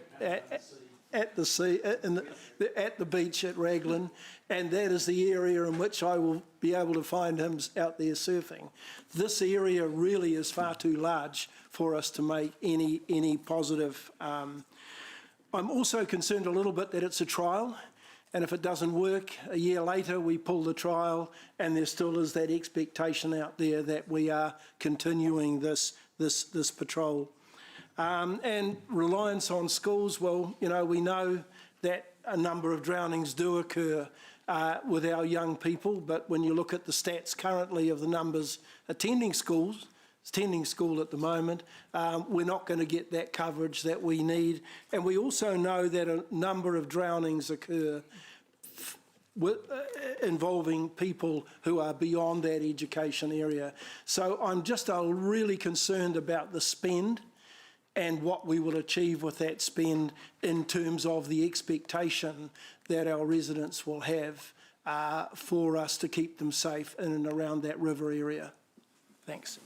at the sea, at the beach at Raglan, and that is the area in which I will be able to find him out there surfing. This area really is far too large for us to make any positive. I'm also concerned a little bit that it's a trial, and if it doesn't work, a year later we pull the trial, and there still is that expectation out there that we are continuing this patrol. And reliance on schools, well, you know, we know that a number of drownings do occur with our young people, but when you look at the stats currently of the numbers attending school at the moment, we're not going to get that coverage that we need. And we also know that a number of drownings occur involving people who are beyond that education area. So I'm just really concerned about the spend and what we will achieve with that spend in terms of the expectation that our residents will have for us to keep them safe in and around that river area. Thanks.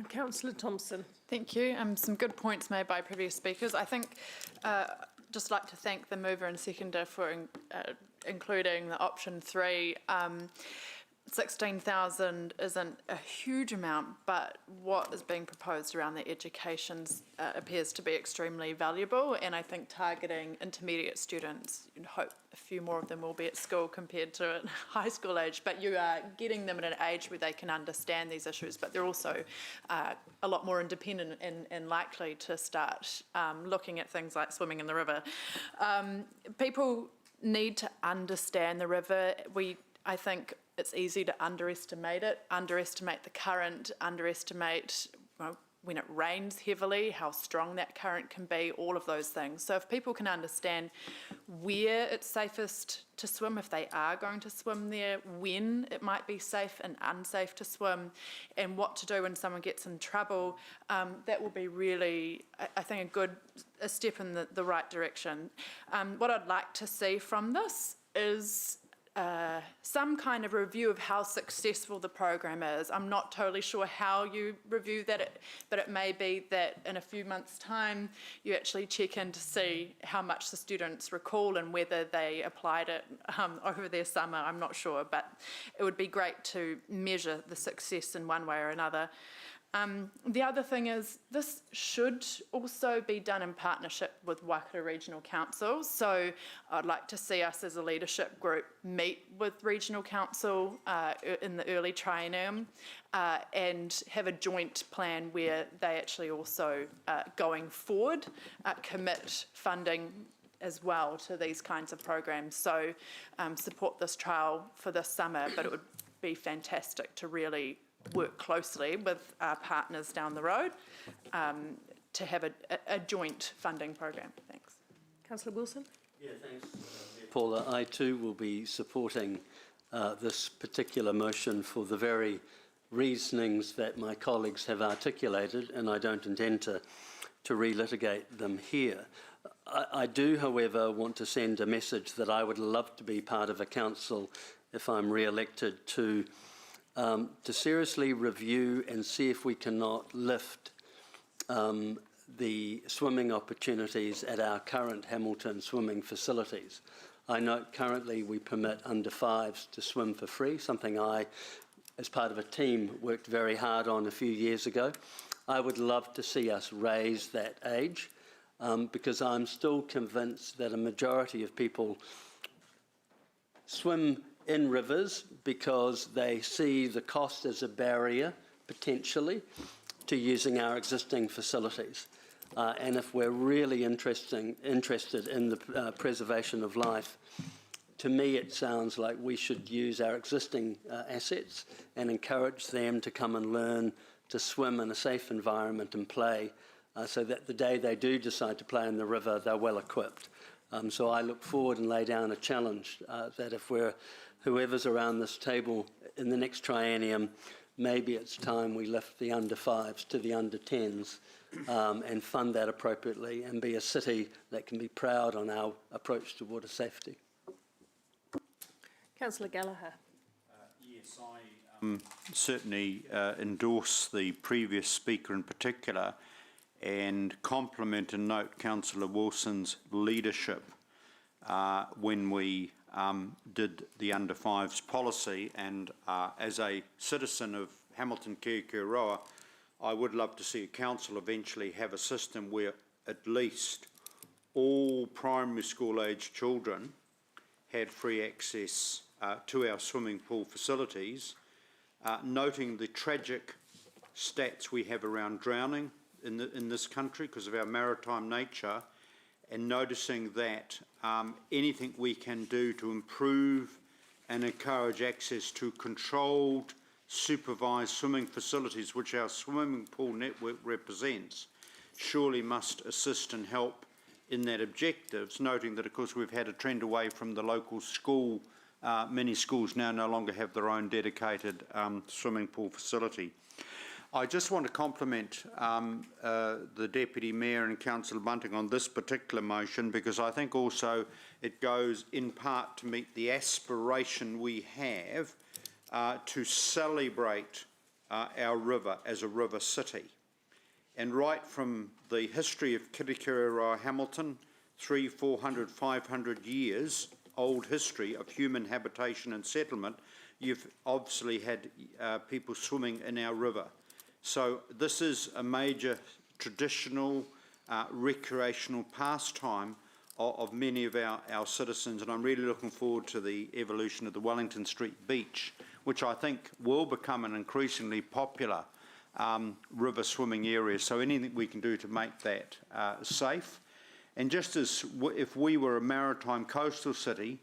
Councillor Thompson. Thank you. Some good points made by previous speakers. I think just like to thank the mover and seconder for including the option 3. 16,000 isn't a huge amount, but what is being proposed around the education appears to be extremely valuable, and I think targeting intermediate students, you'd hope a few more of them will be at school compared to at high school age, but you are getting them at an age where they can understand these issues, but they're also a lot more independent and likely to start looking at things like swimming in the river. People need to understand the river. I think it's easy to underestimate the current, underestimate when it rains heavily, how strong that current can be, all of those things. So if people can understand where it's safest to swim, if they are going to swim there, when it might be safe and unsafe to swim, and what to do when someone gets in trouble, that will be really, I think, a step in the right direction. What I'd like to see from this is some kind of review of how successful the program is. I'm not totally sure how you review that, but it may be that in a few months' time you actually check in to see how much the students recall and whether they applied it over their summer. I'm not sure, but it would be great to measure the success in one way or another. The other thing is this should also be done in partnership with Waikato Regional Council. So I'd like to see us as a leadership group meet with Regional Council in the early triennium and have a joint plan where they actually also, going forward, commit funding as well to these kinds of programs. So support this trial for this summer, but it would be fantastic to really work closely with our partners down the road to have a joint funding program. Thanks. Councillor Wilson? Yeah, thanks. Paula, I too will be supporting this particular motion for the very reasonings that my colleagues have articulated, and I don't intend to relitigate them here. I do, however, want to send a message that I would love to be part of a council, if I'm re-elected, to seriously review and see if we cannot lift the swimming opportunities at our current Hamilton swimming facilities. I note currently we permit under 5s to swim for free, something I, as part of a team, worked very hard on a few years ago. I would love to see us raise that age because I'm still convinced that a majority of people swim in rivers because they see the cost as a barrier, potentially, to using our existing facilities. And if we're really interested in the preservation of life, to me it sounds like we should use our existing assets and encourage them to come and learn to swim in a safe environment and play so that the day they do decide to play in the river, they're well equipped. So I look forward and lay down a challenge that if whoever's around this table in the next triennium, maybe it's time we lift the under 5s to the under 10s and fund that appropriately and be a city that can be proud on our approach to water safety. Councillor Gallagher. Yes, I certainly endorse the previous speaker in particular and compliment and note Councillor Wilson's leadership when we did the under 5s policy, and as a citizen of Hamilton Kiwikuroa, I would love to see a council eventually have a system where at least all primary school age children had free access to our swimming pool facilities, noting the tragic stats we have around drowning in this country because of our maritime nature, and noticing that anything we can do to improve and encourage access to controlled, supervised swimming facilities, which our swimming pool network represents, surely must assist and help in that objectives, noting that, of course, we've had a trend away from the local school. Many schools now no longer have their own dedicated swimming pool facility. I just want to compliment the Deputy Mayor and Councillor Bunting on this particular motion, because I think also it goes in part to meet the aspiration we have to celebrate our river as a river city. And right from the history of Kirikiriroa Hamilton, 300, 400, 500 years old history of human habitation and settlement, you've obviously had people swimming in our river. So this is a major traditional recreational pastime of many of our citizens, and I'm really looking forward to the evolution of the Wellington Street Beach, which I think will become an increasingly popular river swimming area. So anything we can do to make that safe. And just as if we were a maritime coastal city,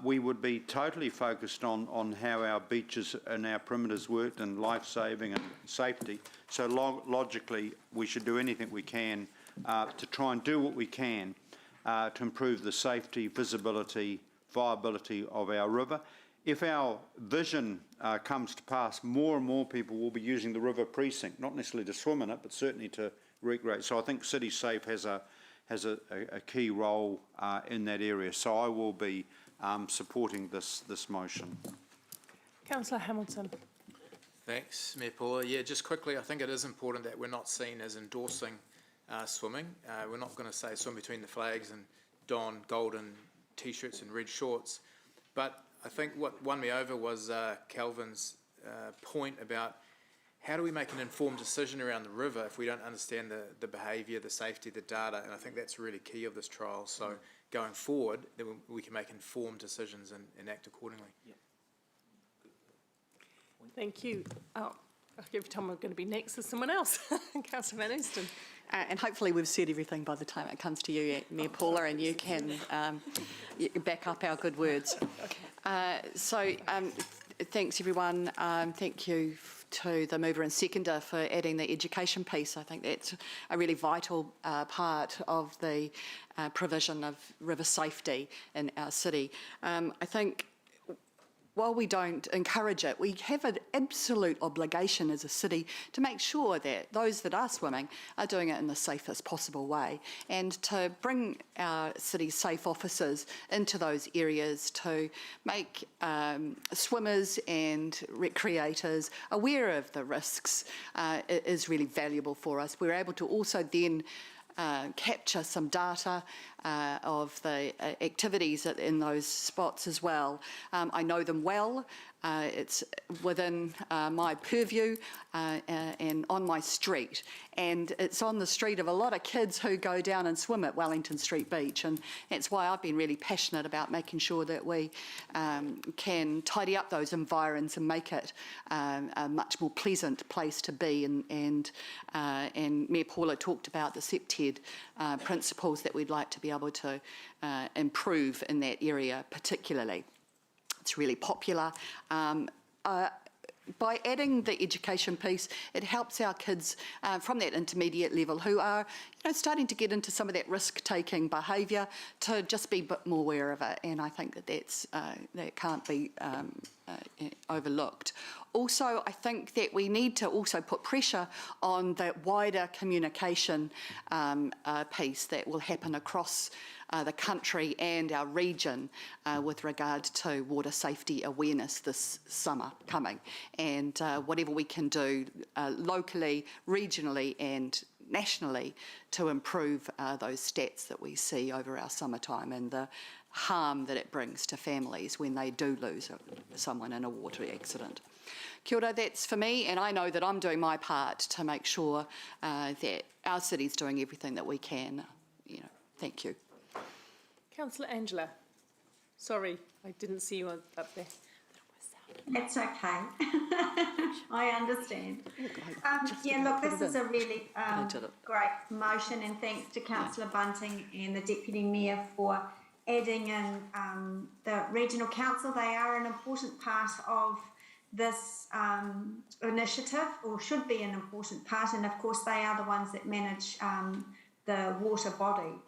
we would be totally focused on how our beaches and our perimeters worked and life-saving and safety. So logically, we should do anything we can to try and do what we can to improve the safety, visibility, viability of our river. If our vision comes to pass, more and more people will be using the river precinct, not necessarily to swim in it, but certainly to recreate. So I think City Safe has a key role in that area. So I will be supporting this motion. Councillor Hamilton. Thanks, Mayor Paula. Yeah, just quickly, I think it is important that we're not seen as endorsing swimming. We're not going to say swim between the flags and don golden T-shirts and red shorts. But I think what won me over was Calvin's point about how do we make an informed decision around the river if we don't understand the behaviour, the safety, the data, and I think that's really key of this trial. So going forward, then we can make informed decisions and act accordingly. Yep. Thank you. Oh, every time I'm going to be next to someone else. Councillor Van Easton. And hopefully we've said everything by the time it comes to you, Mayor Paula, and you can back up our good words. Thanks everyone. Thank you to the mover and seconder for adding the education piece. I think that's a really vital part of the provision of river safety in our city. I think while we don't encourage it, we have an absolute obligation as a city to make sure that those that are swimming are doing it in the safest possible way, and to bring our city's safe officers into those areas to make swimmers and recreators aware of the risks is really valuable for us. We're able to also then capture some data of the activities in those spots as well. I know them well. It's within my purview and on my street. And it's on the street of a lot of kids who go down and swim at Wellington Street Beach. And that's why I've been really passionate about making sure that we can tidy up those environs and make it a much more pleasant place to be. And Mayor Paula talked about the SEPTED principles that we'd like to be able to improve in that area particularly. It's really popular. By adding the education piece, it helps our kids from that intermediate level who are starting to get into some of that risk-taking behaviour to just be a bit more aware of it, and I think that can't be overlooked. Also, I think that we need to also put pressure on the wider communication piece that will happen across the country and our region with regard to water safety awareness this summer coming, and whatever we can do locally, regionally and nationally to improve those stats that we see over our summertime and the harm that it brings to families when they do lose someone in a water accident. Kia ora, that's for me, and I know that I'm doing my part to make sure that our city's doing everything that we can. Thank you. Councillor Angela. Sorry, I didn't see you up there. That's okay. I understand. Look, this is a really great motion, and thanks to Councillor Bunting and the Deputy Mayor for adding in the Regional Council. They are an important part of this initiative, or should be an important part, and of course they are the ones that manage the water body.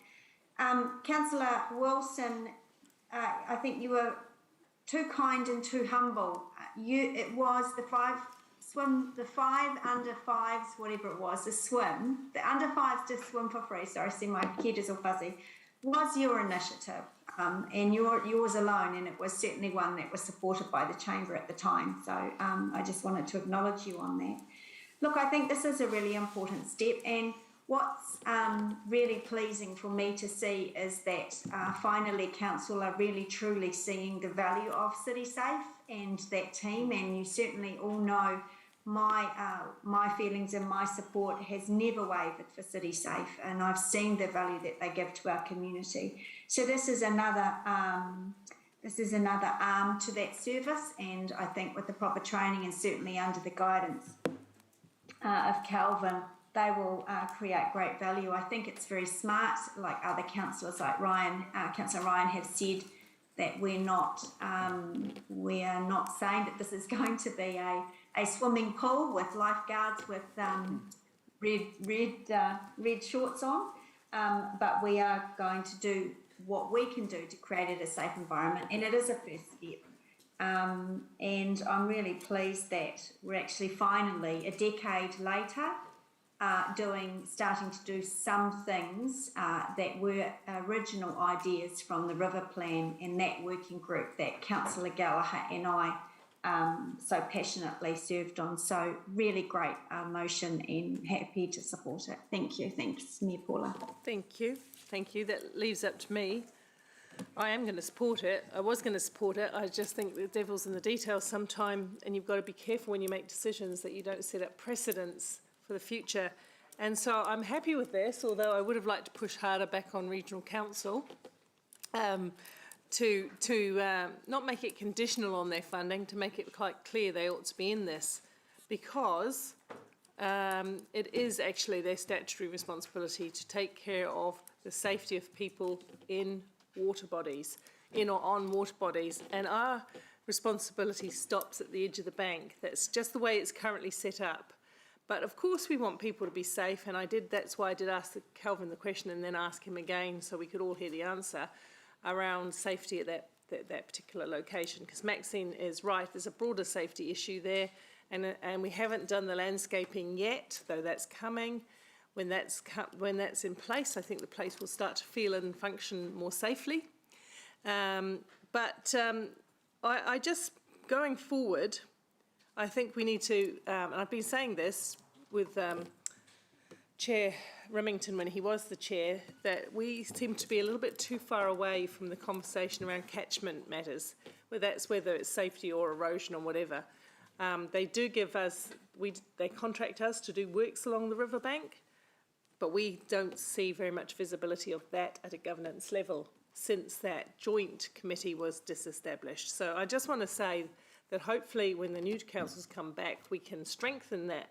Councillor Wilson, I think you were too kind and too humble. It was the five under fives, whatever it was, the under fives to swim for free. Sorry, see my head is all fuzzy. Was your initiative, and yours alone, and it was certainly one that was supported by the Chamber at the time. So I just wanted to acknowledge you on that. Look, I think this is a really important step, and what's really pleasing for me to see is that finally Council are really truly seeing the value of City Safe and that team, and you certainly all know my feelings and my support has never wavered for City Safe, and I've seen the value that they give to our community. So this is another arm to that service, and I think with the proper training and certainly under the guidance of Calvin, they will create great value. I think it's very smart, like other councillors like Councillor Ryan have said, that we are not saying that this is going to be a swimming pool with lifeguards with red shorts on, but we are going to do what we can do to create it a safe environment, and it is a first step. And I'm really pleased that we're actually finally, a decade later, starting to do some things that were original ideas from the river plan and that working group that Councillor Gallagher and I so passionately served on. So really great motion and happy to support it. Thank you. Thanks, Mayor Paula. Thank you. Thank you. That leaves up to me. I am going to support it. I was going to support it. I just think the devil's in the details sometime, and you've got to be careful when you make decisions that you don't set up precedents for the future. And so I'm happy with this, although I would have liked to push harder back on Regional Council to not make it conditional on their funding, to make it quite clear they ought to be in this, because it is actually their statutory responsibility to take care of the safety of people in water bodies, in or on water bodies, and our responsibility stops at the edge of the bank. That's just the way it's currently set up. But of course we want people to be safe, and that's why I did ask Calvin the question and then ask him again so we could all hear the answer around safety at that particular location, because Maxine is right, there's a broader safety issue there, and we haven't done the landscaping yet, though that's coming. When that's in place, I think the place will start to feel and function more safely. I just, going forward, I think we need to, and I've been saying this with Chair Remington when he was the chair, that we seem to be a little bit too far away from the conversation around catchment matters, whether it's safety or erosion or whatever. They do give us, they contract us to do works along the riverbank, but we don't see very much visibility of that at a governance level since that joint committee was disestablished. So I just want to say that hopefully when the new councils come back, we can strengthen that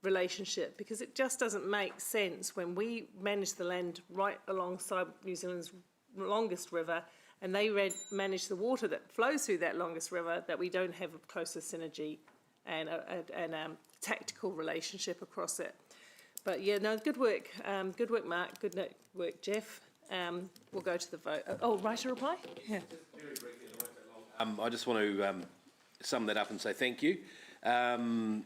relationship, because it just doesn't make sense when we manage the land right alongside New Zealand's longest river and they manage the water that flows through that longest river, that we don't have a closer synergy and a tactical relationship across it. But yeah, no, good work, Mark, good work, Jeff. We'll go to the vote. Oh, right, a reply? Yeah. I just want to sum that up and say thank you. Ryan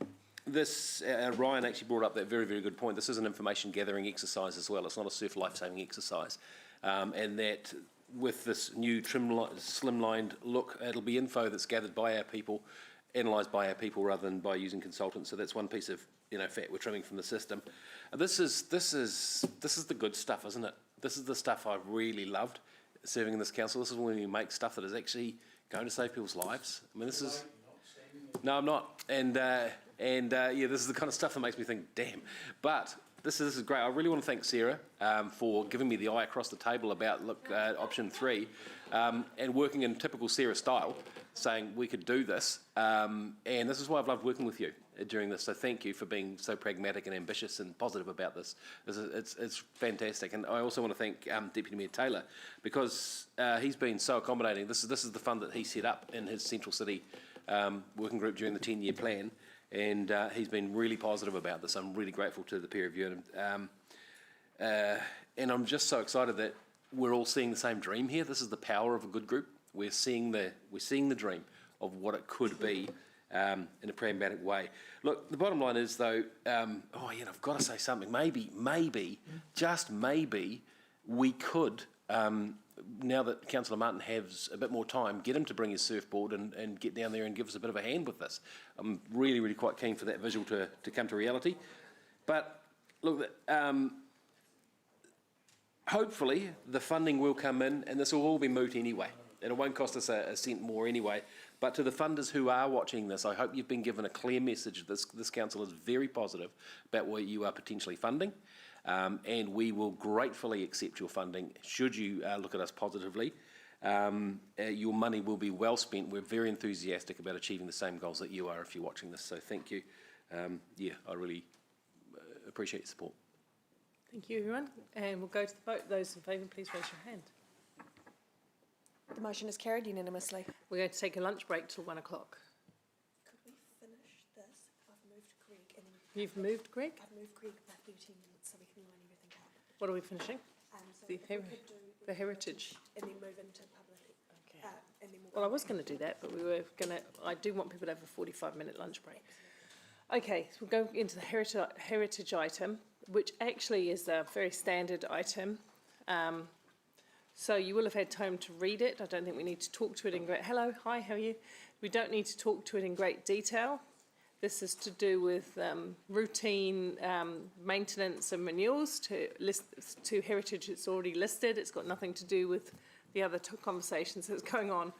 actually brought up that very, very good point. This is an information gathering exercise as well. It's not a surf life-saving exercise. And that with this new slimlined look, it'll be info that's gathered by our people, analysed by our people rather than by using consultants. So that's one piece of fat we're trimming from the system. This is the good stuff, isn't it? This is the stuff I've really loved serving in this council. This is when you make stuff that is actually going to save people's lives. I mean, this is. No, I'm not. And yeah, this is the kind of stuff that makes me think, damn. But this is great. I really want to thank Sarah for giving me the eye across the table about option 3, and working in typical Sarah style, saying we could do this. And this is why I've loved working with you during this. So thank you for being so pragmatic and ambitious and positive about this. It's fantastic. And I also want to thank Deputy Mayor Taylor, because he's been so accommodating. This is the fund that he set up in his Central City working group during the 10-year plan. And he's been really positive about this. I'm really grateful to the peer review. And I'm just so excited that we're all seeing the same dream here. This is the power of a good group. We're seeing the dream of what it could be in a pragmatic way. Look, the bottom line is though, I've got to say something. Maybe, just maybe, we could, now that Councillor Martin has a bit more time, get him to bring his surfboard and get down there and give us a bit of a hand with this. I'm really, really quite keen for that visual to come to reality. But look, hopefully the funding will come in and this will all be moot anyway. And it won't cost us a cent more anyway. But to the funders who are watching this, I hope you've been given a clear message. This council is very positive about what you are potentially funding. And we will gratefully accept your funding should you look at us positively. Your money will be well spent. We're very enthusiastic about achieving the same goals that you are if you're watching this. So thank you. I really appreciate your support. Thank you, everyone. And we'll go to the vote. Those in favour, please raise your hand. The motion is carried unanimously. We're going to take a lunch break till 1 o'clock. Could we finish this? I've moved Greg and then... You've moved Greg? I've moved Greg by 13 minutes so we can line everything up. What are we finishing? So the heritage. And then move into public. Okay. Well, I was going to do that, but I do want people to have a 45-minute lunch break. Okay, so we'll go into the heritage item, which actually is a very standard item. So you will have had time to read it. I don't think we need to talk to it in great... Hello, hi, how are you? We don't need to talk to it in great detail. This is to do with routine maintenance and renewals to heritage that's already listed. It's got nothing to do with the other conversations that's going on.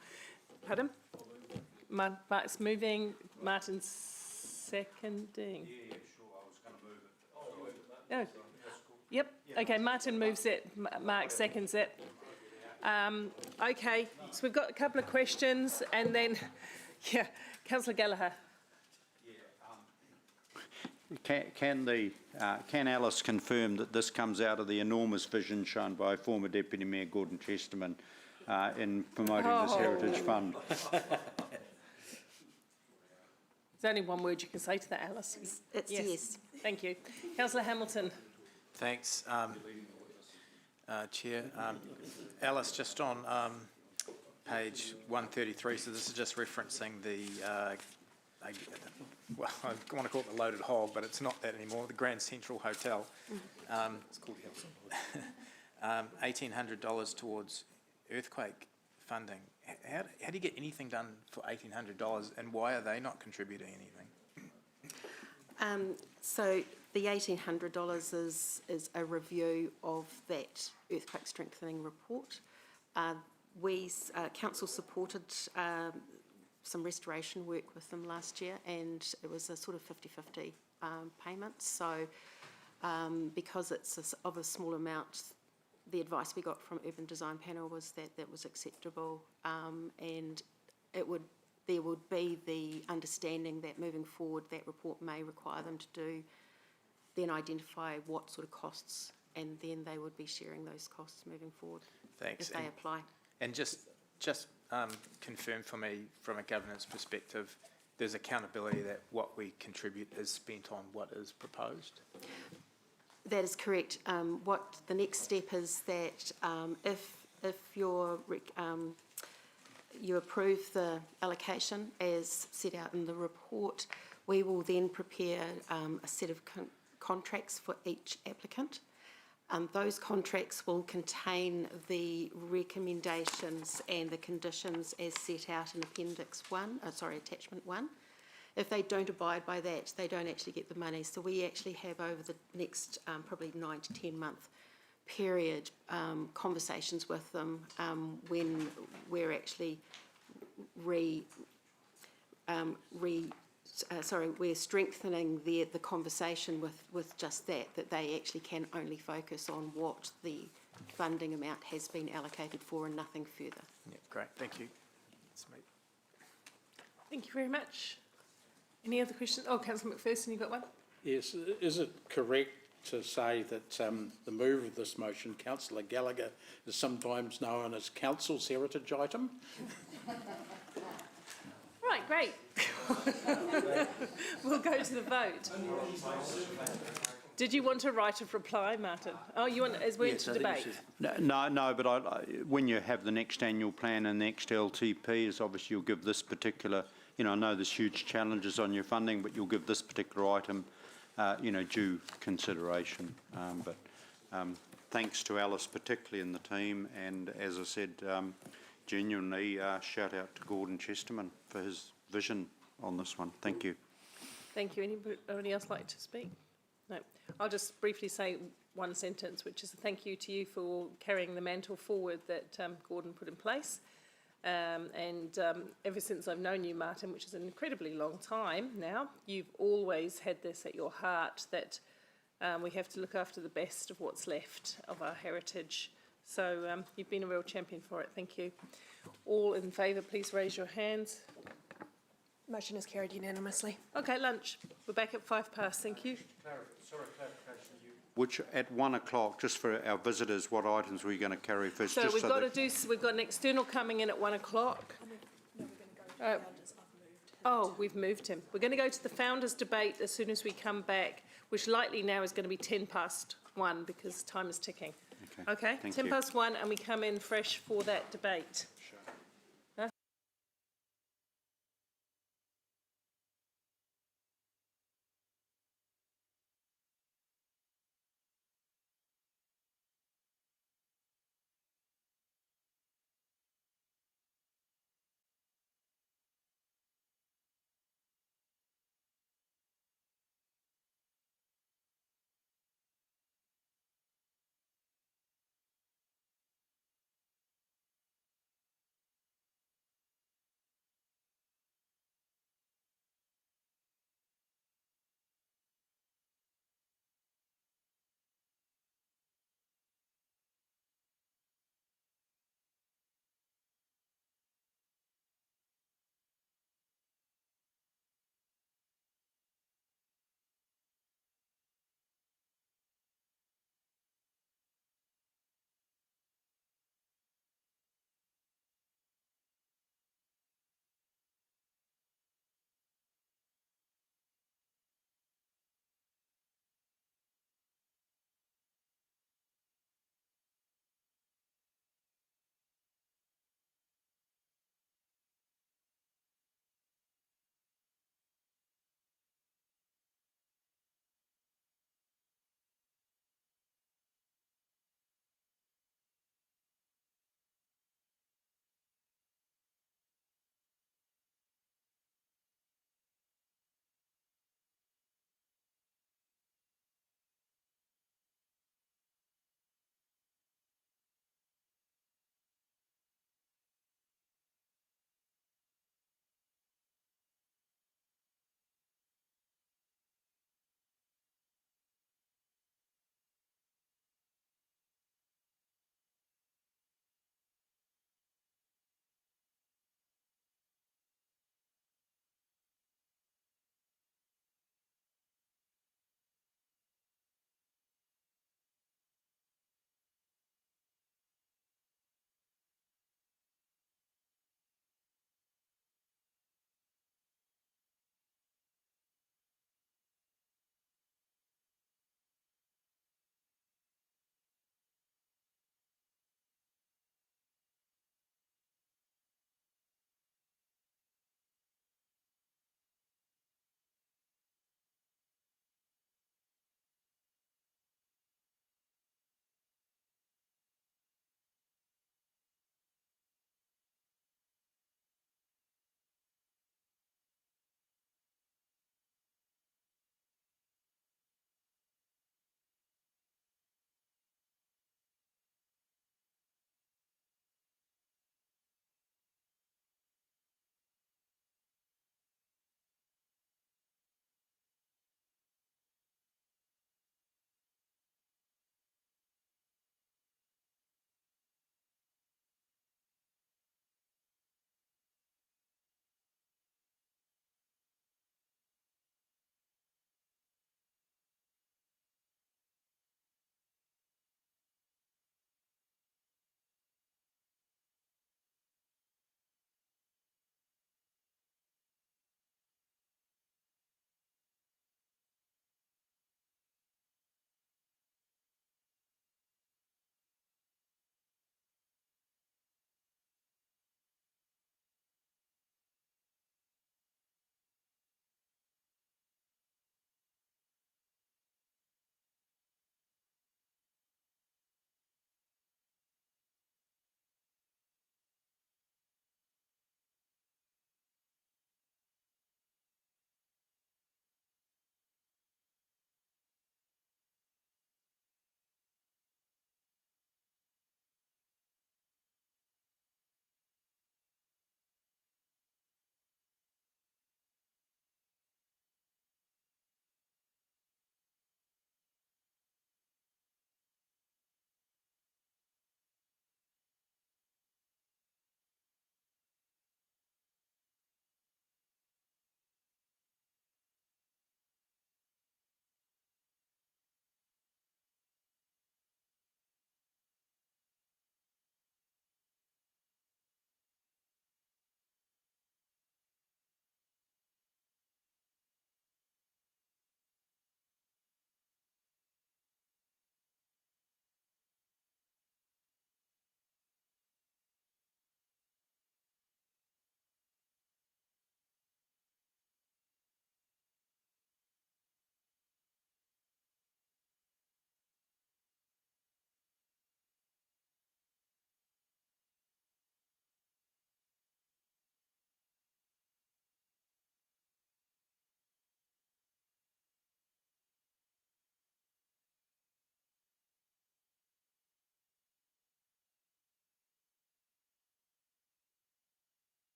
Pardon? Mark's moving, Martin's seconding. Yeah, sure, I was going to move it. Oh. Yep, okay, Martin moves it, Mark seconds it. Okay, so we've got a couple of questions and then, yeah, Councillor Gallagher. Can Alice confirm that this comes out of the enormous vision shown by former Deputy Mayor Gordon Chesterman in promoting this Heritage Fund? There's only one word you can say to that, Alice. It's yes. Thank you. Councillor Hamilton. Thanks, Chair. Alice, just on page 133, so this is just referencing the, well, I want to call it the loaded hog, but it's not that anymore, the Grand Central Hotel. It's called $1,800 towards earthquake funding. How do you get anything done for $1,800 and why are they not contributing anything? So the $1,800 is a review of that earthquake strengthening report. Council supported some restoration work with them last year and it was a sort of 50-50 payment. So because it's of a small amount, the advice we got from Urban Design Panel was that that was acceptable and there would be the understanding that moving forward that report may require them to then identify what sort of costs and then they would be sharing those costs moving forward. Thanks. If they apply. And just confirm for me from a governance perspective, there's accountability that what we contribute is spent on what is proposed? That is correct. What the next step is that if you approve the allocation as set out in the report, we will then prepare a set of contracts for each applicant. Those contracts will contain the recommendations and the conditions as set out in attachment 1. If they don't abide by that, they don't actually get the money. So we actually have over the next probably 9 to 10 month period conversations with them when we're actually we're strengthening the conversation with just that they actually can only focus on what the funding amount has been allocated for and nothing further. Yeah, great, thank you. That's me. Thank you very much. Any other questions? Oh, Councillor McPherson, you got one? Yes, is it correct to say that the mover of this motion, Councillor Gallagher, is sometimes known as Council's heritage item? Right, great. We'll go to the vote. Did you want a right of reply, Martin? Oh, you want as we to debate? No, but when you have the next annual plan and next LTP, is obviously you'll give this particular, I know there's huge challenges on your funding, but you'll give this particular item, due consideration. But thanks to Alice particularly and the team, and as I said, genuinely shout out to Gordon Chesterman for his vision on this one. Thank you. Thank you. Anybody else like to speak? No. I'll just briefly say one sentence, which is a thank you to you for carrying the mantle forward that Gordon put in place. Ever since I've known you, Martin, which is an incredibly long time now, you've always had this at your heart that we have to look after the best of what's left of our heritage. So you've been a real champion for it. Thank you. All in favour, please raise your hands. Motion is carried unanimously. Okay, lunch. We're back at 5:15. Thank you. Sorry, clarification. Which at 1 o'clock, just for our visitors, what items were you going to carry first? So we've got we've got an external coming in at 1 o'clock. No, we're going to go to the founders. Oh, we've moved him. We're going to go to the founders debate as soon as we come back, which likely now is going to be 1:10 because time is ticking. Okay, 1:10, and we come in fresh for that debate.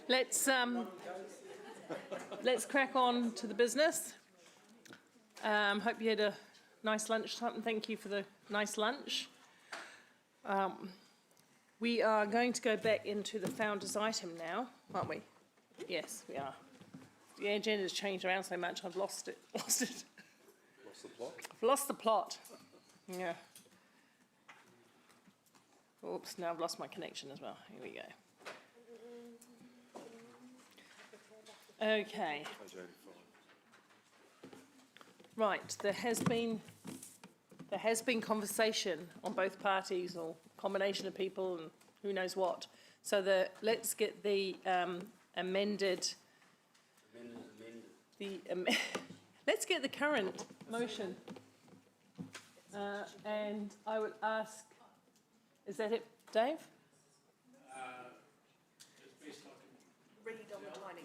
let's crack on to the business. Hope you had a nice lunchtime, and thank you for the nice lunch. We are going to go back into the founders item now, aren't we? Yes, we are. The agenda's changed around so much, I've lost it. Lost the plot? I've lost the plot. Yeah. Oops, now I've lost my connection as well. Here we go. Okay. Right, there has been conversation on both parties, or combination of people and who knows what. So let's get the let's get the current motion. And I would ask, is that it, Dave? Read on the timing.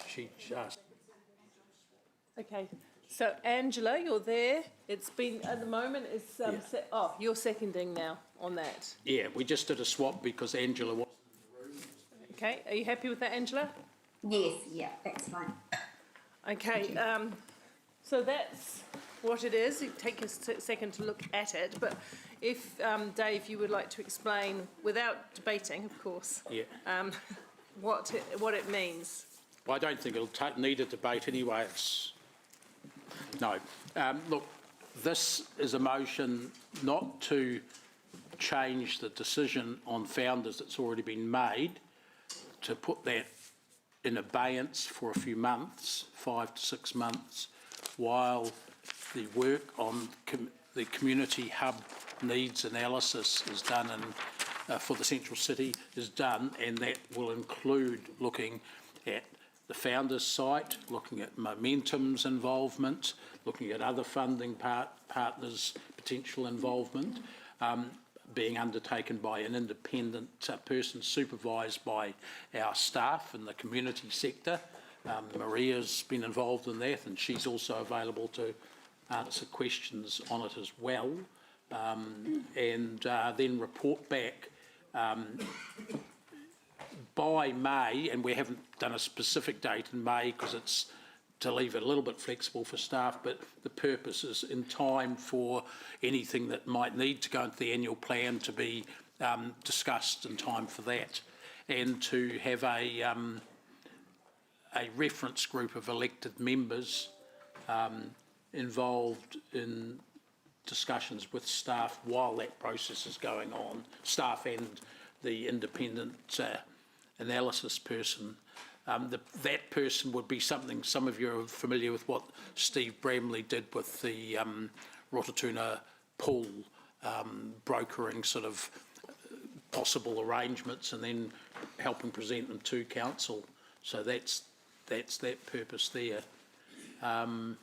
She just. Okay, so Angela, you're there. It's been, at the moment, it's, you're seconding now on that. Yeah, we just did a swap because Angela was. Okay, are you happy with that, Angela? Yes, yeah, that's fine. Okay, so that's what it is. It take a second to look at it, but if, Dave, you would like to explain, without debating, of course, Yeah. what it means. Well, I don't think it'll need a debate anyway. No. Look, this is a motion not to change the decision on founders that's already been made, to put that in abeyance for a few months, 5 to 6 months, while the work on the community hub needs analysis is done for the central city is done, and that will include looking at the founders site, looking at Momentum's involvement, looking at other funding partners' potential involvement, being undertaken by an independent person supervised by our staff in the community sector. Maria's been involved in that, and she's also available to answer questions on it as well, and then report back by May, and we haven't done a specific date in May because it's to leave it a little bit flexible for staff, but the purpose is in time for anything that might need to go into the annual plan to be discussed in time for that, and to have a reference group of elected members involved in discussions with staff while that process is going on, staff and the independent analysis person. That person would be something, some of you are familiar with what Steve Bramley did with the Rotatuna pool, brokering sort of possible arrangements and then helping present them to council. So that's that purpose there. And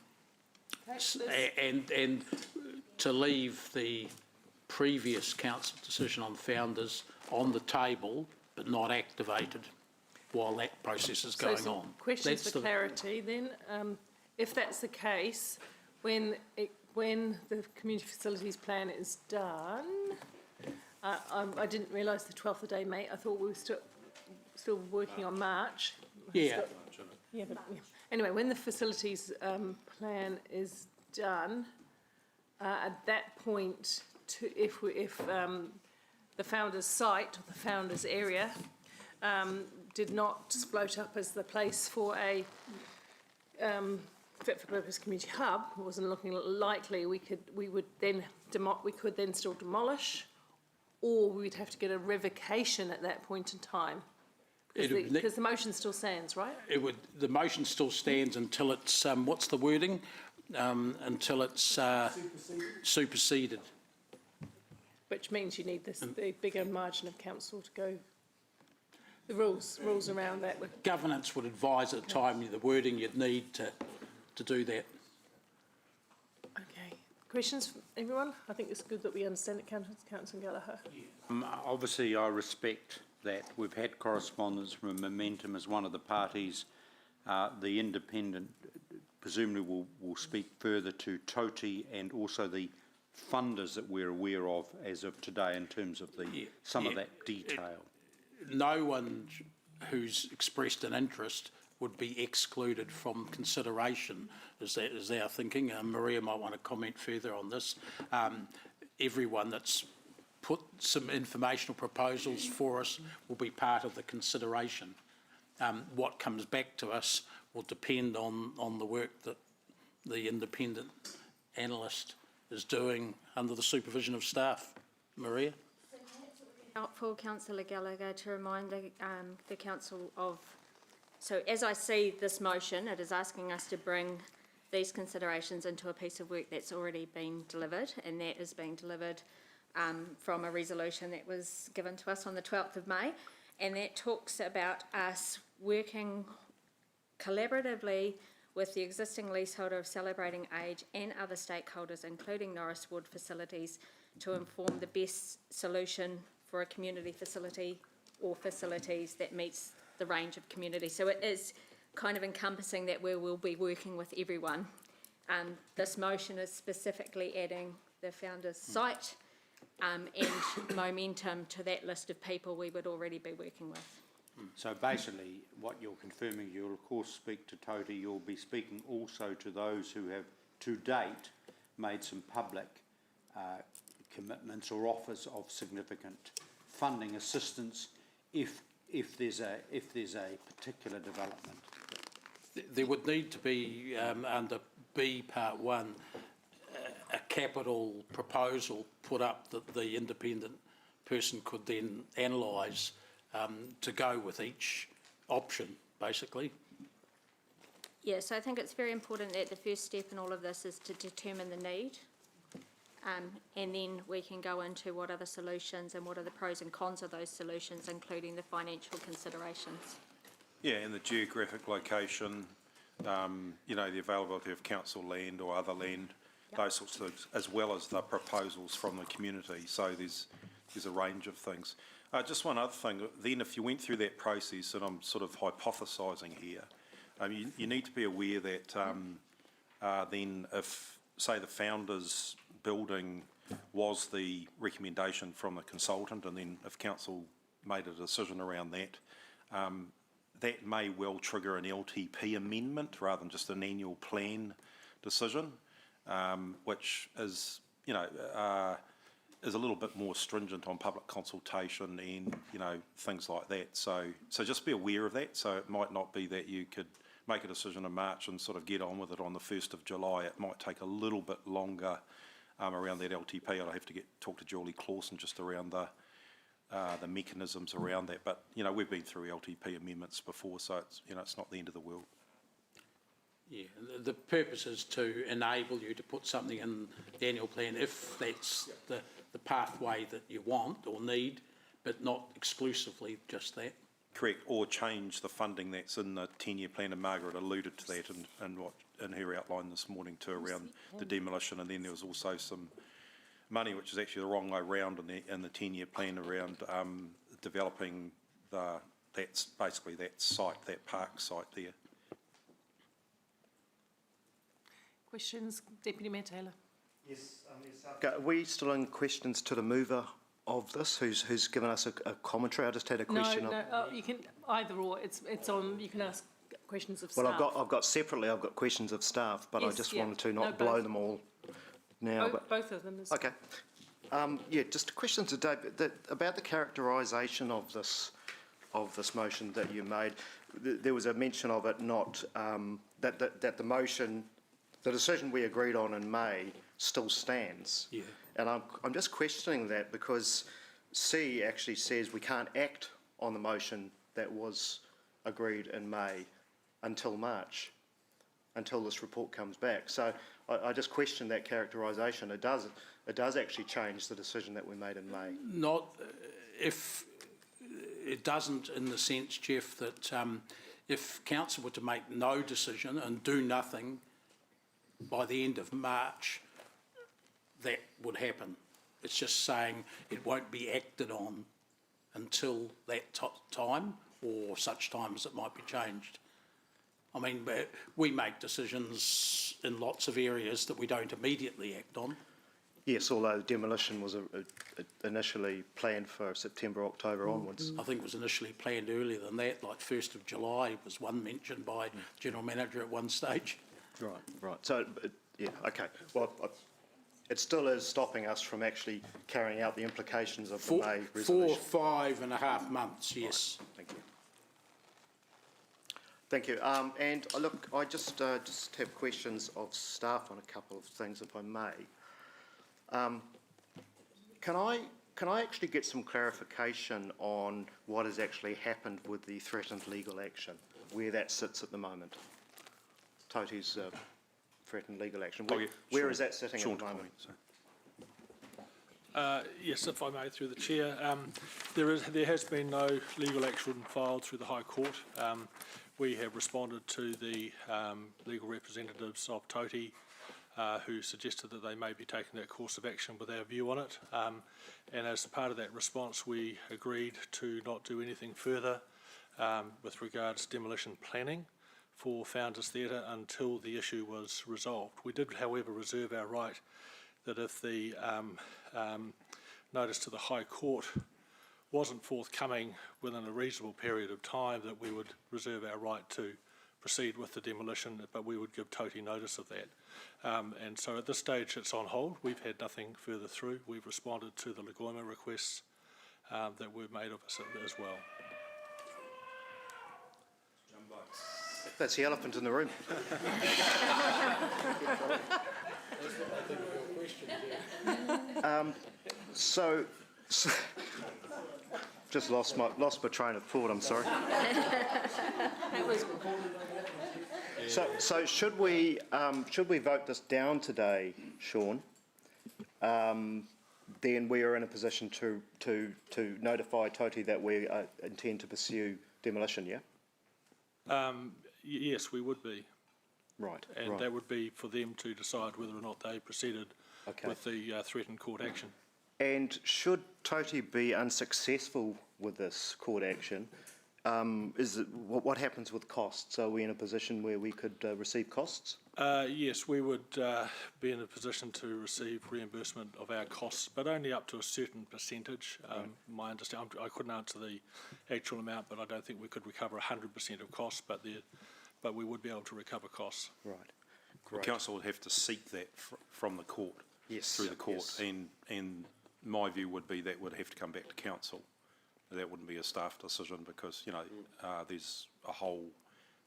to leave the previous council decision on founders on the table but not activated while that process is going on. Questions for clarity then. If that's the case, when the community facilities plan is done, I didn't realise the 12th of day, mate. I thought we were still working on March. Yeah. Anyway, when the facilities plan is done, at that point, if the founders site or the founders area did not float up as the place for a fit for purpose community hub, it wasn't looking likely, we could then still demolish, or we'd have to get a revocation at that point in time. Because the motion still stands, right? The motion still stands until it's, what's the wording? Until it's superseded. Which means you need the bigger margin of council to go. The rules around that. Governance would advise at the time the wording you'd need to do that. Okay. Questions from everyone? I think it's good that we understand it, Councillor Gallagher. Obviously, I respect that. We've had correspondence from Momentum as one of the parties. The independent presumably will speak further to TOTI and also the funders that we're aware of as of today in terms of some of that detail. No one who's expressed an interest would be excluded from consideration, is our thinking. Maria might want to comment further on this. Everyone that's put some informational proposals for us will be part of the consideration. What comes back to us will depend on the work that the independent analyst is doing under the supervision of staff. Maria? Helpful, Councillor Gallagher, to remind the Council of, so as I see this motion, it is asking us to bring these considerations into a piece of work that's already been delivered, and that is being delivered from a resolution that was given to us on the 12th of May, and that talks about us working collaboratively with the existing leaseholder of Celebrating Age and other stakeholders, including Norris Wood Facilities, to inform the best solution for a community facility or facilities that meets the range of communities. So it is kind of encompassing that we will be working with everyone. This motion is specifically adding the founder's site and momentum to that list of people we would already be working with. So basically, what you're confirming, you'll of course speak to TOTI, you'll be speaking also to those who have to date made some public commitments or offers of significant funding assistance if there's a particular development. There would need to be, under B Part 1, a capital proposal put up that the independent person could then analyse to go with each option, basically. Yeah, so I think it's very important that the first step in all of this is to determine the need, and then we can go into what are the solutions and what are the pros and cons of those solutions, including the financial considerations. Yeah, and the geographic location, you know, the availability of council land or other land, those sorts of things, as well as the proposals from the community. So there's a range of things. Just one other thing, then if you went through that process, and I'm sort of hypothesising here, you need to be aware that then if, say, the founder's building was the recommendation from the consultant, and then if council made a decision around that, that may well trigger an LTP amendment rather than just an annual plan decision, which is, you know, is a little bit more stringent on public consultation and, you know, things like that. So just be aware of that. So it might not be that you could make a decision in March and sort of get on with it on the 1st of July. It might take a little bit longer around that LTP. I'll have to talk to Julie Clausen just around the mechanisms around that. But, you know, we've been through LTP amendments before, so it's, you know, it's not the end of the world. Yeah, the purpose is to enable you to put something in the annual plan if that's the pathway that you want or need, but not exclusively just that. Correct, or change the funding that's in the 10-year plan, and Margaret alluded to that in her outline this morning too, around the demolition, and then there was also some money which is actually the wrong way round in the 10-year plan around developing that's basically that site, that park site there. Questions, Deputy Mayor Taylor? Yes, are we still in questions to the mover of this, who's given us a commentary? I just had a question. No, you can either or. It's on. You can ask questions of staff. Well, I've got separately. I've got questions of staff, but yes, I just wanted to not blow them all now. Both of them. Okay. Yeah, just a question to David about the characterisation of this motion that you made. There was a mention of it not that the motion. The decision we agreed on in May still stands. Yeah. And I'm just questioning that because C actually says we can't act on the motion that was agreed in May until March, until this report comes back. So I just question that characterisation. It does actually change the decision that we made in May. Not if it doesn't, in the sense, Jeff, that if council were to make no decision and do nothing by the end of March, that would happen. It's just saying it won't be acted on until that time or such time as it might be changed. I mean, we make decisions in lots of areas that we don't immediately act on. Yes, although demolition was initially planned for September, October onwards. I think it was initially planned earlier than that, like 1st of July was one mentioned by General Manager at one stage. Right. So, yeah, okay. Well, it still is stopping us from actually carrying out the implications of the May resolution. 5.5 months, yes. Right, thank you. Thank you. And look, I just have questions of staff on a couple of things, if I may. Can I actually get some clarification on what has actually happened with the threatened legal action, where that sits at the moment? Toti's threatened legal action. Where is that sitting at the moment? Yes, if I may, through the chair. There has been no legal action filed through the High Court. We have responded to the legal representatives of Toti, who suggested that they may be taking that course of action with our view on it. And as part of that response, we agreed to not do anything further with regards to demolition planning for Founders Theatre until the issue was resolved. We did, however, reserve our right that if the notice to the High Court wasn't forthcoming within a reasonable period of time, that we would reserve our right to proceed with the demolition, but we would give Toti notice of that. And so at this stage it's on hold. We've had nothing further through. We've responded to the Legoima requests that were made of us as well. That's the elephant in the room. So just lost my train of thought. I'm sorry. So should we vote this down today, Sean? Then we are in a position to notify Toti that we intend to pursue demolition. Yeah. Yes, we would be. Right. And that would be for them to decide whether or not they proceeded with the threatened court action. And should Toti be unsuccessful with this court action, what happens with costs? Are we in a position where we could receive costs? Yes, we would be in a position to receive reimbursement of our costs, but only up to a certain percentage. My understanding, I couldn't answer the actual amount, but I don't think we could recover 100% of costs, but we would be able to recover costs. Right. The council would have to seek that from the court, through the court, and my view would be that would have to come back to council. That wouldn't be a staff decision because, you know, there's a whole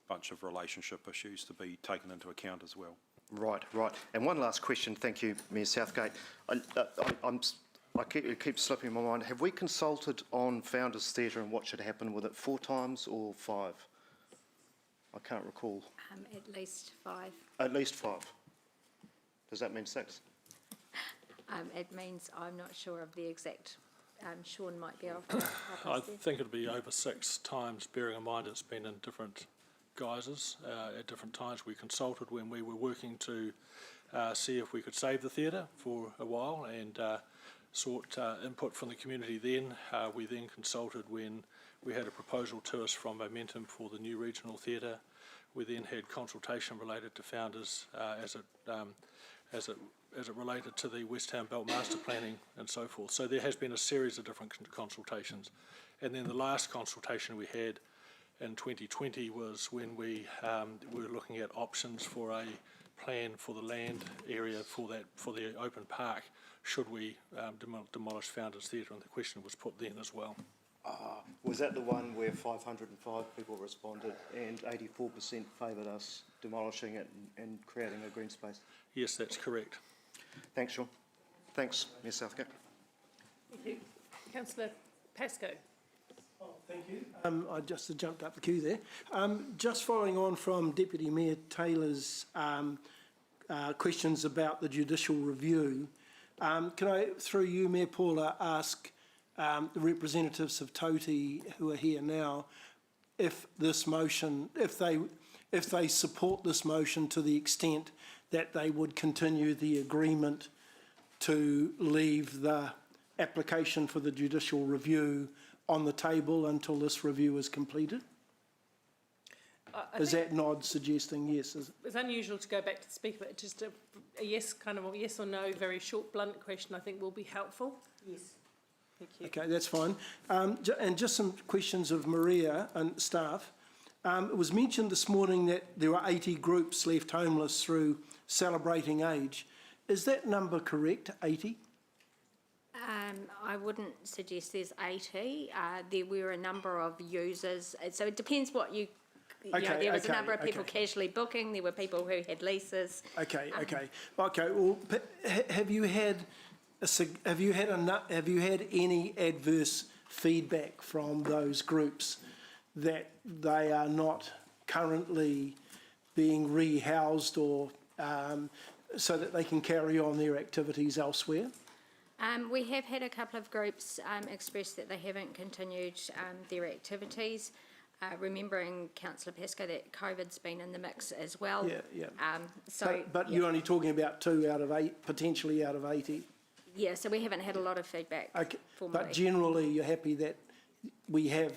bunch of relationship issues to be taken into account as well. Right. And one last question, thank you, Mayor Southgate. It keeps slipping in my mind. Have we consulted on Founders Theatre and what should happen with it 4 times or 5? I can't recall. At least 5. At least 5. Does that mean 6? It means I'm not sure of the exact. Sean might be able to help I us there. think it'd be over 6 times, bearing in mind it's been in different guises at different times. We consulted when we were working to see if we could save the theatre for a while and sought input from the community then. We then consulted when we had a proposal to us from Momentum for the new regional theatre. We then had consultation related to Founders as it related to the West Town Belt Master Planning and so forth. So there has been a series of different consultations. And then the last consultation we had in 2020 was when we were looking at options for a plan for the land area for the open park, should we demolish Founders Theatre, and the question was put then as well. Was that the one where 505 people responded and 84% favoured us demolishing it and creating a green space? Yes, that's correct. Thanks, Sean. Thanks, Ms Southgate. Thank you. Councillor Pascoe. Thank you. I just jumped up the queue there. Just following on from Deputy Mayor Taylor's questions about the judicial review, can I, through you, Mayor Paula, ask the representatives of Toti who are here now, if this motion, if they support this motion to the extent that they would continue the agreement to leave the application for the judicial review on the table until this review is completed? Is that nod suggesting yes? It's unusual to go back to the speaker, but just a yes, kind of a yes or no, very short, blunt question I think will be helpful. Yes. Thank you. Okay, that's fine. And just some questions of Maria and staff. It was mentioned this morning that there are 80 groups left homeless through Celebrating Age. Is that number correct, 80? I wouldn't suggest there's 80. There were a number of users, so it depends what you know, there was a number of people casually booking, there were people who had leases. Okay. Well, have you had any adverse feedback from those groups that they are not currently being rehoused or so that they can carry on their activities elsewhere? We have had a couple of groups express that they haven't continued their activities. Remembering, Councillor Pascoe, that COVID's been in the mix as well. Yeah. But yeah. you're only talking about 2 out of 8, potentially out of 80. Yeah, so we haven't had a lot of feedback. Okay. Formally. But generally, you're happy that we have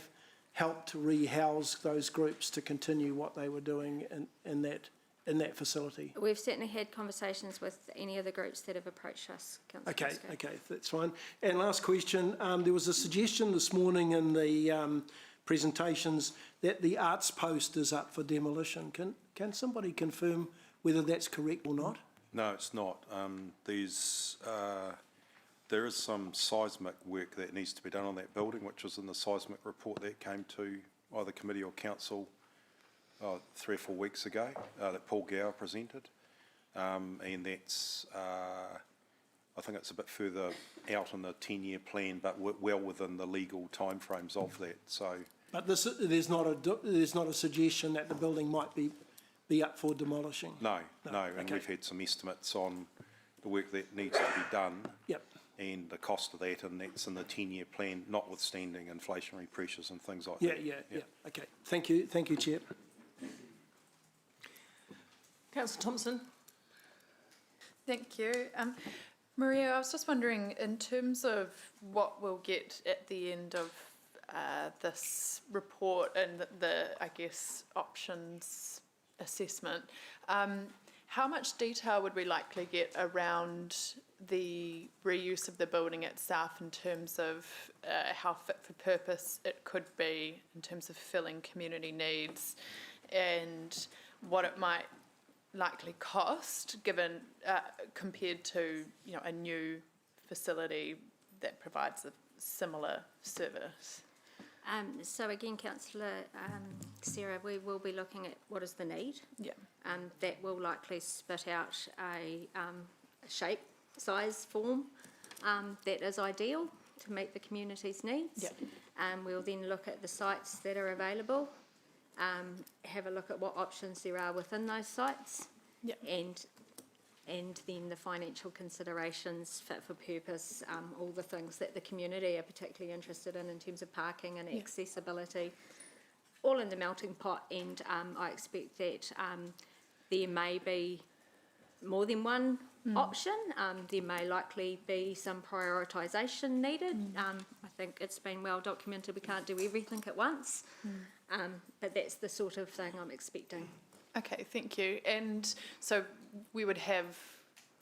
helped rehouse those groups to continue what they were doing in that facility. We've certainly had conversations with any of the groups that have approached us, Councillor Pascoe. Okay, that's fine. And last question, there was a suggestion this morning in the presentations that the arts post is up for demolition. Can somebody confirm whether that's correct or not? No, it's not. There is some seismic work that needs to be done on that building, which was in the seismic report that came to either committee or council 3 or 4 weeks ago that Paul Gower presented. And that's, I think it's a bit further out in the 10-year plan, but well within the legal timeframes of that. So, but there's not a suggestion that the building might be up for demolishing. No. And we've had some estimates on the work that needs to be done. Yep. And the cost of that, and that's in the 10-year plan, notwithstanding inflationary pressures and things like that. Yeah. Okay. Thank you, Chair. Councillor Thompson. Thank you. Maria, I was just wondering, in terms of what we'll get at the end of this report and the, I guess, options assessment, how much detail would we likely get around the reuse of the building itself in terms of how fit for purpose it could be in terms of filling community needs, and what it might likely cost given compared to a new facility that provides a similar service? So again, Councillor Sarah, we will be looking at what is the need. Yeah. That will likely spit out a shape, size, form that is ideal to meet the community's needs. Yeah. We'll then look at the sites that are available, have a look at what options there are within those sites, and then the financial considerations, fit for purpose, all the things that the community are particularly interested in terms of parking and accessibility, all in the melting pot. And I expect that there may be more than one option. There may likely be some prioritisation needed. I think it's been well documented we can't do everything at once, but that's the sort of thing I'm expecting. Okay, thank you. And so we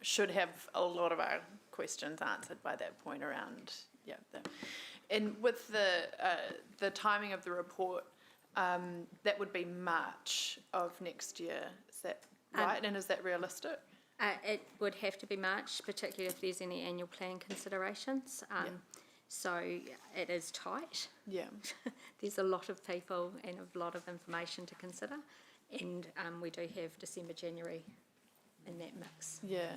should have a lot of our questions answered by that point around, and with the timing of the report, that would be March of next year. Is that right? And is that realistic? It would have to be March, particularly if there's any annual plan considerations. So it is tight. Yeah. There's a lot of people and a lot of information to consider. And we do have December, January in that mix. Yeah.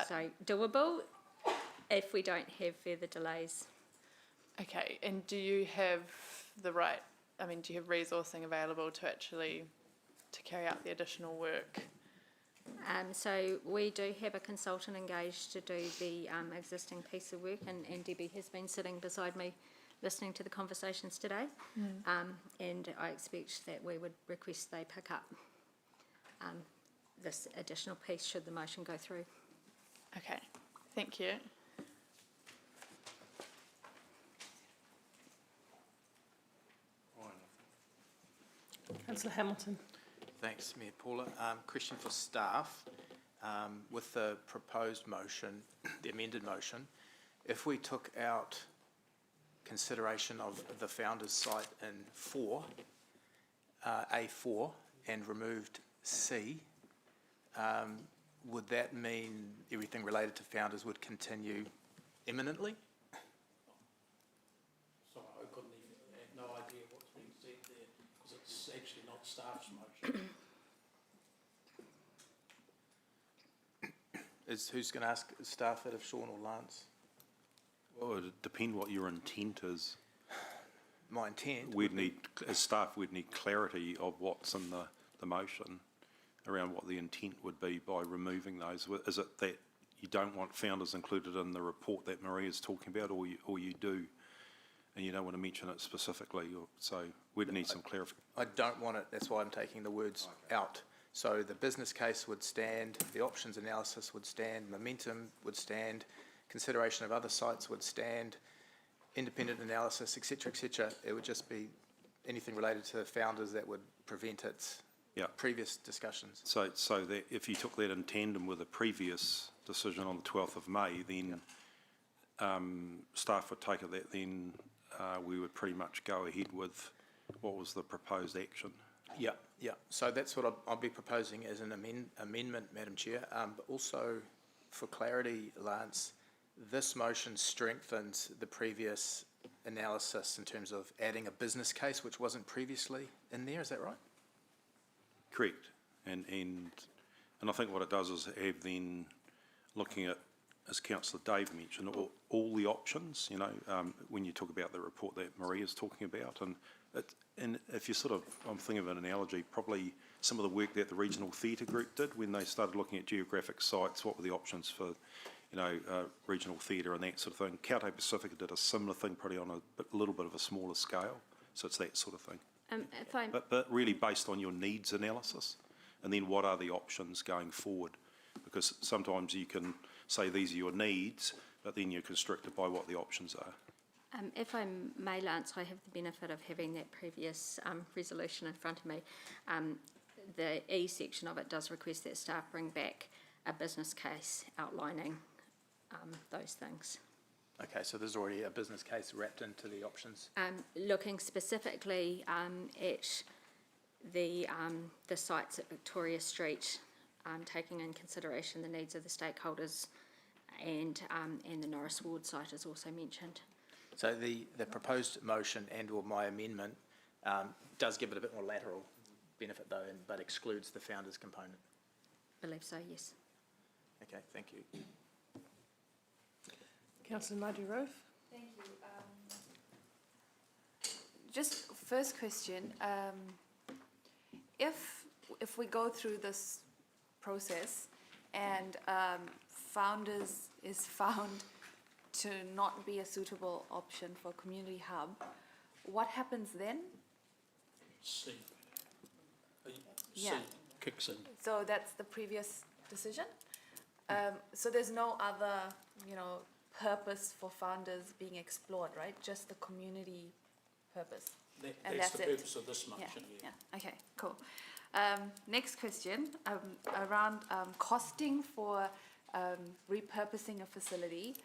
So doable if we don't have further delays. Okay, and do you have do you have resourcing available to carry out the additional work? So we do have a consultant engaged to do the existing piece of work, and Debbie has been sitting beside me listening to the conversations today, and I expect that we would request they pick up this additional piece should the motion go through. Okay, thank you. Councillor Hamilton. Thanks, Mayor Paula. Question for staff. With the proposed motion, the amended motion, if we took out consideration of the founder's site in 4, A4, and removed C, would that mean everything related to founders would continue imminently? Sorry, I couldn't even, I had no idea what's being said there, because it's actually not staff's motion. Who's going to ask staff it, if Sean or Lance? Well, it would depend what your intent is. My intent? As staff, we'd need clarity of what's in the motion around what the intent would be by removing those. Is it that you don't want founders included in the report that Maria's talking about, or you do, and you don't want to mention it specifically? So we'd need some clarification. I don't want it, that's why I'm taking the words out. So the business case would stand, the options analysis would stand, momentum would stand, consideration of other sites would stand, independent analysis, etc., etc. It would just be anything related to founders that would prevent its previous discussions. So that if you took that in tandem with a previous decision on the 12th of May, then staff would take it that then we would pretty much go ahead with what was the proposed action. Yeah. So that's what I'll be proposing as an amendment, Madam Chair. But also, for clarity, Lance, this motion strengthens the previous analysis in terms of adding a business case, which wasn't previously in there. Is that right? Correct. And I think what it does is have then looking at, as Councillor Dave mentioned, all the options, when you talk about the report that Maria's talking about. And if you I'm thinking of an analogy, probably some of the work that the Regional Theatre Group did when they started looking at geographic sites, what were the options for, regional theatre and that sort of thing. Count Pacifica did a similar thing, probably on a little bit of a smaller scale. So it's that sort of thing. But really based on your needs analysis, and then what are the options going forward? Because sometimes you can say these are your needs, but then you're constricted by what the options are. If I may, Lance, I have the benefit of having that previous resolution in front of me. The E section of it does request that staff bring back a business case outlining those things. Okay, so there's already a business case wrapped into the options? Looking specifically at the sites at Victoria Street, taking in consideration the needs of the stakeholders, and the Norris Ward site is also mentioned. So the proposed motion and/or my amendment does give it a bit more lateral benefit though, but excludes the founders component. I believe so, yes. Okay, thank you. Councillor Nadia Rove. Thank you. Just first question, if we go through this process and founders is found to not be a suitable option for community hub, what happens then? C. Yeah. C kicks in. So that's the previous decision? So there's no other, purpose for founders being explored, right? Just the community purpose. That's the purpose of this motion, yeah. Okay, cool. Next question, around costing for repurposing a facility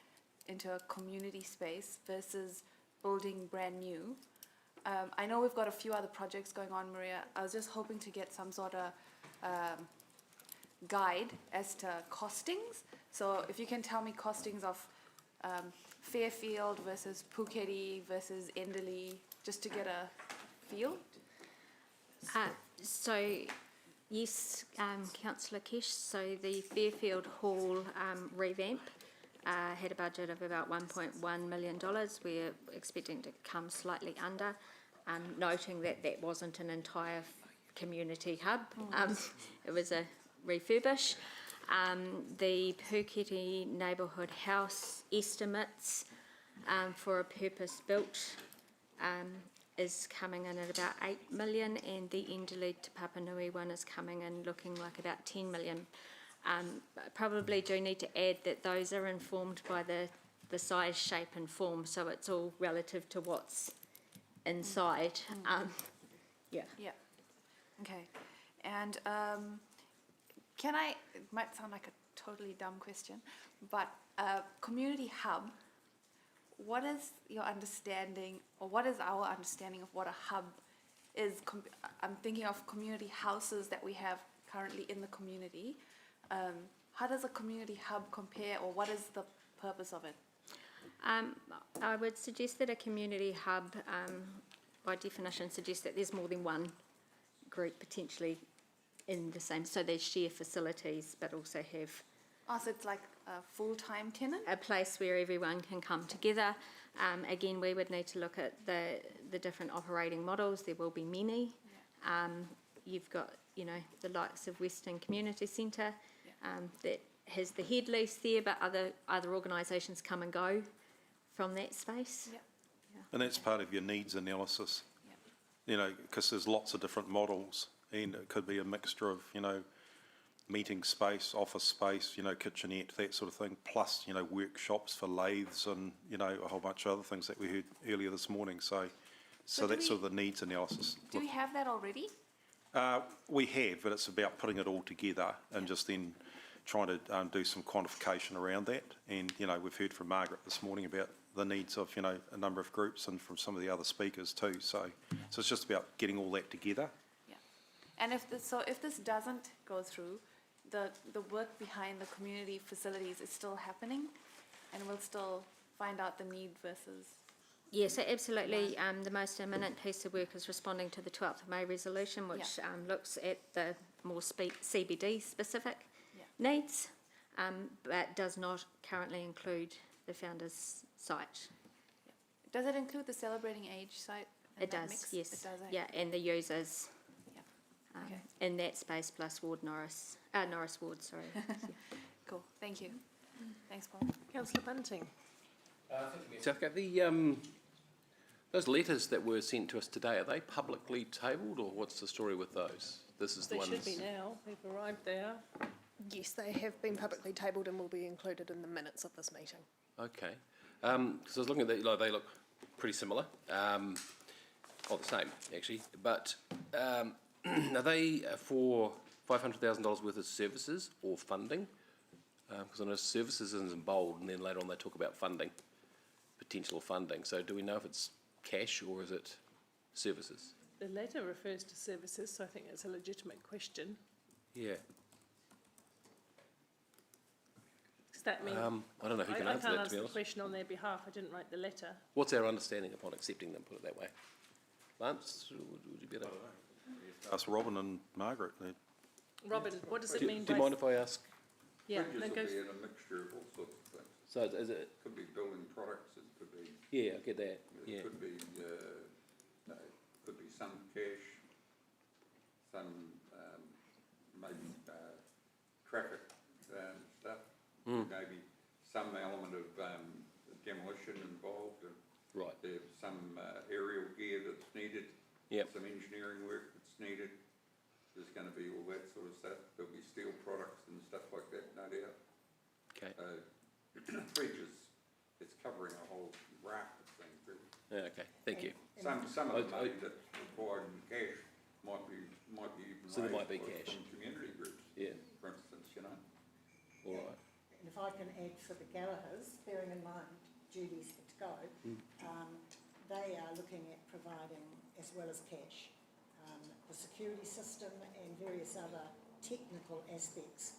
into a community space versus building brand new. I know we've got a few other projects going on, Maria. I was just hoping to get some sort of guide as to costings. So if you can tell me costings of Fairfield versus Puketi versus Enderley, just to get a feel. So, yes, Councillor Kesh, so the Fairfield Hall revamp had a budget of about $1.1 million. We're expecting to come slightly under, noting that that wasn't an entire community hub. It was a refurbish. The Puketi Neighbourhood House estimates for a purpose-built is coming in at about 8 million, and the Enderley to Papanui one is coming in looking like about 10 million. Probably do need to add that those are informed by the size, shape and form, so it's all relative to what's inside. Yeah. Okay. And it might sound like a totally dumb question, but community hub, what is your understanding, or what is our understanding of what a hub is? I'm thinking of community houses that we have currently in the community. How does a community hub compare, or what is the purpose of it? I would suggest that a community hub, by definition, suggests that there's more than one group potentially in the same, so they share facilities but also have Oh, so it's like a full-time tenant? a place where everyone can come together. Again, we would need to look at the different operating models. There will be many. You've got, the likes of Western Community Centre that has the head lease there, but other organisations come and go from that space. Yep. And that's part of your needs analysis, because there's lots of different models, and it could be a mixture of, meeting space, office space, kitchenette, that sort of thing, plus, workshops for lathes and, a whole bunch of other things that we heard earlier this morning. So that's sort of the needs analysis. Do we have that already? We have, but it's about putting it all together and just then trying to do some quantification around that. And, we've heard from Margaret this morning about the needs of, a number of groups and from some of the other speakers too. So it's just about getting all that together. Yeah. And if this doesn't go through, the work behind the community facilities is still happening, and we'll still find out the need versus... Yes, so absolutely. The most imminent piece of work is responding to the 12th of May resolution, which looks at the more CBD specific needs, but does not currently include the Founders site. Does it include the Celebrating Age site? It does, mix? yes. It does, eh? Yeah, and the users Okay. in that space plus Norris Ward, sorry. Cool, thank you. Thanks, Paul. Councillor Bunting. Southgate, those letters that were sent to us today, are they publicly tabled, or what's the story with those? This is the They ones... should be now. They've arrived there. Yes, they have been publicly tabled and will be included in the minutes of this meeting. Okay. Because I was looking at that, they look pretty similar, or the same, actually. But are they for $500,000 worth of services or funding? Because I know services is in bold, and then later on they talk about funding, potential funding. So do we know if it's cash or is it services? The letter refers to services, so I think it's a legitimate question. Yeah. Does that mean... I don't know who can answer that, to be I can't answer the honest. question on their behalf. I didn't write the letter. What's our understanding upon accepting them, put it that way? Lance, would you be able to... Ask Robin and Margaret. Robin, what does it mean Do you mind if I ask? Yeah, Fridges that will goes... be in a mixture of all sorts of things. So is it... Could be building products, it could be... Yeah, I get that, It could be, some cash, some maybe traffic stuff, maybe some element of demolition involved. Right. There's some aerial gear that's needed, some engineering work that's needed. There's going to be all that sort of stuff. There'll be steel products and stuff like that, no doubt. Okay. Fridges, it's covering a whole raft of things, really. Yeah, okay, thank you. Some of the money that's required in cash might be even So there might be raised cash. from community groups, for instance, All right. And if I can add for the Gallaghers, bearing in mind Judy's had to go, they are looking at providing, as well as cash, the security system and various other technical aspects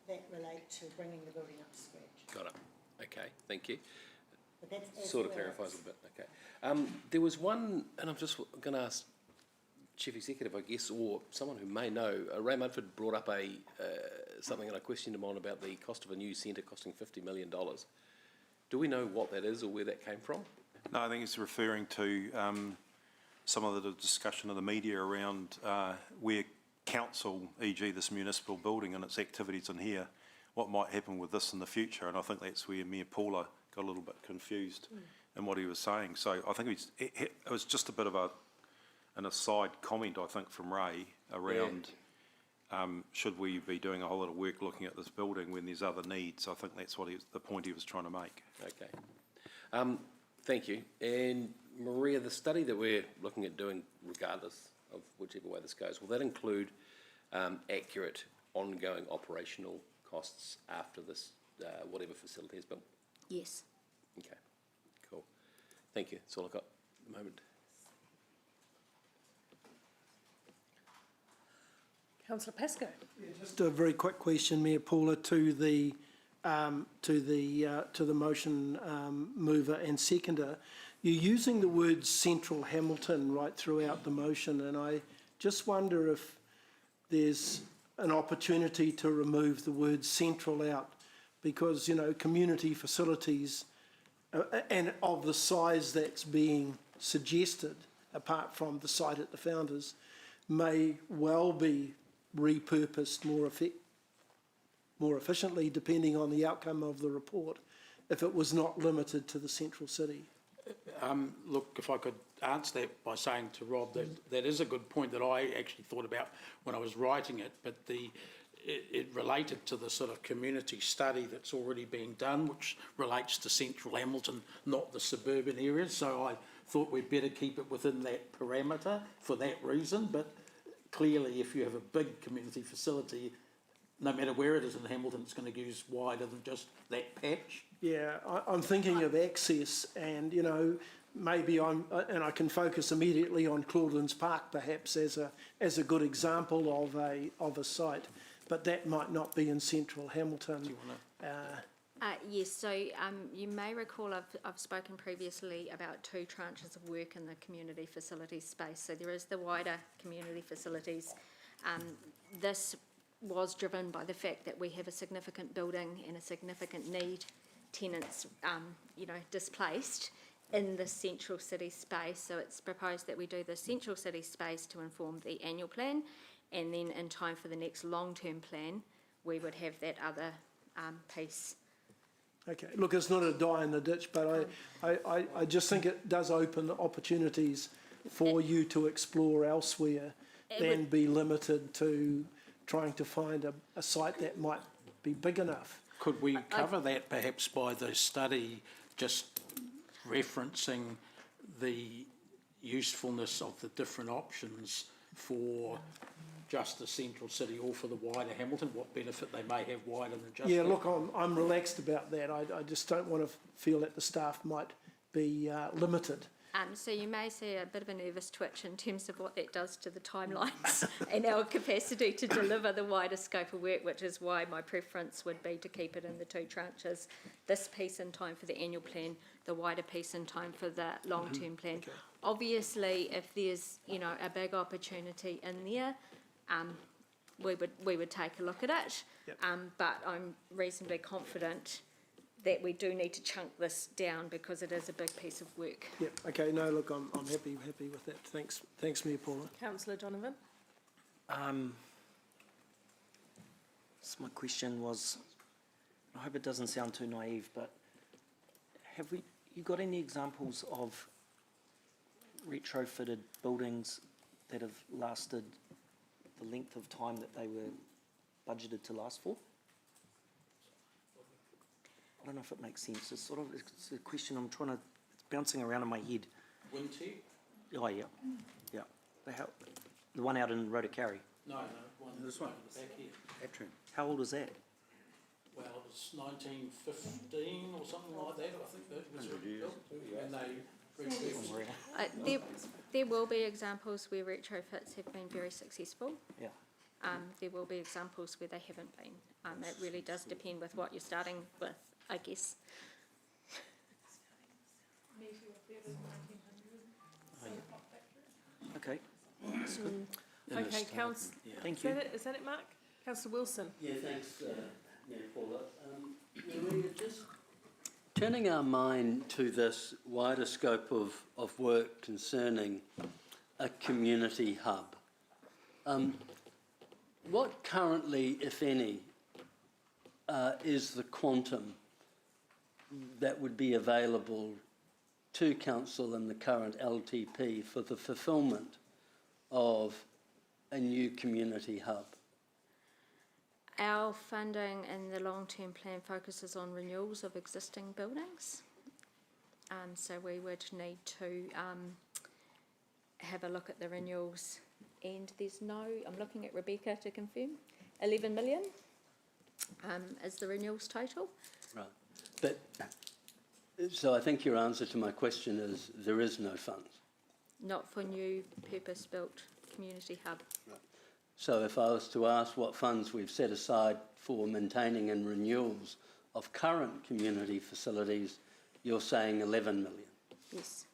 that relate to bringing the building up to scratch. Got it. Okay, thank you. But that's Sort of clarifies a bit, okay. There was one, and I'm just going to ask Chief Executive, I guess, or someone who may know, Ray Mudford brought up something, and I questioned him on about the cost of a new centre costing $50 million. Do we know what that is or where that came from? No, I think it's referring to some of the discussion in the media around where council, e.g. this municipal building and its activities in here, what might happen with this in the future. And I think that's where Mayor Paula got a little bit confused in what he was saying. So I think it was just a bit of an aside comment, I think, from Ray around should we be doing a whole lot of work looking at this building when there's other needs. I think that's what the point he was trying to make. Okay. Thank you. And Maria, the study that we're looking at doing, regardless of whichever way this goes, will that include accurate ongoing operational costs after this, whatever facility is built? Yes. Okay, cool. Thank you. That's all I've got at the moment. Councillor Pascoe. Just a very quick question, Mayor Paula, to the motion mover and seconder. You're using the word Central Hamilton right throughout the motion, and I just wonder if there's an opportunity to remove the word central out, because, you know, community facilities and of the size that's being suggested, apart from the site at the Founders, may well be repurposed more efficiently, depending on the outcome of the report, if it was not limited to the central city. Look, if I could answer that by saying to Rob that is a good point that I actually thought about when I was writing it, but it related to the sort of community study that's already being done, which relates to central Hamilton, not the suburban areas. So I thought we'd better keep it within that parameter for that reason. But clearly, if you have a big community facility, no matter where it is in Hamilton, it's going to use wider than just that patch. Yeah, I'm thinking of access, and, you know, maybe and I can focus immediately on Claudelands Park perhaps as a good example of a site, but that might not be in central Hamilton. Do you want to? Yes, so you may recall I've spoken previously about 2 tranches of work in the community facilities space. So there is the wider community facilities. This was driven by the fact that we have a significant building and a significant need, tenants, displaced in the central city space. So it's proposed that we do the central city space to inform the annual plan, and then in time for the next long-term plan, we would have that other piece. Okay, look, it's not a die in the ditch, but I just think it does open opportunities for you to explore elsewhere than be limited to trying to find a site that might be big enough. Could we cover that perhaps by the study just referencing the usefulness of the different options for just the central city or for the wider Hamilton, what benefit they may have wider than just Yeah, that? look, I'm relaxed about that. I just don't want to feel that the staff might be limited. So you may see a bit of a nervous twitch in terms of what that does to the timelines and our capacity to deliver the wider scope of work, which is why my preference would be to keep it in the 2 tranches. This piece in time for the annual plan, the wider piece in time for the long-term plan. Okay. Obviously, if there's, a big opportunity in there, we would take a look at it. Yep. But I'm reasonably confident that we do need to chunk this down because it is a big piece of work. Yeah. Okay. No. Look, I'm happy with that. Thanks, Mayor Paula. Councillor Donovan. So my question was, I hope it doesn't sound too naive, but have you got any examples of retrofitted buildings that have lasted the length of time that they were budgeted to last for? I don't know if it makes sense. It's a question it's bouncing around in my head. Wintec? Oh, yeah. Yeah. The one out in Rotokauri. No, this one. Back here. Atrium. How old was that? Well, it was 1915 or something like that, I think that was built. And they there will be examples where retrofits have been very successful. Yeah. There will be examples where they haven't been. It really does depend with what you're starting with, I guess. Okay. Okay, Councillor. Thank you. Is that it, Mark? Councillor Wilson. Yeah, thanks, Mayor Paula. Maria, just turning our mind to this wider scope of work concerning a community hub. What currently, if any, is the quantum that would be available to Council and the current LTP for the fulfilment of a new community hub? Our funding in the long-term plan focuses on renewals of existing buildings. So we would need to have a look at the renewals and there's no, I'm looking at Rebecca to confirm, 11 million is the renewals total. Right. But, so I think your answer to my question is there is no funds. Not for new purpose-built community hub. Right. So if I was to ask what funds we've set aside for maintaining and renewals of current community facilities, you're saying 11 million. Yes.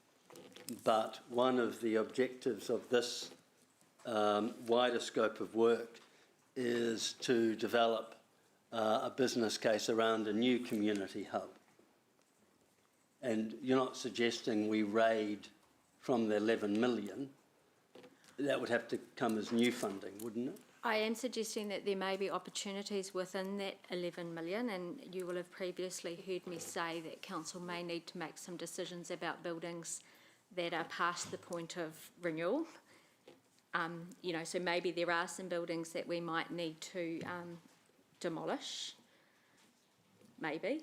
But one of the objectives of this wider scope of work is to develop a business case around a new community hub. And you're not suggesting we raid from the 11 million. That would have to come as new funding, wouldn't it? I am suggesting that there may be opportunities within that 11 million, and you will have previously heard me say that council may need to make some decisions about buildings that are past the point of renewal. You know, so maybe there are some buildings that we might need to demolish, maybe.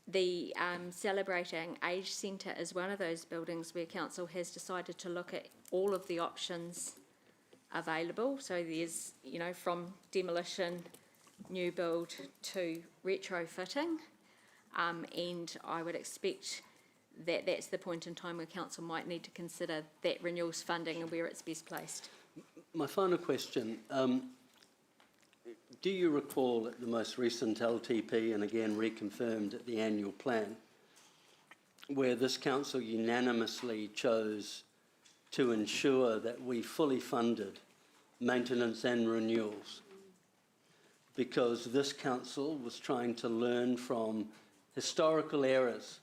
The Celebrating Age Centre is one of those buildings where council has decided to look at all of the options available. So there's, you know, from demolition, new build to retrofitting, and I would expect that that's the point in time where council might need to consider that renewals funding and where it's best placed. My final question, do you recall at the most recent LTP, and again reconfirmed at the annual plan, where this council unanimously chose to ensure that we fully funded maintenance and renewals? Because this council was trying to learn from historical errors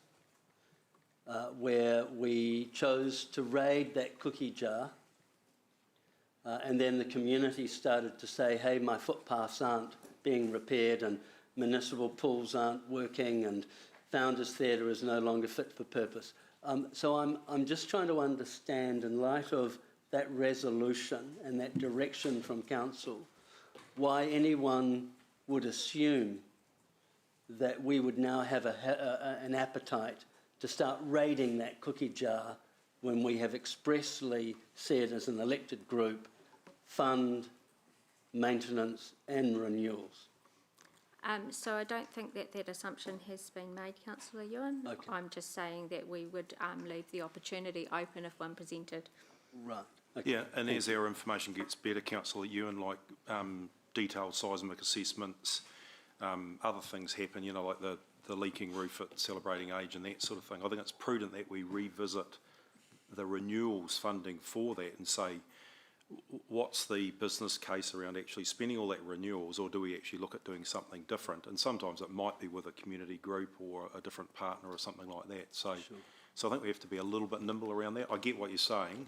where we chose to raid that cookie jar and then the community started to say, hey, my footpaths aren't being repaired and municipal pools aren't working and Founders Theatre is no longer fit for purpose. So I'm just trying to understand, in light of that resolution and that direction from council, why anyone would assume that we would now have an appetite to start raiding that cookie jar when we have expressly said as an elected group, fund, maintenance and renewals. So I don't think that that assumption has been made, Councillor Ewan. Okay. I'm just saying that we would leave the opportunity open if one presented. Right. Okay. Yeah, and as our information gets better, Councillor Ewan, like detailed seismic assessments, other things happen, you know, like the leaking roof at Celebrating Age and that sort of thing. I think it's prudent that we revisit the renewals funding for that and say, what's the business case around actually spending all that renewals, or do we actually look at doing something different? And sometimes it might be with a community group or a different partner or something like that. So, sure. So I think we have to be a little bit nimble around that. I get what you're saying,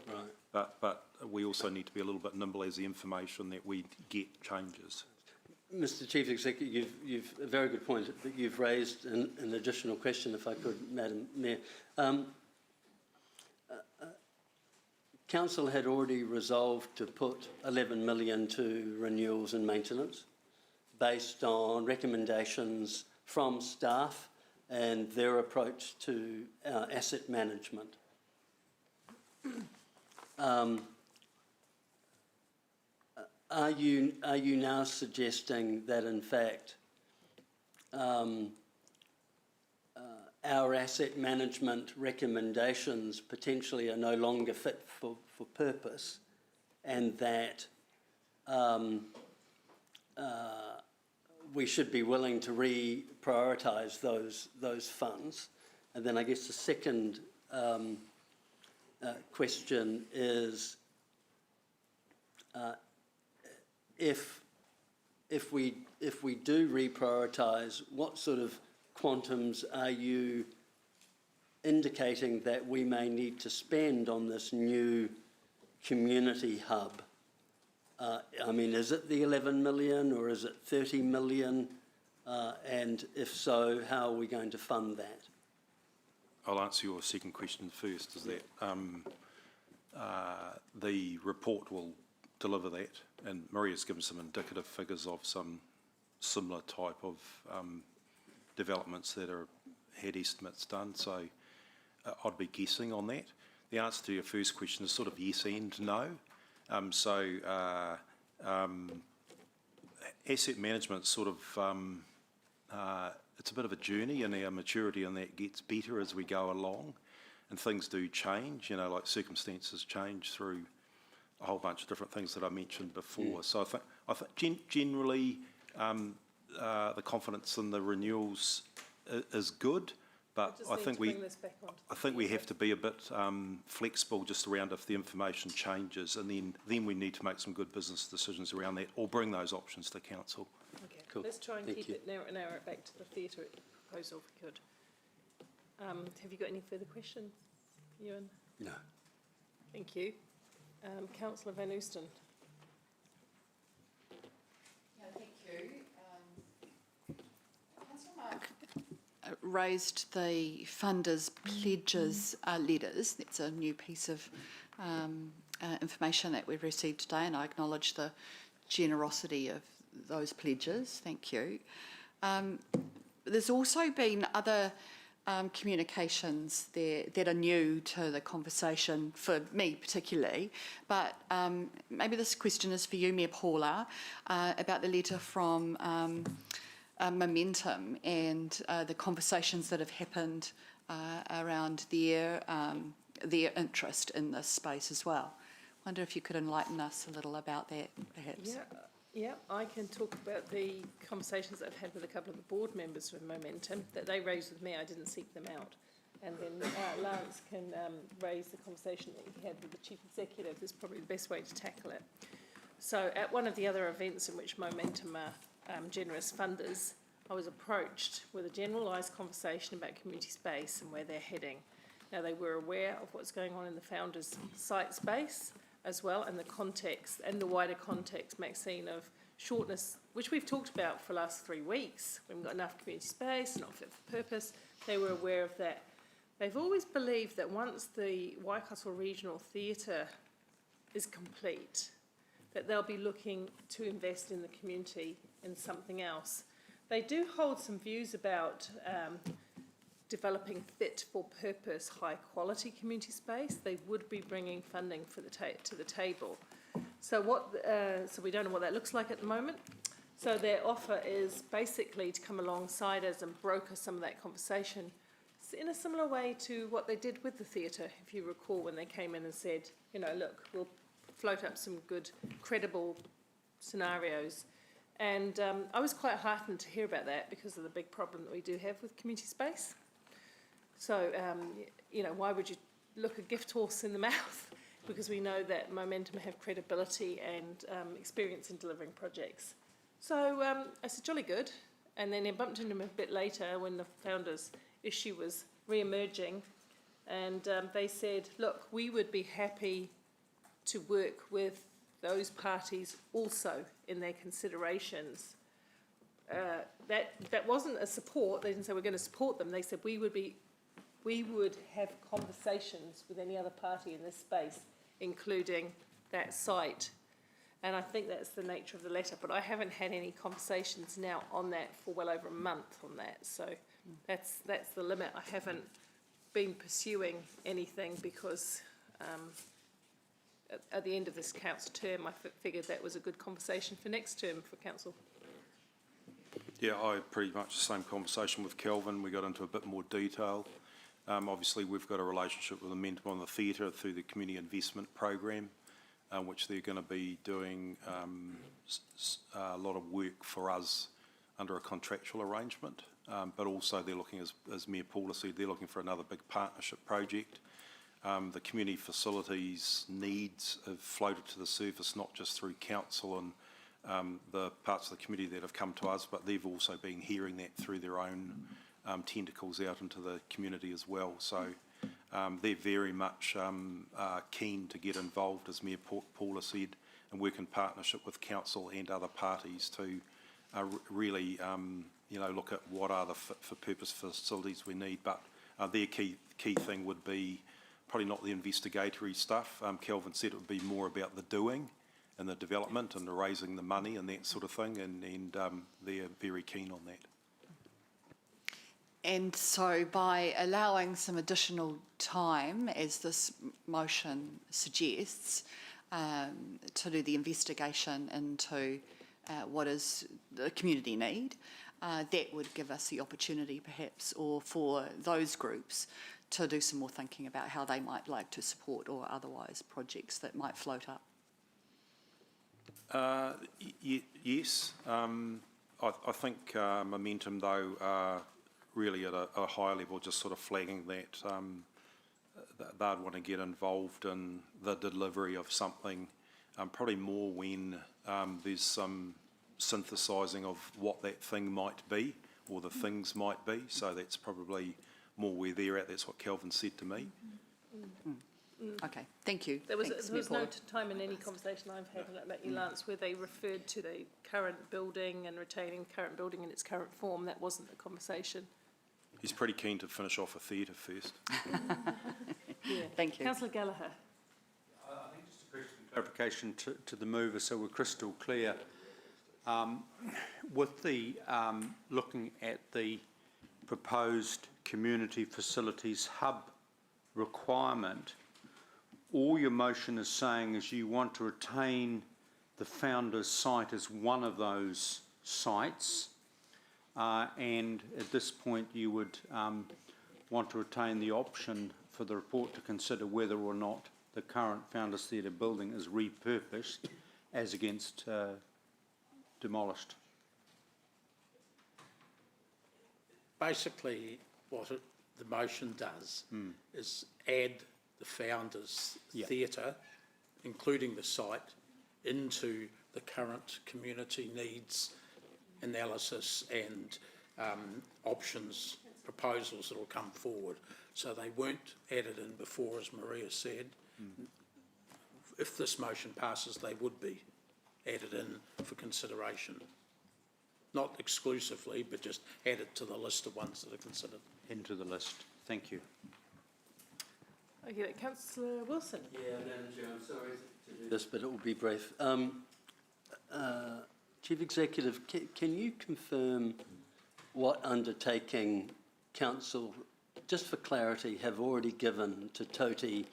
right. but we also need to be a little bit nimble as the information that we get changes. Mr Chief Executive, you've a very good point, but you've raised an additional question, if I could, Madam Mayor. Council had already resolved to put 11 million to renewals and maintenance based on recommendations from staff and their approach to asset management. Are you now suggesting that in fact our asset management recommendations potentially are no longer fit for purpose, and that we should be willing to reprioritise those funds? And then I guess the second question is, if we do reprioritise, what sort of quantums are you indicating that we may need to spend on this new community hub? I mean, is it the 11 million or is it 30 million? And if so, how are we going to fund that? I'll answer your second question first, is that the report will deliver that, and Maria's given some indicative figures of some similar type of developments that had estimates done, so I'd be guessing on that. The answer to your first question is sort of yes and no. Asset management sort of, it's a bit of a journey, and our maturity in that gets better as we go along, and things do change, like circumstances change through a whole bunch of different things that I mentioned before. So I think generally the confidence in the renewals is good, but I think we have to be a bit flexible just around if the information changes, and then we need to make some good business decisions around that, or bring those options to council. Okay, Cool. let's try and keep it narrow it back to the theatre proposal if we could. Have you got any further questions, Ewan? No. Thank you. Councillor Van Oosten. Thank you. Councillor Mark raised the funders' pledges letters. That's a new piece of information that we've received today, and I acknowledge the generosity of those pledges. Thank you. There's also been other communications there that are new to the conversation, for me particularly, but maybe this question is for you, Mayor Paula, about the letter from Momentum and the conversations that have happened around their interest in this space as well. I wonder if you could enlighten us a little about that, perhaps. Yeah, I can talk about the conversations that I've had with a couple of the board members from Momentum that they raised with me. I didn't seek them out. And then Lance can raise the conversation that he had with the Chief Executive. That's probably the best way to tackle it. So at one of the other events in which Momentum are generous funders, I was approached with a generalised conversation about community space and where they're heading. Now, they were aware of what's going on in the founders' site space as well, and the context and the wider context, Maxine, of shortness, which we've talked about for the last 3 weeks. We haven't got enough community space, not fit for purpose. They were aware of that. They've always believed that once the Waikato Regional Theatre is complete, that they'll be looking to invest in the community in something else. They do hold some views about developing fit for purpose, high quality community space. They would be bringing funding for to the table. So so we don't know what that looks like at the moment. So their offer is basically to come alongside us and broker some of that conversation in a similar way to what they did with the theatre, if you recall, when they came in and said, look, we'll float up some good, credible scenarios. And I was quite heartened to hear about that because of the big problem that we do have with community space. So, why would you look a gift horse in the mouth? Because we know that Momentum have credibility and experience in delivering projects. So I said, jolly good. And then I bumped into them a bit later when the founders' issue was re-emerging. And they said, look, we would be happy to work with those parties also in their considerations. That wasn't a support. They didn't say we're going to support them. They said we would have conversations with any other party in this space, including that site. And I think that's the nature of the letter. But I haven't had any conversations now on that for well over a month on that. So that's the limit. I haven't been pursuing anything because at the end of this council term, I figured that was a good conversation for next term for council. Yeah, I had pretty much the same conversation with Kelvin. We got into a bit more detail. Obviously, we've got a relationship with Momentum on the theatre through the Community Investment Program, which they're going to be doing a lot of work for us under a contractual arrangement. But also they're looking, as Mayor Paula said, they're looking for another big partnership project. The community facilities needs have floated to the surface, not just through council and the parts of the community that have come to us, but they've also been hearing that through their own tentacles out into the community as well. So they're very much keen to get involved, as Mayor Paula said, and work in partnership with council and other parties to really look at what are the fit-for-purpose facilities we need. But their key thing would be probably not the investigatory stuff. Kelvin said it would be more about the doing and the development and the raising the money and that sort of thing, and they're very keen on that. And so by allowing some additional time, as this motion suggests, to do the investigation into what is the community need. That would give us the opportunity perhaps, or for those groups to do some more thinking about how they might like to support or otherwise projects that might float up. Yes. I think Momentum, though, are really at a higher level, just sort of flagging that they'd want to get involved in the delivery of something, probably more when there's some synthesising of what that thing might be or the things might be. So that's probably more where they're at. That's what Kelvin said to me. Okay, thank you. There was Thanks, no time in any conversation I've had about you, Lance, where they referred to the current building and retaining current building in its current form. That wasn't the conversation. He's pretty keen to finish off a theatre first. Yeah. Thank you. Councillor Gallagher. I think just a question of clarification to the mover so we're crystal clear. With the looking at the proposed community facilities hub requirement, all your motion is saying is you want to retain the founder's site as one of those sites, and at this point you would want to retain the option for the report to consider whether or not the current Founders Theatre building is repurposed as against demolished. Basically, the motion does is add the Founders Theatre, including the site, into the current community needs analysis and options, proposals that will come forward. So they weren't added in before, as Maria said. If this motion passes, they would be added in for consideration. Not exclusively, but just added to the list of ones that are considered. Into the list. Thank you. Okay, Councillor Wilson. Yeah, Madam Chair, I'm sorry to do this, but it will be brief. Chief Executive, can you confirm what undertaking Council, just for clarity, have already given to Toti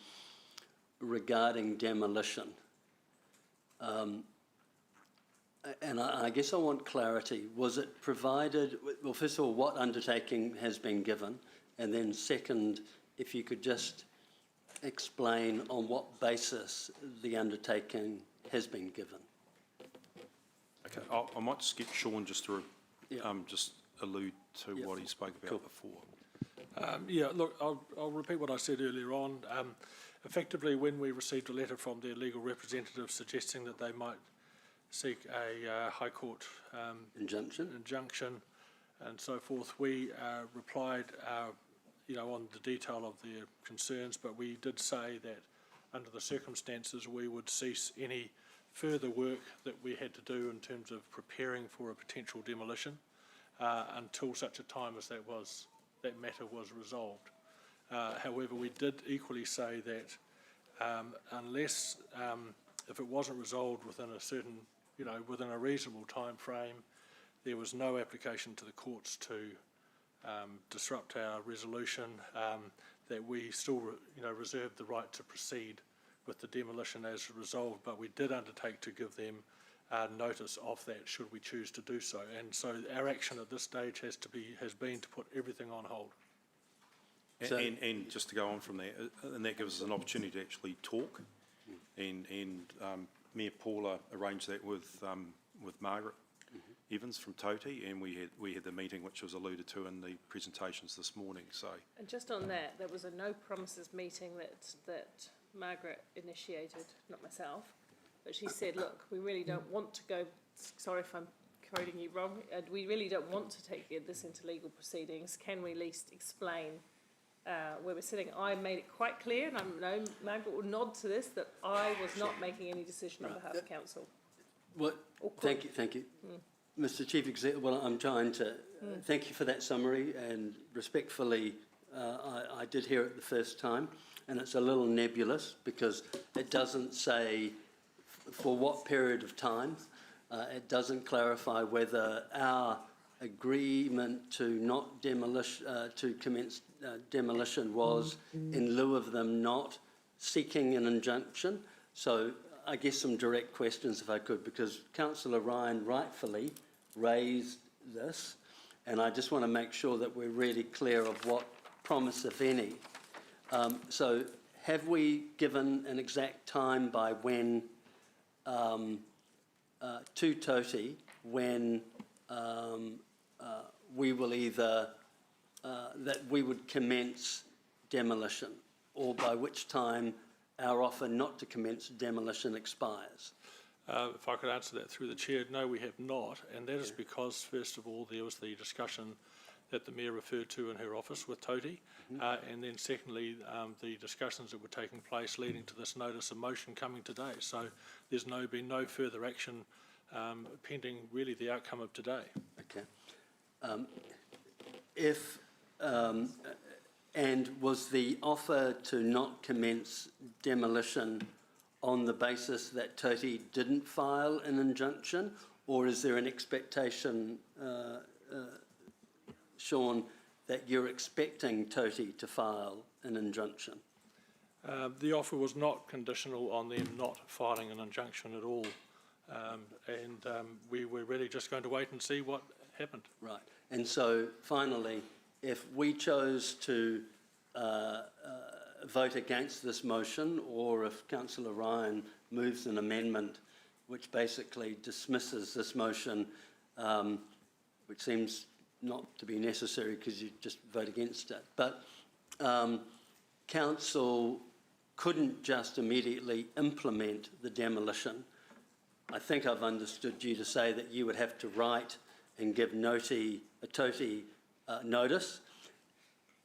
regarding demolition? And I guess I want clarity. Was it provided, well, first of all, what undertaking has been given? And then second, if you could just explain on what basis the undertaking has been given. Okay, I might just get Sean just to just allude to what he spoke about before. Yeah, look, I'll repeat what I said earlier on. Effectively, when we received a letter from their legal representative suggesting that they might seek a High Court injunction and so forth, we replied on the detail of their concerns, but we did say that under the circumstances we would cease any further work that we had to do in terms of preparing for a potential demolition until such a time as that matter was resolved. However, we did equally say that unless, if it wasn't resolved within a certain, within a reasonable time frame, there was no application to the courts to disrupt our resolution, that we still, reserved the right to proceed with the demolition as resolved, but we did undertake to give them notice of that should we choose to do so. And so our action at this stage has been to put everything on hold. And just to go on from there, and that gives us an opportunity to actually talk, and Mayor Paula arranged that with Margaret Evans from Toti, and we had the meeting which was alluded to in the presentations this morning. So, and just on that, there was a no promises meeting that Margaret initiated, not myself, but she said, look, we really don't want to go, sorry if I'm quoting you wrong, we really don't want to take this into legal proceedings. Can we at least explain where we're sitting? I made it quite clear, and I know Margaret will nod to this, that I was not making any decision on behalf of Council. Well, thank you. Mr. Chief Executive, well, I'm trying to thank you for that summary, and respectfully, I did hear it the first time, and it's a little nebulous because it doesn't say for what period of time. It doesn't clarify whether our agreement to not demolish, to commence demolition was in lieu of them not seeking an injunction. So I guess some direct questions if I could, because Councillor Ryan rightfully raised this, and I just want to make sure that we're really clear of what promise, if any. So have we given an exact time by when, to Toti, when we will either, that we would commence demolition, or by which time our offer not to commence demolition expires? If I could answer that through the chair, no, we have not, and that is because, first of all, there was the discussion that the Mayor referred to in her office with Toti, and then secondly, the discussions that were taking place leading to this notice of motion coming today. So there's been no further action pending really the outcome of today. Okay. And was the offer to not commence demolition on the basis that Toti didn't file an injunction, or is there an expectation, Sean, that you're expecting Toti to file an injunction? The offer was not conditional on them not filing an injunction at all, and we were really just going to wait and see what happened. Right. And so, finally, if we chose to vote against this motion, or if Councillor Ryan moves an amendment which basically dismisses this motion, which seems not to be necessary because you just vote against it, but Council couldn't just immediately implement the demolition. I think I've understood you to say that you would have to write and give Toti notice.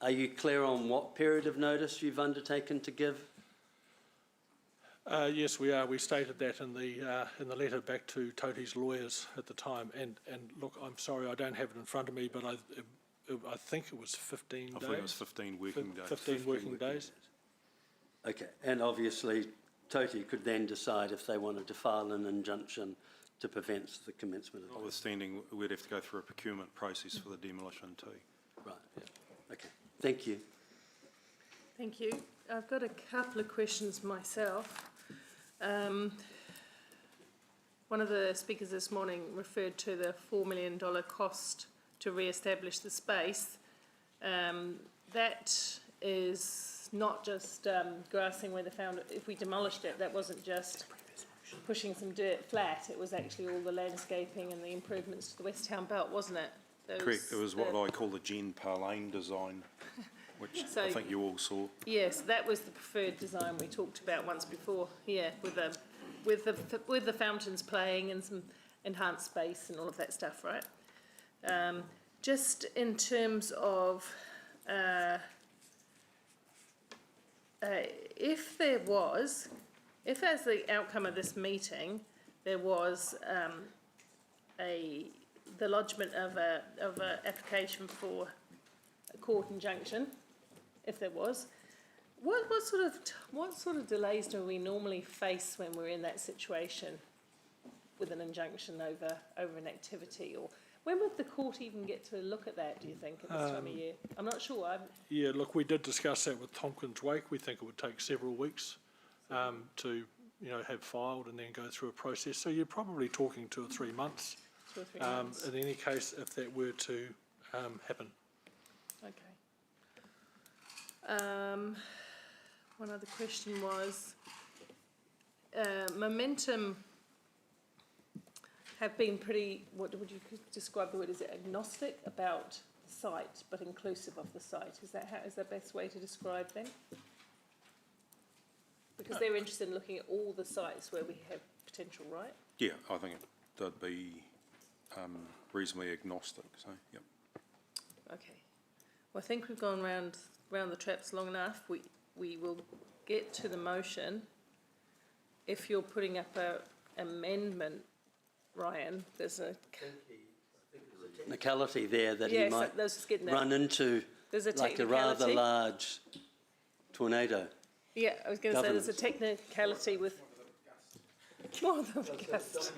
Are you clear on what period of notice you've undertaken to give? Yes, we are. We stated that in the letter back to Toti's lawyers at the time. And look, I'm sorry, I don't have it in front of me, but I think it was 15 days. I think it was 15 working days. 15 working days. Okay, and obviously Toti could then decide if they wanted to file an injunction to prevent the commencement of the... Notwithstanding, we'd have to go through a procurement process for the demolition too. Right, yeah. Okay, thank you. Thank you. I've got a couple of questions myself. One of the speakers this morning referred to the $4 million cost to re-establish the space. That is not just grassing where they found it. If we demolished it, that wasn't just pushing some dirt flat. It was actually all the landscaping and the improvements to the West Town Belt, wasn't it? Correct. It was what I call the Jen Parlane design, which So, I think you all saw. Yes, that was the preferred design we talked about once before. Yeah, with the fountains playing and some enhanced space and all of that stuff, right? Just in terms of if as the outcome of this meeting there was the lodgement of a application for a court injunction, if there was, what sort of delays do we normally face when we're in that situation with an injunction over an activity? Or when would the court even get to look at that, do you think, at this time of year? I'm not sure. Yeah, look, we did discuss that with Tompkins Wake. We think it would take several weeks to have filed and then go through a process. So you're probably talking 2 or 3 months. 2 or 3 months. In any case, if that were to happen. Okay. One other question was, Momentum have been pretty, what would you describe the word, is it agnostic about the site, but inclusive of the site? Is the best way to describe them? Because they're interested in looking at all the sites where we have potential, right? Yeah, I think they'd be reasonably agnostic, so, yep. Okay. Well, I think we've gone round the traps long enough. We will get to the motion. If you're putting up an amendment, Ryan, there's a technicality there that he might run into, like a rather large tornado. Yeah, I was going to say there's a technicality with more than a gust.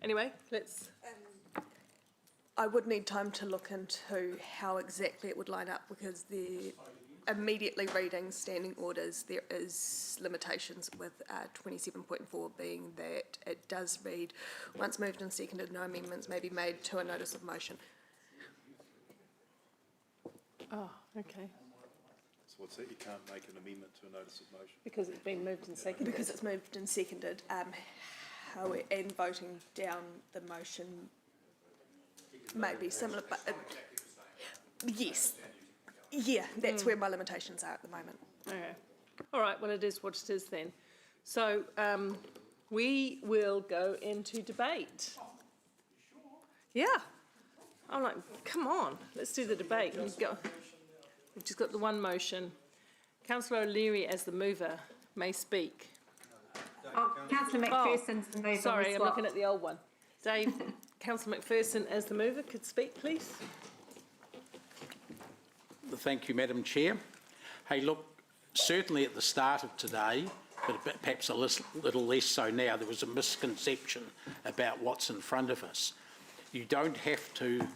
Anyway, let's... I would need time to look into how exactly it would line up, because immediately reading standing orders, there is limitations with 27.4 being that it does read, once moved and seconded, no amendments may be made to a notice of motion. Oh, okay. So what's that? You can't make an amendment to a notice of motion? Because it's been moved and seconded. Because it's moved and seconded, and voting down the motion may be similar, but yes. Yeah, that's where my limitations are at the moment. Okay. All right, well, it is what it is then. So we will go into debate. Yeah. I'm like, come on, let's do the debate. We've just got the one motion. Councillor O'Leary, as the mover, may speak. Oh, Councillor McPherson's the mover. Sorry, I'm looking at the old one. Dave, Councillor McPherson, as the mover, could speak, please. Thank you, Madam Chair. Hey, look, certainly at the start of today, but perhaps a little less so now, there was a misconception about what's in front of us. You don't have to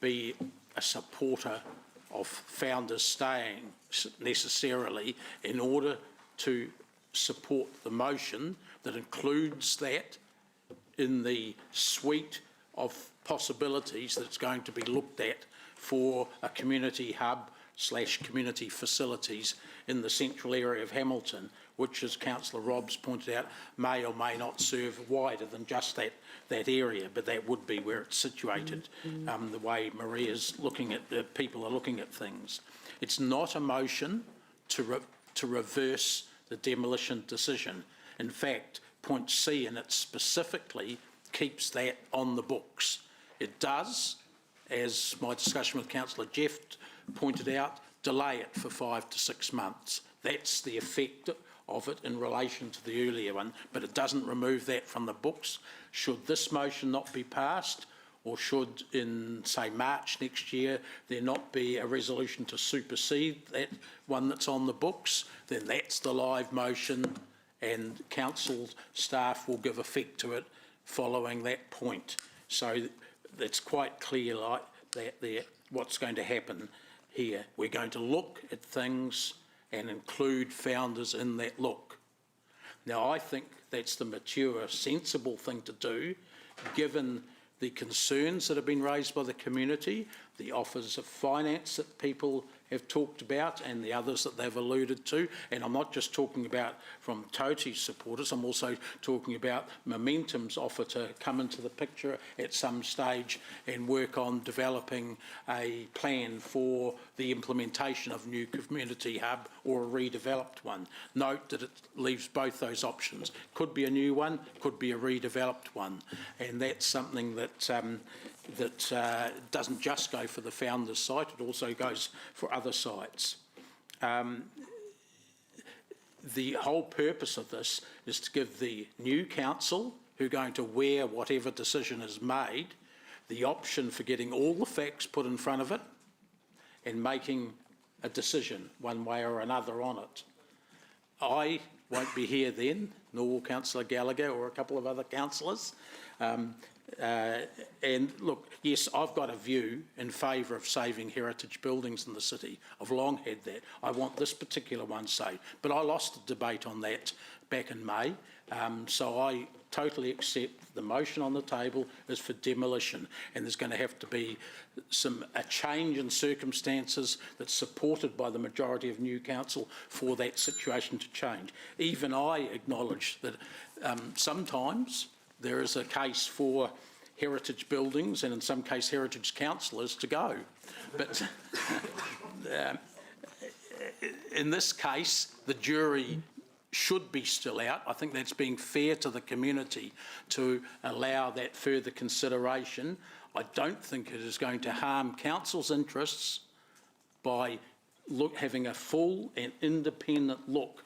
be a supporter of founders staying necessarily in order to support the motion that includes that in the suite of possibilities that's going to be looked at for a community hub / community facilities in the central area of Hamilton, which, as Councillor Robbs pointed out, may or may not serve wider than just that area, but that would be where it's situated, the way Maria's looking at, people are looking at things. It's not a motion to reverse the demolition decision. In fact, point C in it specifically keeps that on the books. It does, as my discussion with Councillor Jeff pointed out, delay it for 5 to 6 months. That's the effect of it in relation to the earlier one, but it doesn't remove that from the books. Should this motion not be passed, or should in, say, March next year, there not be a resolution to supersede that one that's on the books, then that's the live motion, and council staff will give effect to it following that point. So it's quite clear like that what's going to happen here. We're going to look at things and include founders in that look. Now, I think that's the mature, sensible thing to do, given the concerns that have been raised by the community, the offers of finance that people have talked about and the others that they've alluded to. And I'm not just talking about from Toti's supporters, I'm also talking about Momentum's offer to come into the picture at some stage and work on developing a plan for the implementation of new community hub or a redeveloped one. Note that it leaves both those options. Could be a new one, could be a redeveloped one. And that's something that doesn't just go for the founders site, it also goes for other sites. The whole purpose of this is to give the new council, who are going to wear whatever decision is made, the option for getting all the facts put in front of it and making a decision one way or another on it. I won't be here then, nor will Councillor Gallagher or a couple of other councillors. And look, yes, I've got a view in favour of saving heritage buildings in the city. I've long had that. I want this particular one saved. But I lost a debate on that back in May. So I totally accept the motion on the table is for demolition, and there's going to have to be a change in circumstances that's supported by the majority of new council for that situation to change. Even I acknowledge that sometimes there is a case for heritage buildings and in some case heritage councillors to go. But in this case, the jury should be still out. I think that's being fair to the community to allow that further consideration. I don't think it is going to harm council's interests by having a full and independent look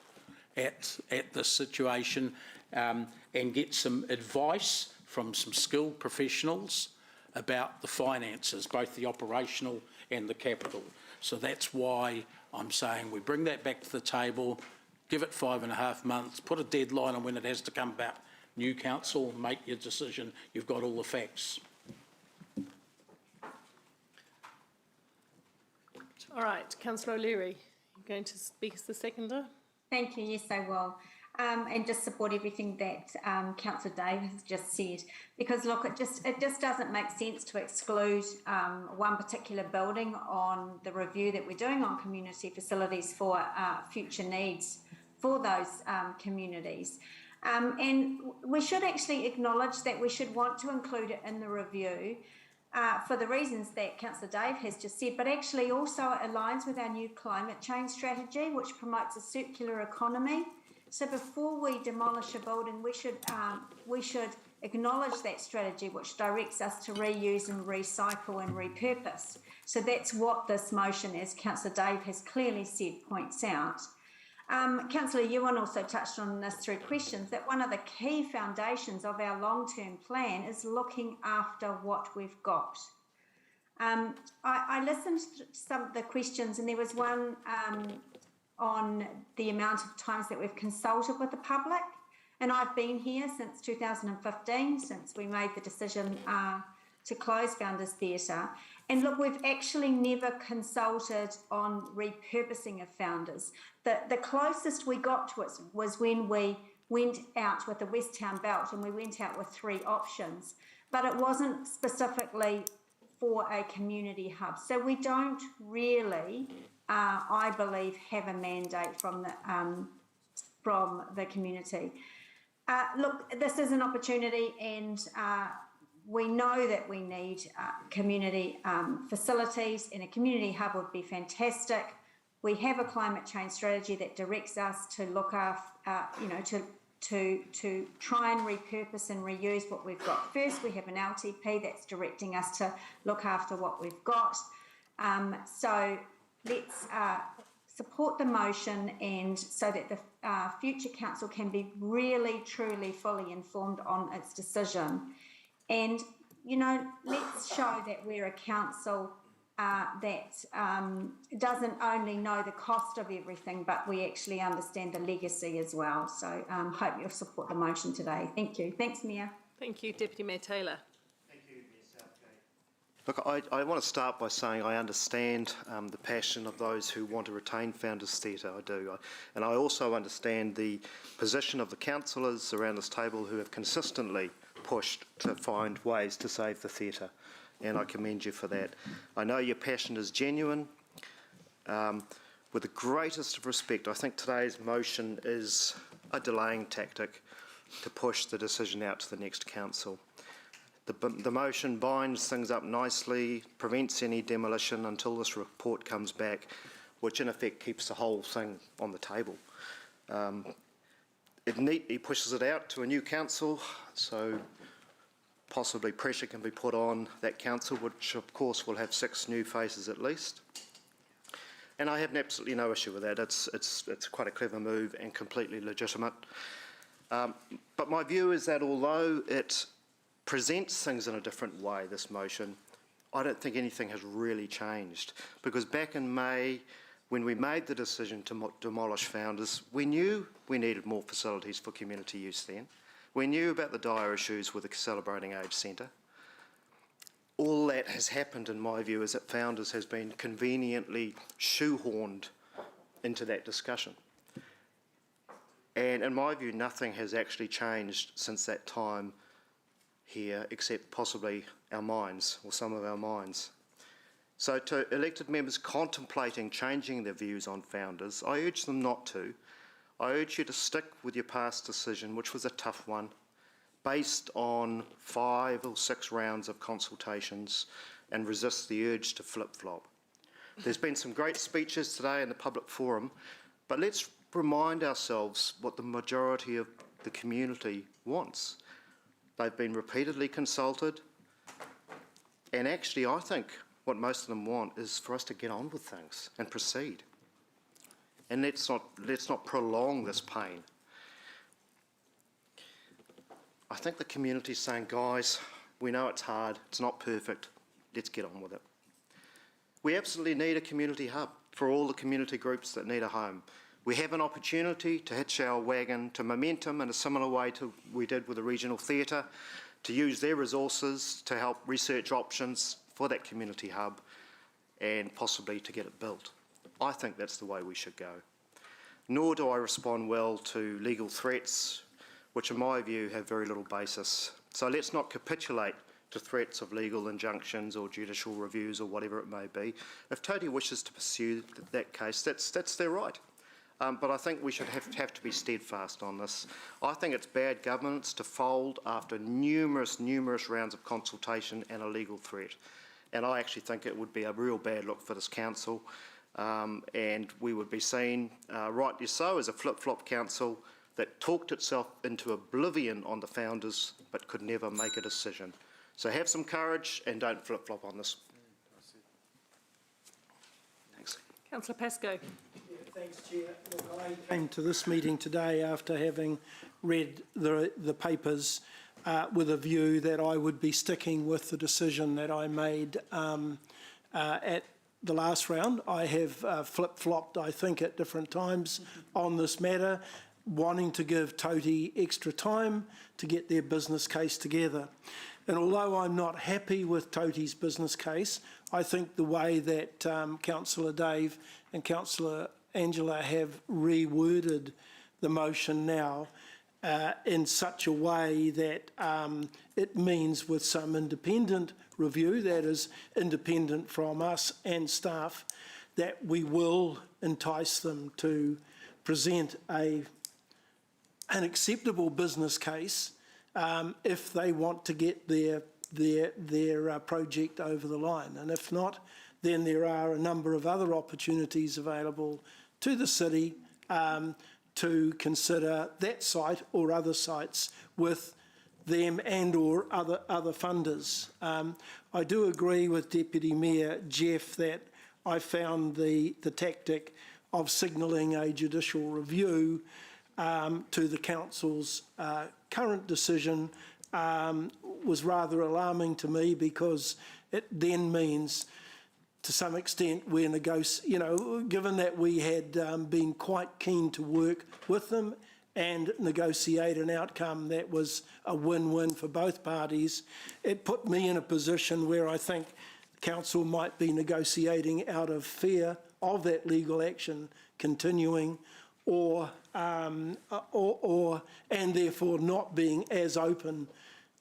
at the situation and get some advice from some skilled professionals about the finances, both the operational and the capital. So that's why I'm saying we bring that back to the table, give it 5.5 months, put a deadline on when it has to come back. New council, make your decision. You've got all the facts. All right, Councillor O'Leary, going to speak as the seconder? Thank you. Yes, I will. And just support everything that Councillor Dave has just said, because look, it just doesn't make sense to exclude one particular building on the review that we're doing on community facilities for future needs for those communities. And we should actually acknowledge that we should want to include it in the review for the reasons that Councillor Dave has just said, but actually also it aligns with our new climate change strategy, which promotes a circular economy. So before we demolish a building, we should acknowledge that strategy, which directs us to reuse and recycle and repurpose. So that's what this motion, as Councillor Dave has clearly said, points out. Councillor Ewan also touched on this through questions, that one of the key foundations of our long-term plan is looking after what we've got. I listened to some of the questions, and there was one on the amount of times that we've consulted with the public. And I've been here since 2015, since we made the decision to close Founders Theatre. And look, we've actually never consulted on repurposing of Founders. The closest we got to it was when we went out with the West Town Belt, and we went out with 3 options, but it wasn't specifically for a community hub. So we don't really, I believe, have a mandate from the community. Look, this is an opportunity, and we know that we need community facilities, and a community hub would be fantastic. We have a climate change strategy that directs us to look after, to try and repurpose and reuse what we've got. First, we have an LTP that's directing us to look after what we've got. So let's support the motion, and so that the future council can be really, truly, fully informed on its decision. And, let's show that we're a council that doesn't only know the cost of everything, but we actually understand the legacy as well. So hope you'll support the motion today. Thank you. Thanks, Mayor. Thank you, Deputy Mayor Taylor. Thank you, Mayor Southgate. Look, I want to start by saying I understand the passion of those who want to retain Founders Theatre. I do. And I also understand the position of the councillors around this table who have consistently pushed to find ways to save the theatre, and I commend you for that. I know your passion is genuine. With the greatest of respect, I think today's motion is a delaying tactic to push the decision out to the next council. The motion binds things up nicely, prevents any demolition until this report comes back, which in effect keeps the whole thing on the table. It neatly pushes it out to a new council, so possibly pressure can be put on that council, which of course will have 6 new faces at least. And I have absolutely no issue with that. It's quite a clever move and completely legitimate. But my view is that although it presents things in a different way, this motion, I don't think anything has really changed. Because back in May, when we made the decision to demolish Founders, we knew we needed more facilities for community use then. We knew about the dire issues with the Celebrating Age Centre. All that has happened, in my view, is that Founders has been conveniently shoehorned into that discussion. And in my view, nothing has actually changed since that time here, except possibly our minds, or some of our minds. So to elected members contemplating changing their views on Founders, I urge them not to. I urge you to stick with your past decision, which was a tough one, based on 5 or 6 rounds of consultations, and resist the urge to flip-flop. There's been some great speeches today in the public forum, but let's remind ourselves what the majority of the community wants. They've been repeatedly consulted, and actually I think what most of them want is for us to get on with things and proceed. And let's not prolong this pain. I think the community's saying, guys, we know it's hard, it's not perfect, let's get on with it. We absolutely need a community hub for all the community groups that need a home. We have an opportunity to hitch our wagon to Momentum in a similar way to we did with the regional theatre, to use their resources to help research options for that community hub and possibly to get it built. I think that's the way we should go. Nor do I respond well to legal threats, which in my view have very little basis. So let's not capitulate to threats of legal injunctions or judicial reviews or whatever it may be. If Toti wishes to pursue that case, that's their right. But I think we should have to be steadfast on this. I think it's bad governance to fold after numerous rounds of consultation and a legal threat. And I actually think it would be a real bad look for this council. And we would be seen, rightly so, as a flip-flop council that talked itself into oblivion on the founders but could never make a decision. So have some courage and don't flip-flop on this. Thanks. Councillor Pascoe. Thanks, Chair. Look, I came to this meeting today after having read the papers with a view that I would be sticking with the decision that I made at the last round. I have flip-flopped, I think, at different times on this matter, wanting to give Toti extra time to get their business case together. And although I'm not happy with Toti's business case, I think the way that Councillor Dave and Councillor Angela have reworded the motion now in such a way that it means with some independent review, that is independent from us and staff, that we will entice them to present an acceptable business case if they want to get their project over the line. And if not, then there are a number of other opportunities available to the city to consider that site or other sites with them and or other funders. I do agree with Deputy Mayor Jeff that I found the tactic of signalling a judicial review to the council's current decision was rather alarming to me, because it then means to some extent we're given that we had been quite keen to work with them and negotiate an outcome that was a win-win for both parties, it put me in a position where I think the council might be negotiating out of fear of that legal action continuing, and therefore not being as open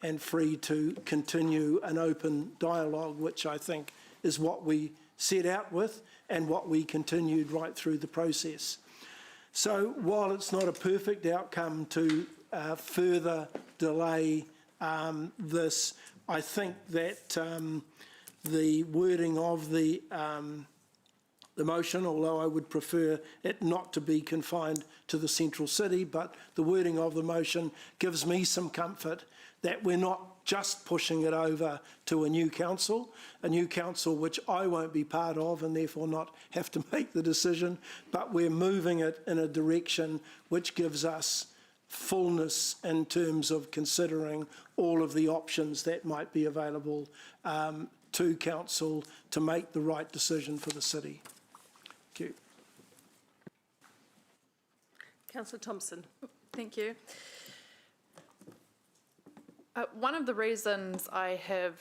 and free to continue an open dialogue, which I think is what we set out with and what we continued right through the process. So while it's not a perfect outcome to further delay this, I think that the wording of the motion, although I would prefer it not to be confined to the central city, but the wording of the motion gives me some comfort that we're not just pushing it over to a new council which I won't be part of and therefore not have to make the decision, but we're moving it in a direction which gives us fullness in terms of considering all of the options that might be available to council to make the right decision for the city. Thank you. Councillor Thompson. Thank you. One of the reasons I have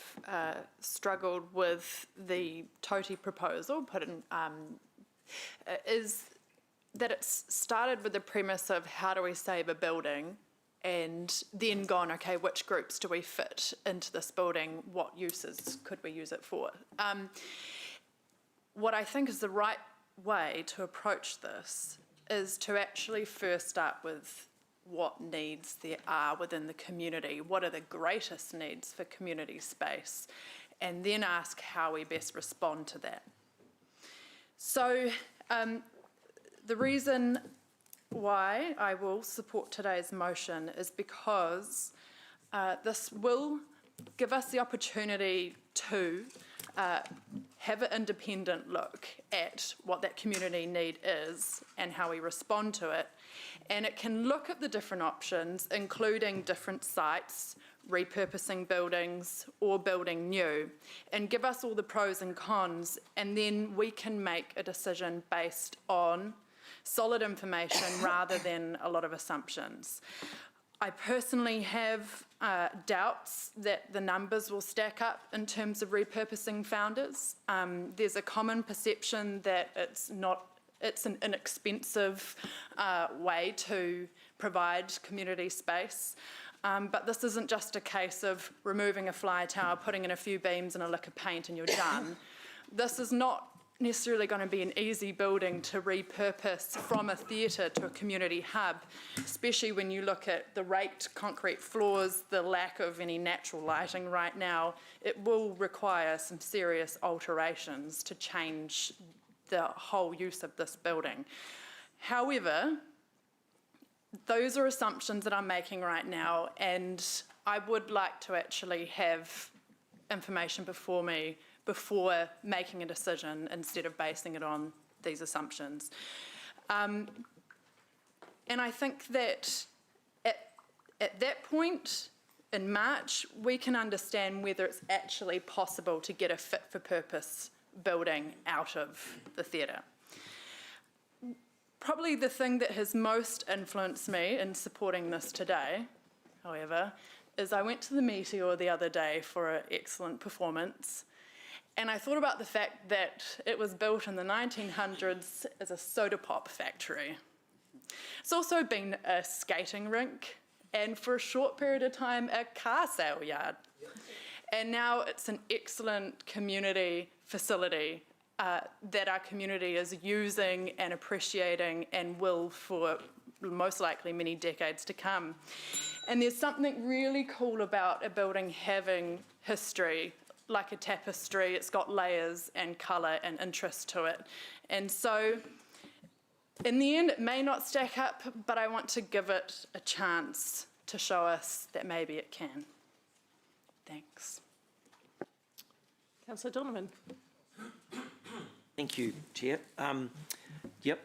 struggled with the Toti proposal is that it's started with the premise of how do we save a building, and then gone, okay, which groups do we fit into this building? What uses could we use it for? What I think is the right way to approach this is to actually first start with what needs there are within the community, what are the greatest needs for community space, and then ask how we best respond to that. So the reason why I will support today's motion is because this will give us the opportunity to have an independent look at what that community need is and how we respond to it. And it can look at the different options, including different sites, repurposing buildings or building new, and give us all the pros and cons, and then we can make a decision based on solid information rather than a lot of assumptions. I personally have doubts that the numbers will stack up in terms of repurposing founders. There's a common perception that it's an inexpensive way to provide community space. But this isn't just a case of removing a fly tower, putting in a few beams and a lick of paint and you're done. This is not necessarily going to be an easy building to repurpose from a theatre to a community hub, especially when you look at the raked concrete floors, the lack of any natural lighting right now. It will require some serious alterations to change the whole use of this building. However, those are assumptions that I'm making right now, and I would like to actually have information before me before making a decision instead of basing it on these assumptions. And I think that at that point in March, we can understand whether it's actually possible to get a fit-for-purpose building out of the theatre. Probably the thing that has most influenced me in supporting this today, however, is I went to the Meteor the other day for an excellent performance, and I thought about the fact that it was built in the 1900s as a soda pop factory. It's also been a skating rink, and for a short period of time, a car sale yard. And now it's an excellent community facility that our community is using and appreciating and will for most likely many decades to come. And there's something really cool about a building having history, like a tapestry. It's got layers and colour and interest to it. And so in the end, it may not stack up, but I want to give it a chance to show us that maybe it can. Thanks. Councillor Donovan. Thank you, Chair.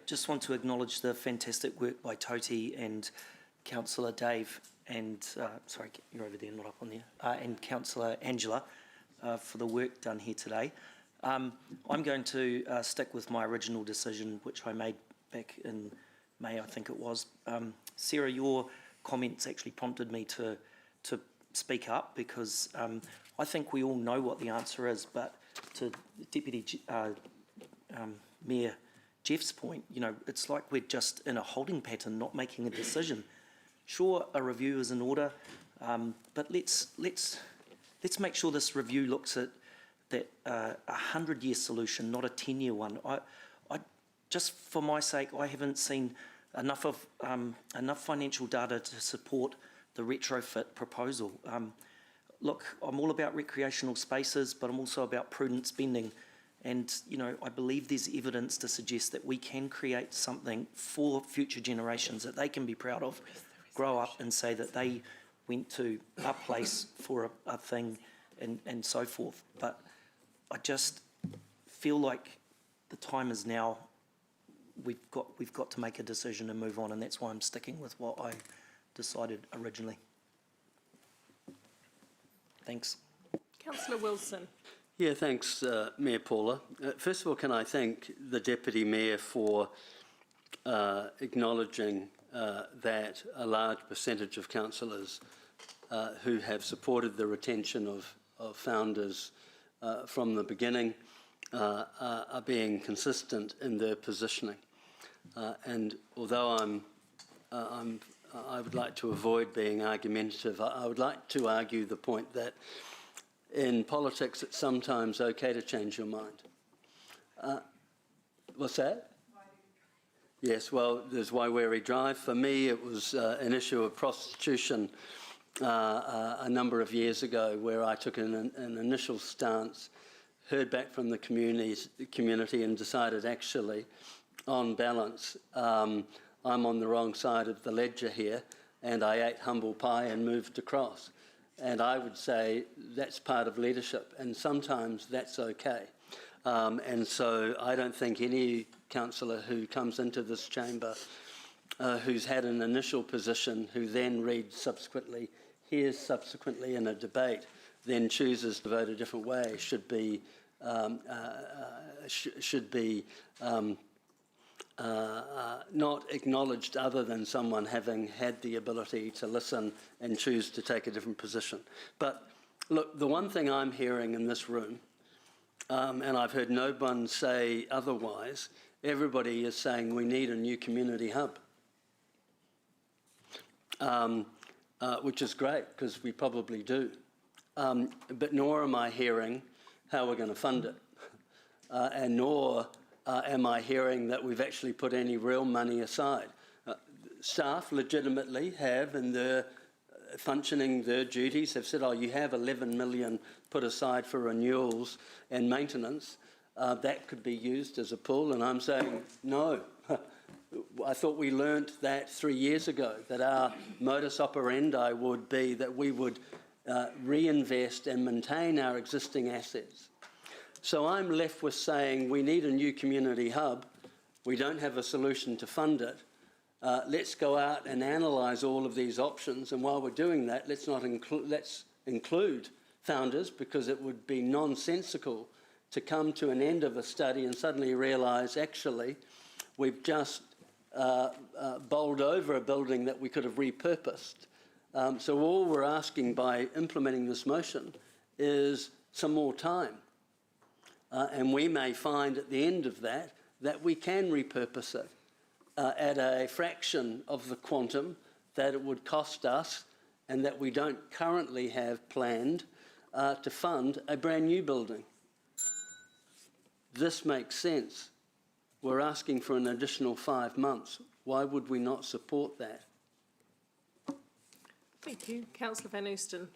Just want to acknowledge the fantastic work by Toti and Councillor Dave and, sorry, you're over there, not up on there, and Councillor Angela for the work done here today. I'm going to stick with my original decision, which I made back in May, I think it was. Sarah, your comments actually prompted me to speak up because I think we all know what the answer is, but to Deputy Mayor Jeff's point, you know, it's like we're just in a holding pattern, not making a decision. Sure, a review is in order, but let's make sure this review looks at that 100-year solution, not a 10-year one. I just for my sake, I haven't seen enough financial data to support the retrofit proposal. Look, I'm all about recreational spaces, but I'm also about prudent spending. And, you know, I believe there's evidence to suggest that we can create something for future generations that they can be proud of, grow up and say that they went to a place for a thing and so forth. But I just feel like the time is now. We've got to make a decision and move on, and that's why I'm sticking with what I decided originally. Thanks. Councillor Wilson. Yeah, thanks, Mayor Paula. First of all, can I thank the Deputy Mayor for acknowledging that a large percentage of councillors who have supported the retention of founders from the beginning are being consistent in their positioning. And although I would like to avoid being argumentative, I would like to argue the point that in politics it's sometimes okay to change your mind. What's that? Yes, well, there's Waiwere Drive. For me, it was an issue of prostitution a number of years ago where I took an initial stance, heard back from the community and decided actually, on balance, I'm on the wrong side of the ledger here, and I ate humble pie and moved across. And I would say that's part of leadership, and sometimes that's okay. And so I don't think any councillor who comes into this chamber who's had an initial position, who then reads subsequently, hears subsequently in a debate, then chooses to vote a different way, should be not acknowledged other than someone having had the ability to listen and choose to take a different position. But look, the one thing I'm hearing in this room, and I've heard no one say otherwise, everybody is saying we need a new community hub, which is great because we probably do. But nor am I hearing how we're going to fund it, and nor am I hearing that we've actually put any real money aside. Staff legitimately have, in their functioning their duties, have said, oh, you have 11 million put aside for renewals and maintenance. That could be used as a pool, and I'm saying no. I thought we learnt that 3 years ago, that our modus operandi would be that we would reinvest and maintain our existing assets. So I'm left with saying we need a new community hub. We don't have a solution to fund it. Let's go out and analyse all of these options, and while we're doing that, let's include founders, because it would be nonsensical to come to an end of a study and suddenly realise actually we've just bowled over a building that we could have repurposed. So all we're asking by implementing this motion is some more time. And we may find at the end of that we can repurpose it at a fraction of the quantum that it would cost us and that we don't currently have planned to fund a brand new building. This makes sense. We're asking for an additional 5 months. Why would we not support that? Thank you. Councillor Van Oosten.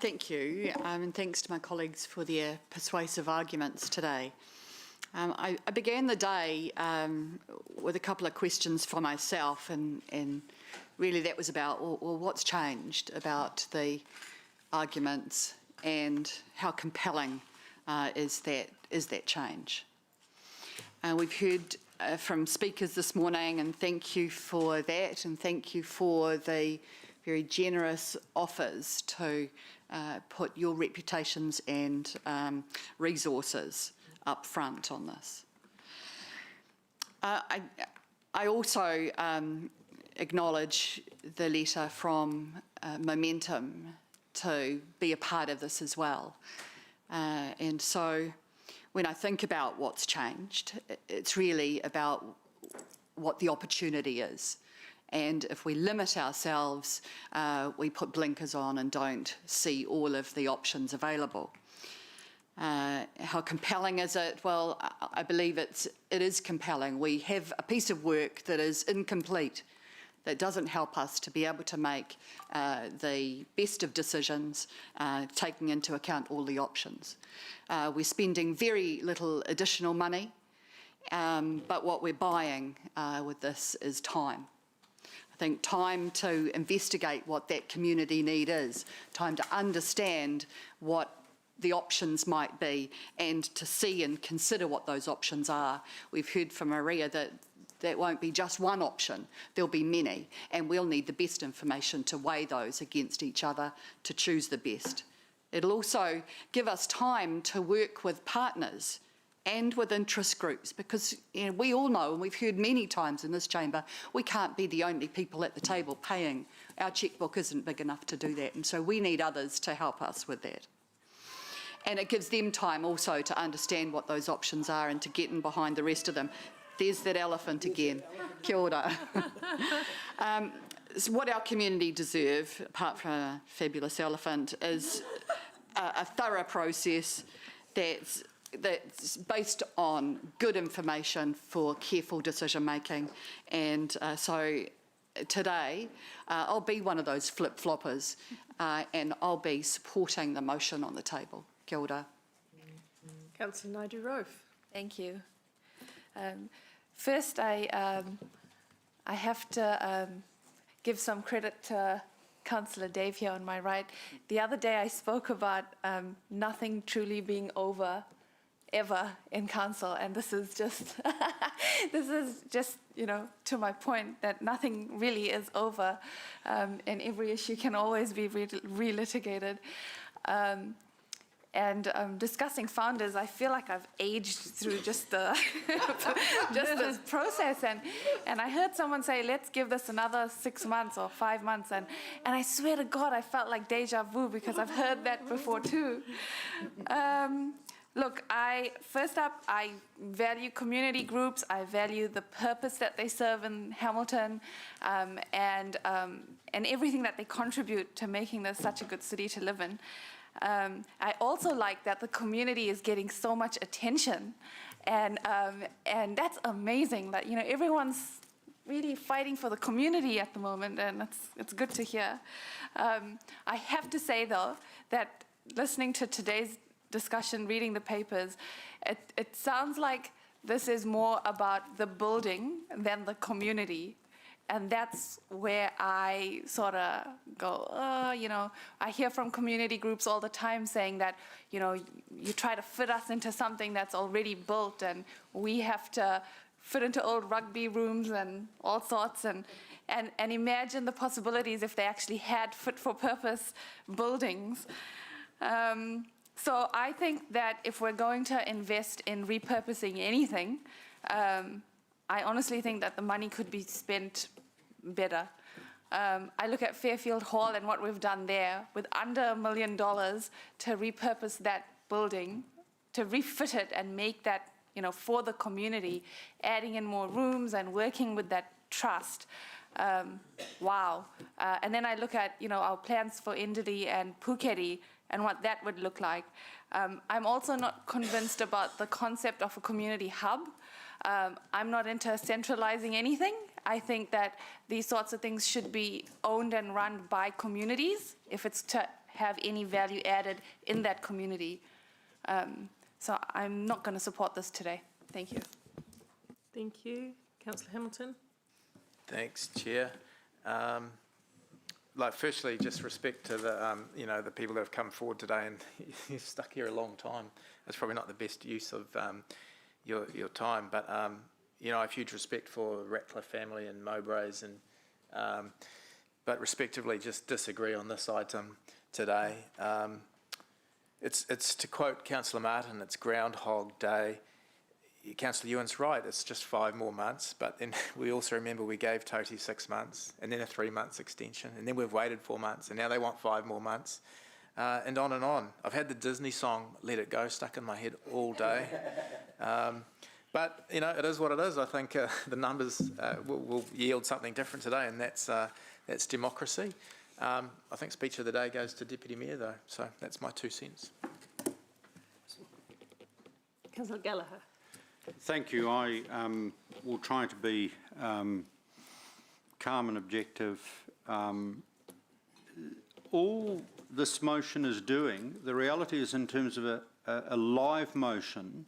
Thank you, and thanks to my colleagues for their persuasive arguments today. I began the day with a couple of questions for myself, and really that was about, well, what's changed about the arguments and how compelling is that change? We've heard from speakers this morning, and thank you for that, and thank you for the very generous offers to put your reputations and resources up front on this. I also acknowledge the letter from Momentum to be a part of this as well. And so when I think about what's changed, it's really about what the opportunity is. And if we limit ourselves, we put blinkers on and don't see all of the options available. How compelling is it? Well, I believe it is compelling. We have a piece of work that is incomplete, that doesn't help us to be able to make the best of decisions, taking into account all the options. We're spending very little additional money, but what we're buying with this is time. I think time to investigate what that community need is, time to understand what the options might be, and to see and consider what those options are. We've heard from Maria that that won't be just one option, there'll be many, and we'll need the best information to weigh those against each other to choose the best. It'll also give us time to work with partners and with interest groups, because we all know, and we've heard many times in this chamber, we can't be the only people at the table paying. Our chequebook isn't big enough to do that, and so we need others to help us with that. And it gives them time also to understand what those options are and to get in behind the rest of them. There's that elephant again. Kia ora. So what our community deserve, apart from a fabulous elephant, is a thorough process that's based on good information for careful decision making. And so today I'll be one of those flip-floppers and I'll be supporting the motion on the table. Kia ora. Councillor Naidu-Rofe. Thank you. First, I have to give some credit to Councillor Dave here on my right. The other day I spoke about nothing truly being over ever in council, and this is just to my point that nothing really is over, and every issue can always be relitigated. And discussing founders, I feel like I've aged through just the just this process. And I heard someone say, let's give this another 6 months or 5 months. And I swear to God, I felt like deja vu because I've heard that before too. Look, first up, I value community groups. I value the purpose that they serve in Hamilton, and everything that they contribute to making this such a good city to live in. I also like that the community is getting so much attention, and that's amazing. That everyone's really fighting for the community at the moment, and it's good to hear. I have to say though that listening to today's discussion, reading the papers, it sounds like this is more about the building than the community. And that's where I sort of go, I hear from community groups all the time saying that, you try to fit us into something that's already built, and we have to fit into old rugby rooms and all sorts, and imagine the possibilities if they actually had fit-for-purpose buildings. So I think that if we're going to invest in repurposing anything, I honestly think that the money could be spent better. I look at Fairfield Hall and what we've done there with under $1 million to repurpose that building, to refit it and make that, for the community, adding in more rooms and working with that trust. Wow. And then I look at, our plans for Indili and Puketi and what that would look like. I'm also not convinced about the concept of a community hub. I'm not into centralizing anything. I think that these sorts of things should be owned and run by communities if it's to have any value added in that community. So I'm not going to support this today. Thank you. Thank you. Councillor Hamilton. Thanks, Chair. Firstly, just respect to the, the people that have come forward today, and you've stuck here a long time. It's probably not the best use of your time, but I have huge respect for Ratcliffe family and Mowbrays, and but respectively, just disagree on this item today. It's to quote Councillor Martin, it's Groundhog Day. Councillor Ewan's right, it's just 5 more months, but then we also remember we gave Toti 6 months and then a 3 months extension, and then we've waited 4 months and now they want 5 more months, and on and on. I've had the Disney song Let It Go stuck in my head all day, but it is what it is. I think the numbers will yield something different today, and that's democracy. I think speech of the day goes to Deputy Mayor though, so that's my 2 cents. Councillor Gallagher. Thank you. I will try to be calm and objective. All this motion is doing, the reality is in terms of a live motion,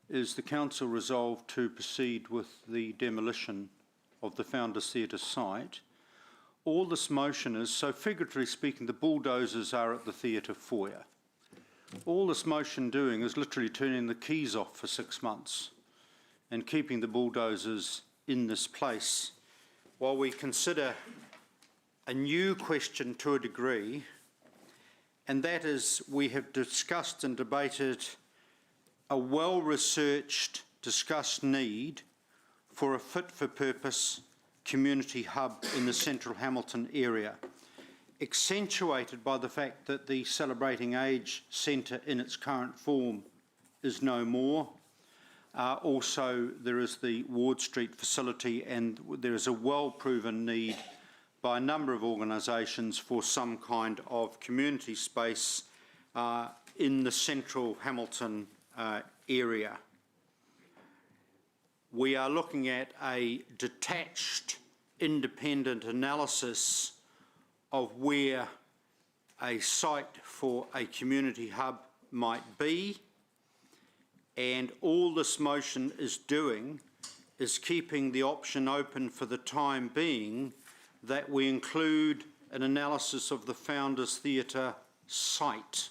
is the council resolved to proceed with the demolition of the Founders Theatre site. All this motion is, so figuratively speaking, the bulldozers are at the theatre foyer. All this motion doing is literally turning the keys off for 6 months and keeping the bulldozers in this place while we consider a new question to a degree, and that is we have discussed and debated a well-researched, discussed need for a fit-for-purpose community hub in the central Hamilton area, accentuated by the fact that the Celebrating Age Centre in its current form is no more. Also, there is the Ward Street facility, and there is a well-proven need by a number of organisations for some kind of community space in the central Hamilton area. We are looking at a detached, independent analysis of where a site for a community hub might be, and all this motion is doing is keeping the option open for the time being that we include an analysis of the Founders Theatre site.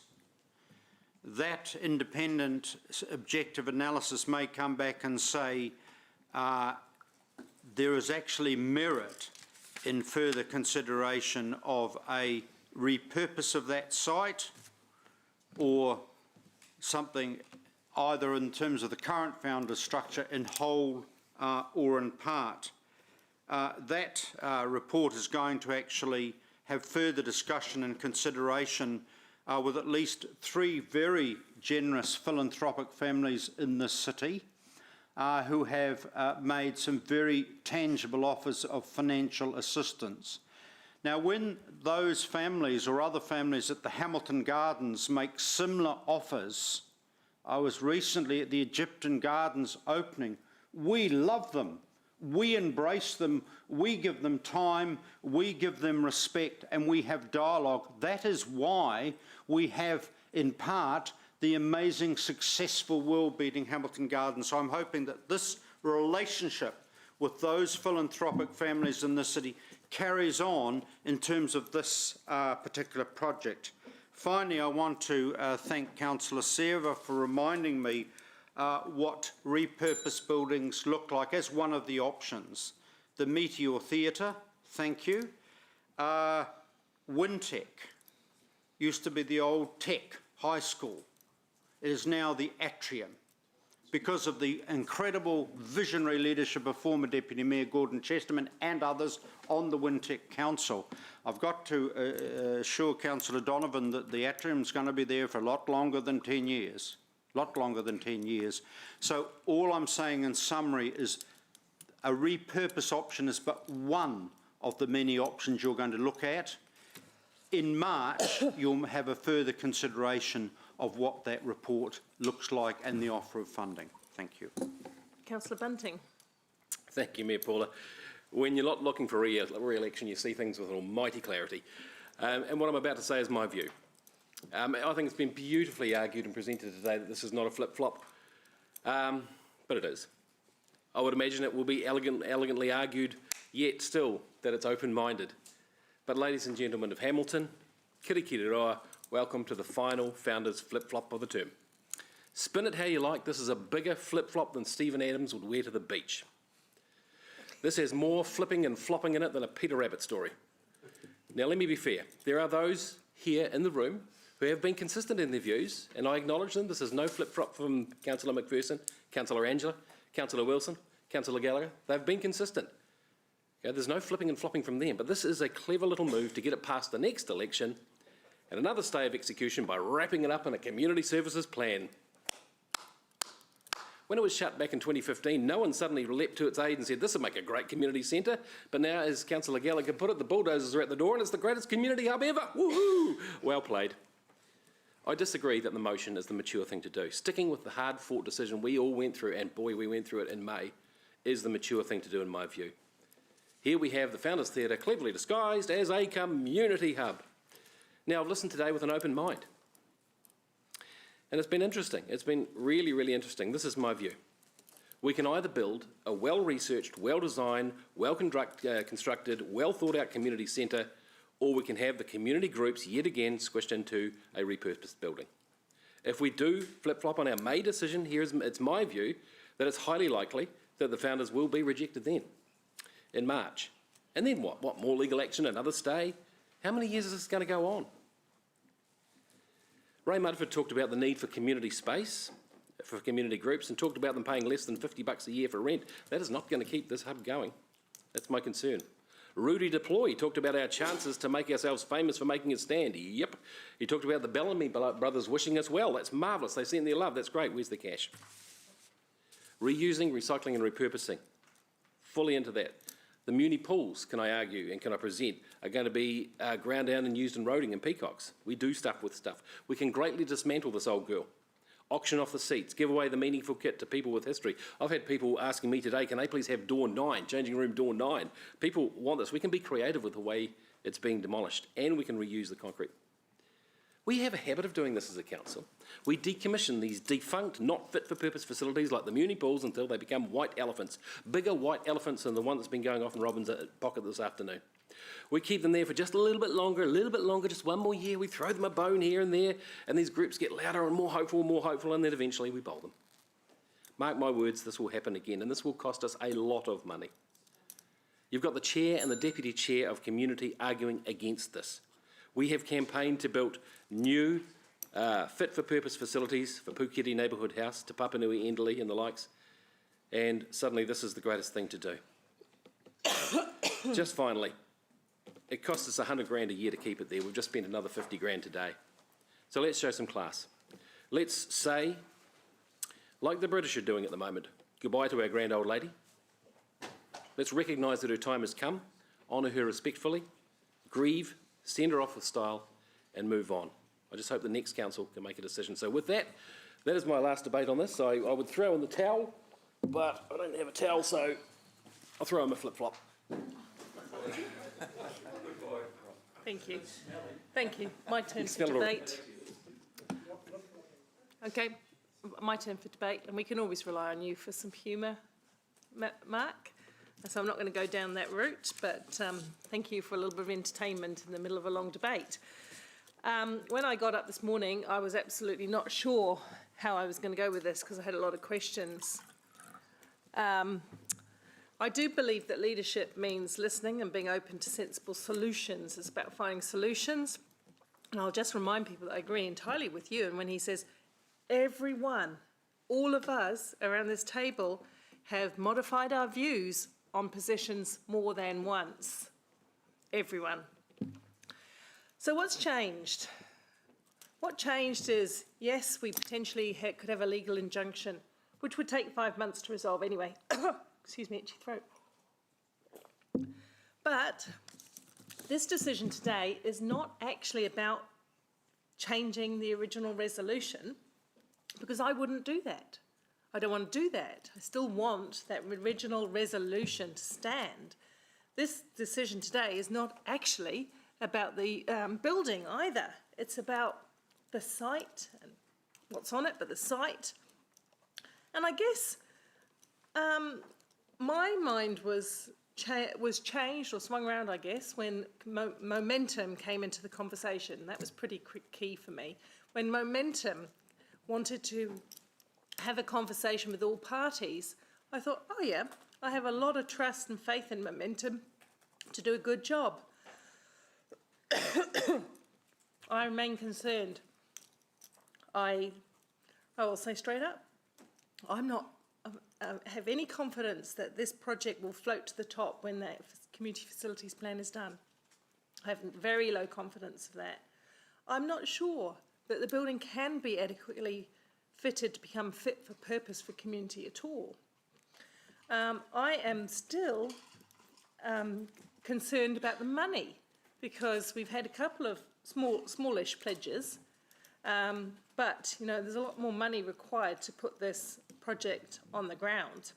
That independent objective analysis may come back and say there is actually merit in further consideration of a repurpose of that site, or something either in terms of the current founders structure in whole or in part. That report is going to actually have further discussion and consideration with at least 3 very generous philanthropic families in this city who have made some very tangible offers of financial assistance. Now, when those families or other families at the Hamilton Gardens make similar offers, I was recently at the Egyptian Gardens opening, we love them. We embrace them, we give them time, we give them respect, and we have dialogue. That is why we have, in part, the amazing, successful, world-beating Hamilton Gardens. So I'm hoping that this relationship with those philanthropic families in the city carries on in terms of this particular project. Finally, I want to thank Councillor Seva for reminding me what repurposed buildings look like as one of the options. The Meteor Theatre, thank you. Wintec used to be the old Tech High School. It is now the Atrium because of the incredible visionary leadership of former Deputy Mayor Gordon Chesterman and others on the Wintec Council. I've got to assure Councillor Donovan that the Atrium is going to be there for a lot longer than 10 years. Lot longer than 10 years. So all I'm saying in summary is a repurpose option is but one of the many options you're going to look at. In March, you'll have a further consideration of what that report looks like and the offer of funding. Thank you. Councillor Bunting. Thank you, Mayor Paula. When you're not looking for re-election, you see things with almighty clarity. And what I'm about to say is my view. I think it's been beautifully argued and presented today that this is not a flip-flop, but it is. I would imagine it will be elegantly argued, yet still, that it's open-minded. But ladies and gentlemen of Hamilton, kirikiriroa, welcome to the final founders flip-flop of the term. Spin it how you like, this is a bigger flip-flop than Stephen Adams would wear to the beach. This has more flipping and flopping in it than a Peter Rabbit story. Now let me be fair, there are those here in the room who have been consistent in their views, and I acknowledge them. This is no flip-flop from Councillor McPherson, Councillor Angela, Councillor Wilson, Councillor Gallagher. They've been consistent. Okay, there's no flipping and flopping from them, but this is a clever little move to get it past the next election and another stay of execution by wrapping it up in a community services plan. When it was shut back in 2015, no one suddenly leapt to its aid and said, this would make a great community centre. But now, as Councillor Gallagher put it, the bulldozers are at the door and it's the greatest community hub ever. Woohoo! Well played. I disagree that the motion is the mature thing to do. Sticking with the hard-fought decision we all went through, and boy, we went through it in May, is the mature thing to do in my view. Here we have the Founders Theatre cleverly disguised as a community hub. Now, I've listened today with an open mind. And it's been interesting. It's been really, really interesting. This is my view. We can either build a well-researched, well-designed, well-constructed, well-thought-out community centre, or we can have the community groups yet again squished into a repurposed building. If we do flip-flop on our May decision, it's my view that it's highly likely that the founders will be rejected then, in March. And then what? What, more legal action, another stay? How many years is this going to go on? Ray Mudford talked about the need for community space, for community groups, and talked about them paying less than $50 a year for rent. That is not going to keep this hub going. That's my concern. Rudy Deploy talked about our chances to make ourselves famous for making a stand. Yep. He talked about the Bellamy brothers wishing us well. That's marvellous. They sent their love. That's great. Where's the cash? Reusing, recycling and repurposing. Fully into that. The Muni pools, can I argue and can I present, are going to be ground down and used in roading and peacocks. We do stuff with stuff. We can greatly dismantle this old girl. Auction off the seats, give away the meaningful kit to people with history. I've had people asking me today, can they please have door 9, changing room door 9? People want this. We can be creative with the way it's being demolished, and we can reuse the concrete. We have a habit of doing this as a council. We decommission these defunct, not fit for purpose facilities like the Muni pools until they become white elephants. Bigger white elephants than the one that's been going off in Robin's pocket this afternoon. We keep them there for just a little bit longer, just one more year. We throw them a bone here and there, and these groups get louder and more hopeful, and then eventually we bowl them. Mark my words, this will happen again, and this will cost us a lot of money. You've got the chair and the deputy chair of community arguing against this. We have campaigned to build new fit-for-purpose facilities for Puketi Neighbourhood House, Te Papanui, Enderley and the likes, and suddenly this is the greatest thing to do. Just finally, it costs us $100,000 a year to keep it there. We've just spent another $50,000 today. So let's show some class. Let's say, like the British are doing at the moment, goodbye to our grand old lady. Let's recognise that her time has come, honour her respectfully, grieve, send her off with style, and move on. I just hope the next council can make a decision. So with that, that is my last debate on this. I would throw in the towel, but I don't have a towel, so I'll throw in my flip-flop. Thank you. Thank you. My turn for debate. Okay, my turn for debate, and we can always rely on you for some humour, Mark. So I'm not going to go down that route, but thank you for a little bit of entertainment in the middle of a long debate. When I got up this morning, I was absolutely not sure how I was going to go with this because I had a lot of questions. I do believe that leadership means listening and being open to sensible solutions. It's about finding solutions. And I'll just remind people that I agree entirely with you. And when he says, everyone, all of us around this table have modified our views on positions more than once. Everyone. So what's changed? What changed is, yes, we potentially could have a legal injunction, which would take 5 months to resolve anyway. Excuse me, itchy throat. But this decision today is not actually about changing the original resolution, because I wouldn't do that. I don't want to do that. I still want that original resolution to stand. This decision today is not actually about the building either. It's about the site and what's on it, but the site. And I guess my mind was changed or swung around, I guess, when Momentum came into the conversation. That was pretty key for me. When Momentum wanted to have a conversation with all parties, I thought, oh yeah, I have a lot of trust and faith in Momentum to do a good job. I remain concerned. I will say straight up, I'm not have any confidence that this project will float to the top when that community facilities plan is done. I have very low confidence of that. I'm not sure that the building can be adequately fitted to become fit for purpose for community at all. I am still concerned about the money, because we've had a couple of smallish pledges, but you know, there's a lot more money required to put this project on the ground.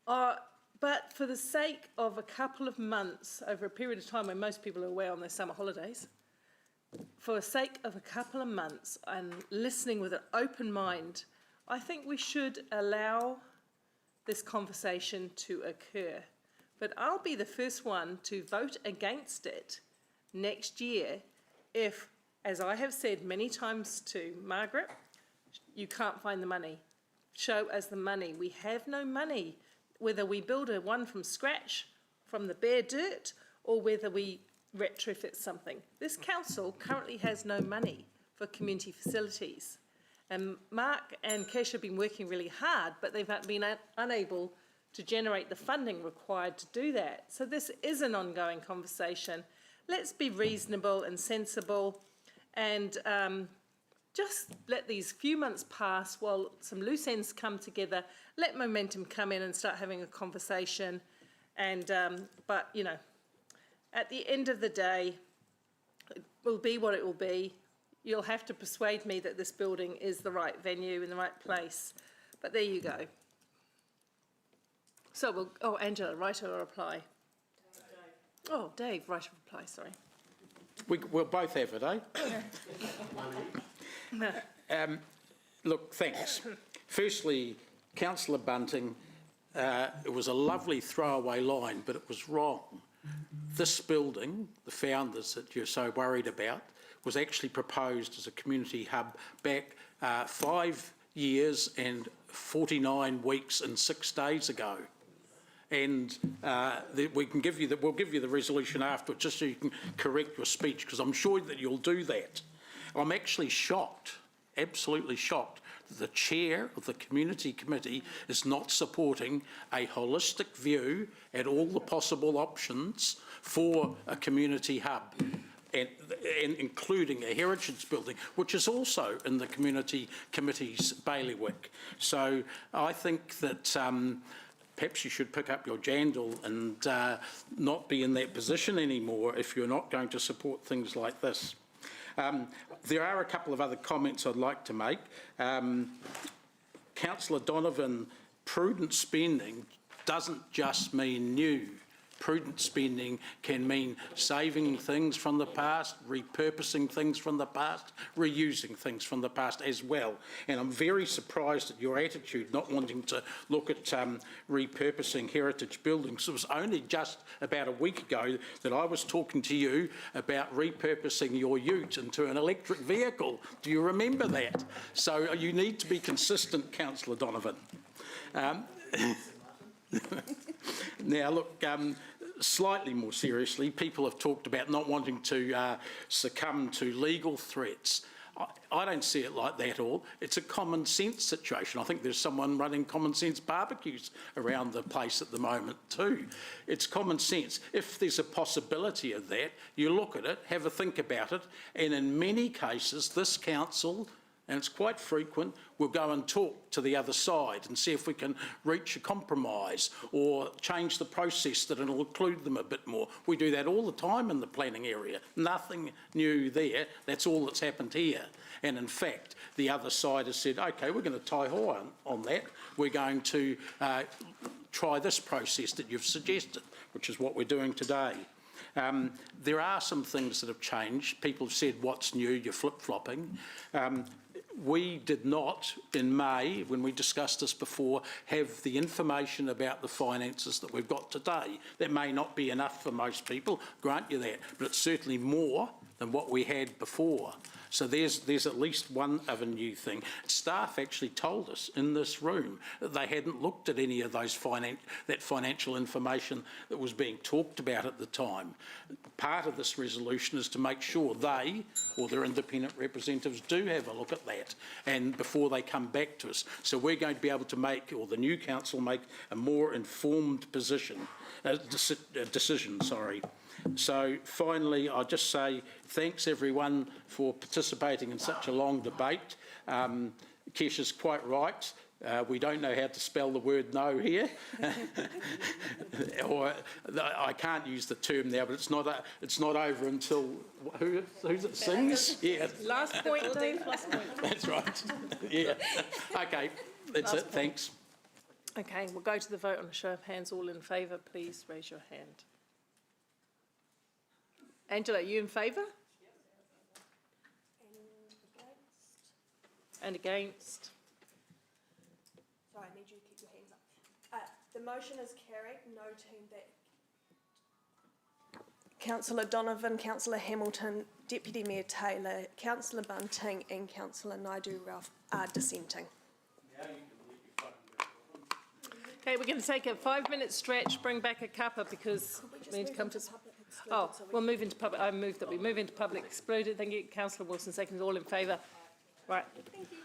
But for the sake of a couple of months, over a period of time when most people are away on their summer holidays, for the sake of a couple of months and listening with an open mind, I think we should allow this conversation to occur. But I'll be the first one to vote against it next year if, as I have said many times to Margaret, you can't find the money. Show us the money. We have no money, whether we build one from scratch, from the bare dirt, or whether we retrofit something. This council currently has no money for community facilities. And Mark and Kesh have been working really hard, but they've been unable to generate the funding required to do that. So this is an ongoing conversation. Let's be reasonable and sensible, and just let these few months pass while some loose ends come together. Let Momentum come in and start having a conversation. And but you know, at the end of the day, it will be what it will be. You'll have to persuade me that this building is the right venue in the right place. But there you go. So we'll, oh, Angela, write a reply. Oh, Dave, write a reply, sorry. We'll both have it, eh? Look, thanks. Firstly, Councillor Bunting, it was a lovely throwaway line, but it was wrong. This building, the founders that you're so worried about, was actually proposed as a community hub back 5 years and 49 weeks and 6 days ago. And we'll give you the resolution afterwards, just so you can correct your speech, because I'm sure that you'll do that. I'm actually shocked, absolutely shocked, that the chair of the community committee is not supporting a holistic view at all the possible options for a community hub. And including a heritage building, which is also in the community committee's bailiwick. So I think that perhaps you should pick up your jandal and not be in that position anymore if you're not going to support things like this. There are a couple of other comments I'd like to make. Councillor Donovan, prudent spending doesn't just mean new. Prudent spending can mean saving things from the past, repurposing things from the past, reusing things from the past as well. And I'm very surprised at your attitude, not wanting to look at repurposing heritage buildings. It was only just about a week ago that I was talking to you about repurposing your ute into an electric vehicle. Do you remember that? So you need to be consistent, Councillor Donovan. Now, look, slightly more seriously, people have talked about not wanting to succumb to legal threats. I don't see it like that at all. It's a common sense situation. I think there's someone running common sense barbecues around the place at the moment too. It's common sense. If there's a possibility of that, you look at it, have a think about it, and in many cases, this council, and it's quite frequent, we'll go and talk to the other side and see if we can reach a compromise or change the process that it'll include them a bit more. We do that all the time in the planning area. Nothing new there. That's all that's happened here. And in fact, the other side has said, OK, we're going to tie high on that. We're going to try this process that you've suggested, which is what we're doing today. There are some things that have changed. People have said, what's new? You're flip-flopping. We did not, in May, when we discussed this before, have the information about the finances that we've got today. That may not be enough for most people, grant you that, but it's certainly more than what we had before. So there's at least one other new thing. Staff actually told us in this room that they hadn't looked at any of those financial information that was being talked about at the time. Part of this resolution is to make sure they, or their independent representatives, do have a look at that and before they come back to us. So we're going to be able to make, or the new council make, a more informed decision. So finally, I'll just say thanks everyone for participating in such a long debate. Kesha's quite right. We don't know how to spell the word no here. Or I can't use the term now, but it's not over until who's it sings? Yeah. Last point, Dave. That's right. Yeah. Okay. That's it. Thanks. Okay, we'll go to the vote on a show of hands. All in favour, please raise your hand. Angela, are you in favour? And against? Sorry, I need you to keep your hands up. The motion is carried, noting that Councillor Donovan, Councillor Hamilton, Deputy Mayor Taylor, Councillor Bunting and Councillor Naidu-Ralph are dissenting. Okay, we're going to take a 5-minute stretch, bring back a cuppa because we need to come to... Oh, we'll move into public. I move that we move into public excluded. Thank you, Councillor Wilson. Second, all in favour. Right. Thank you.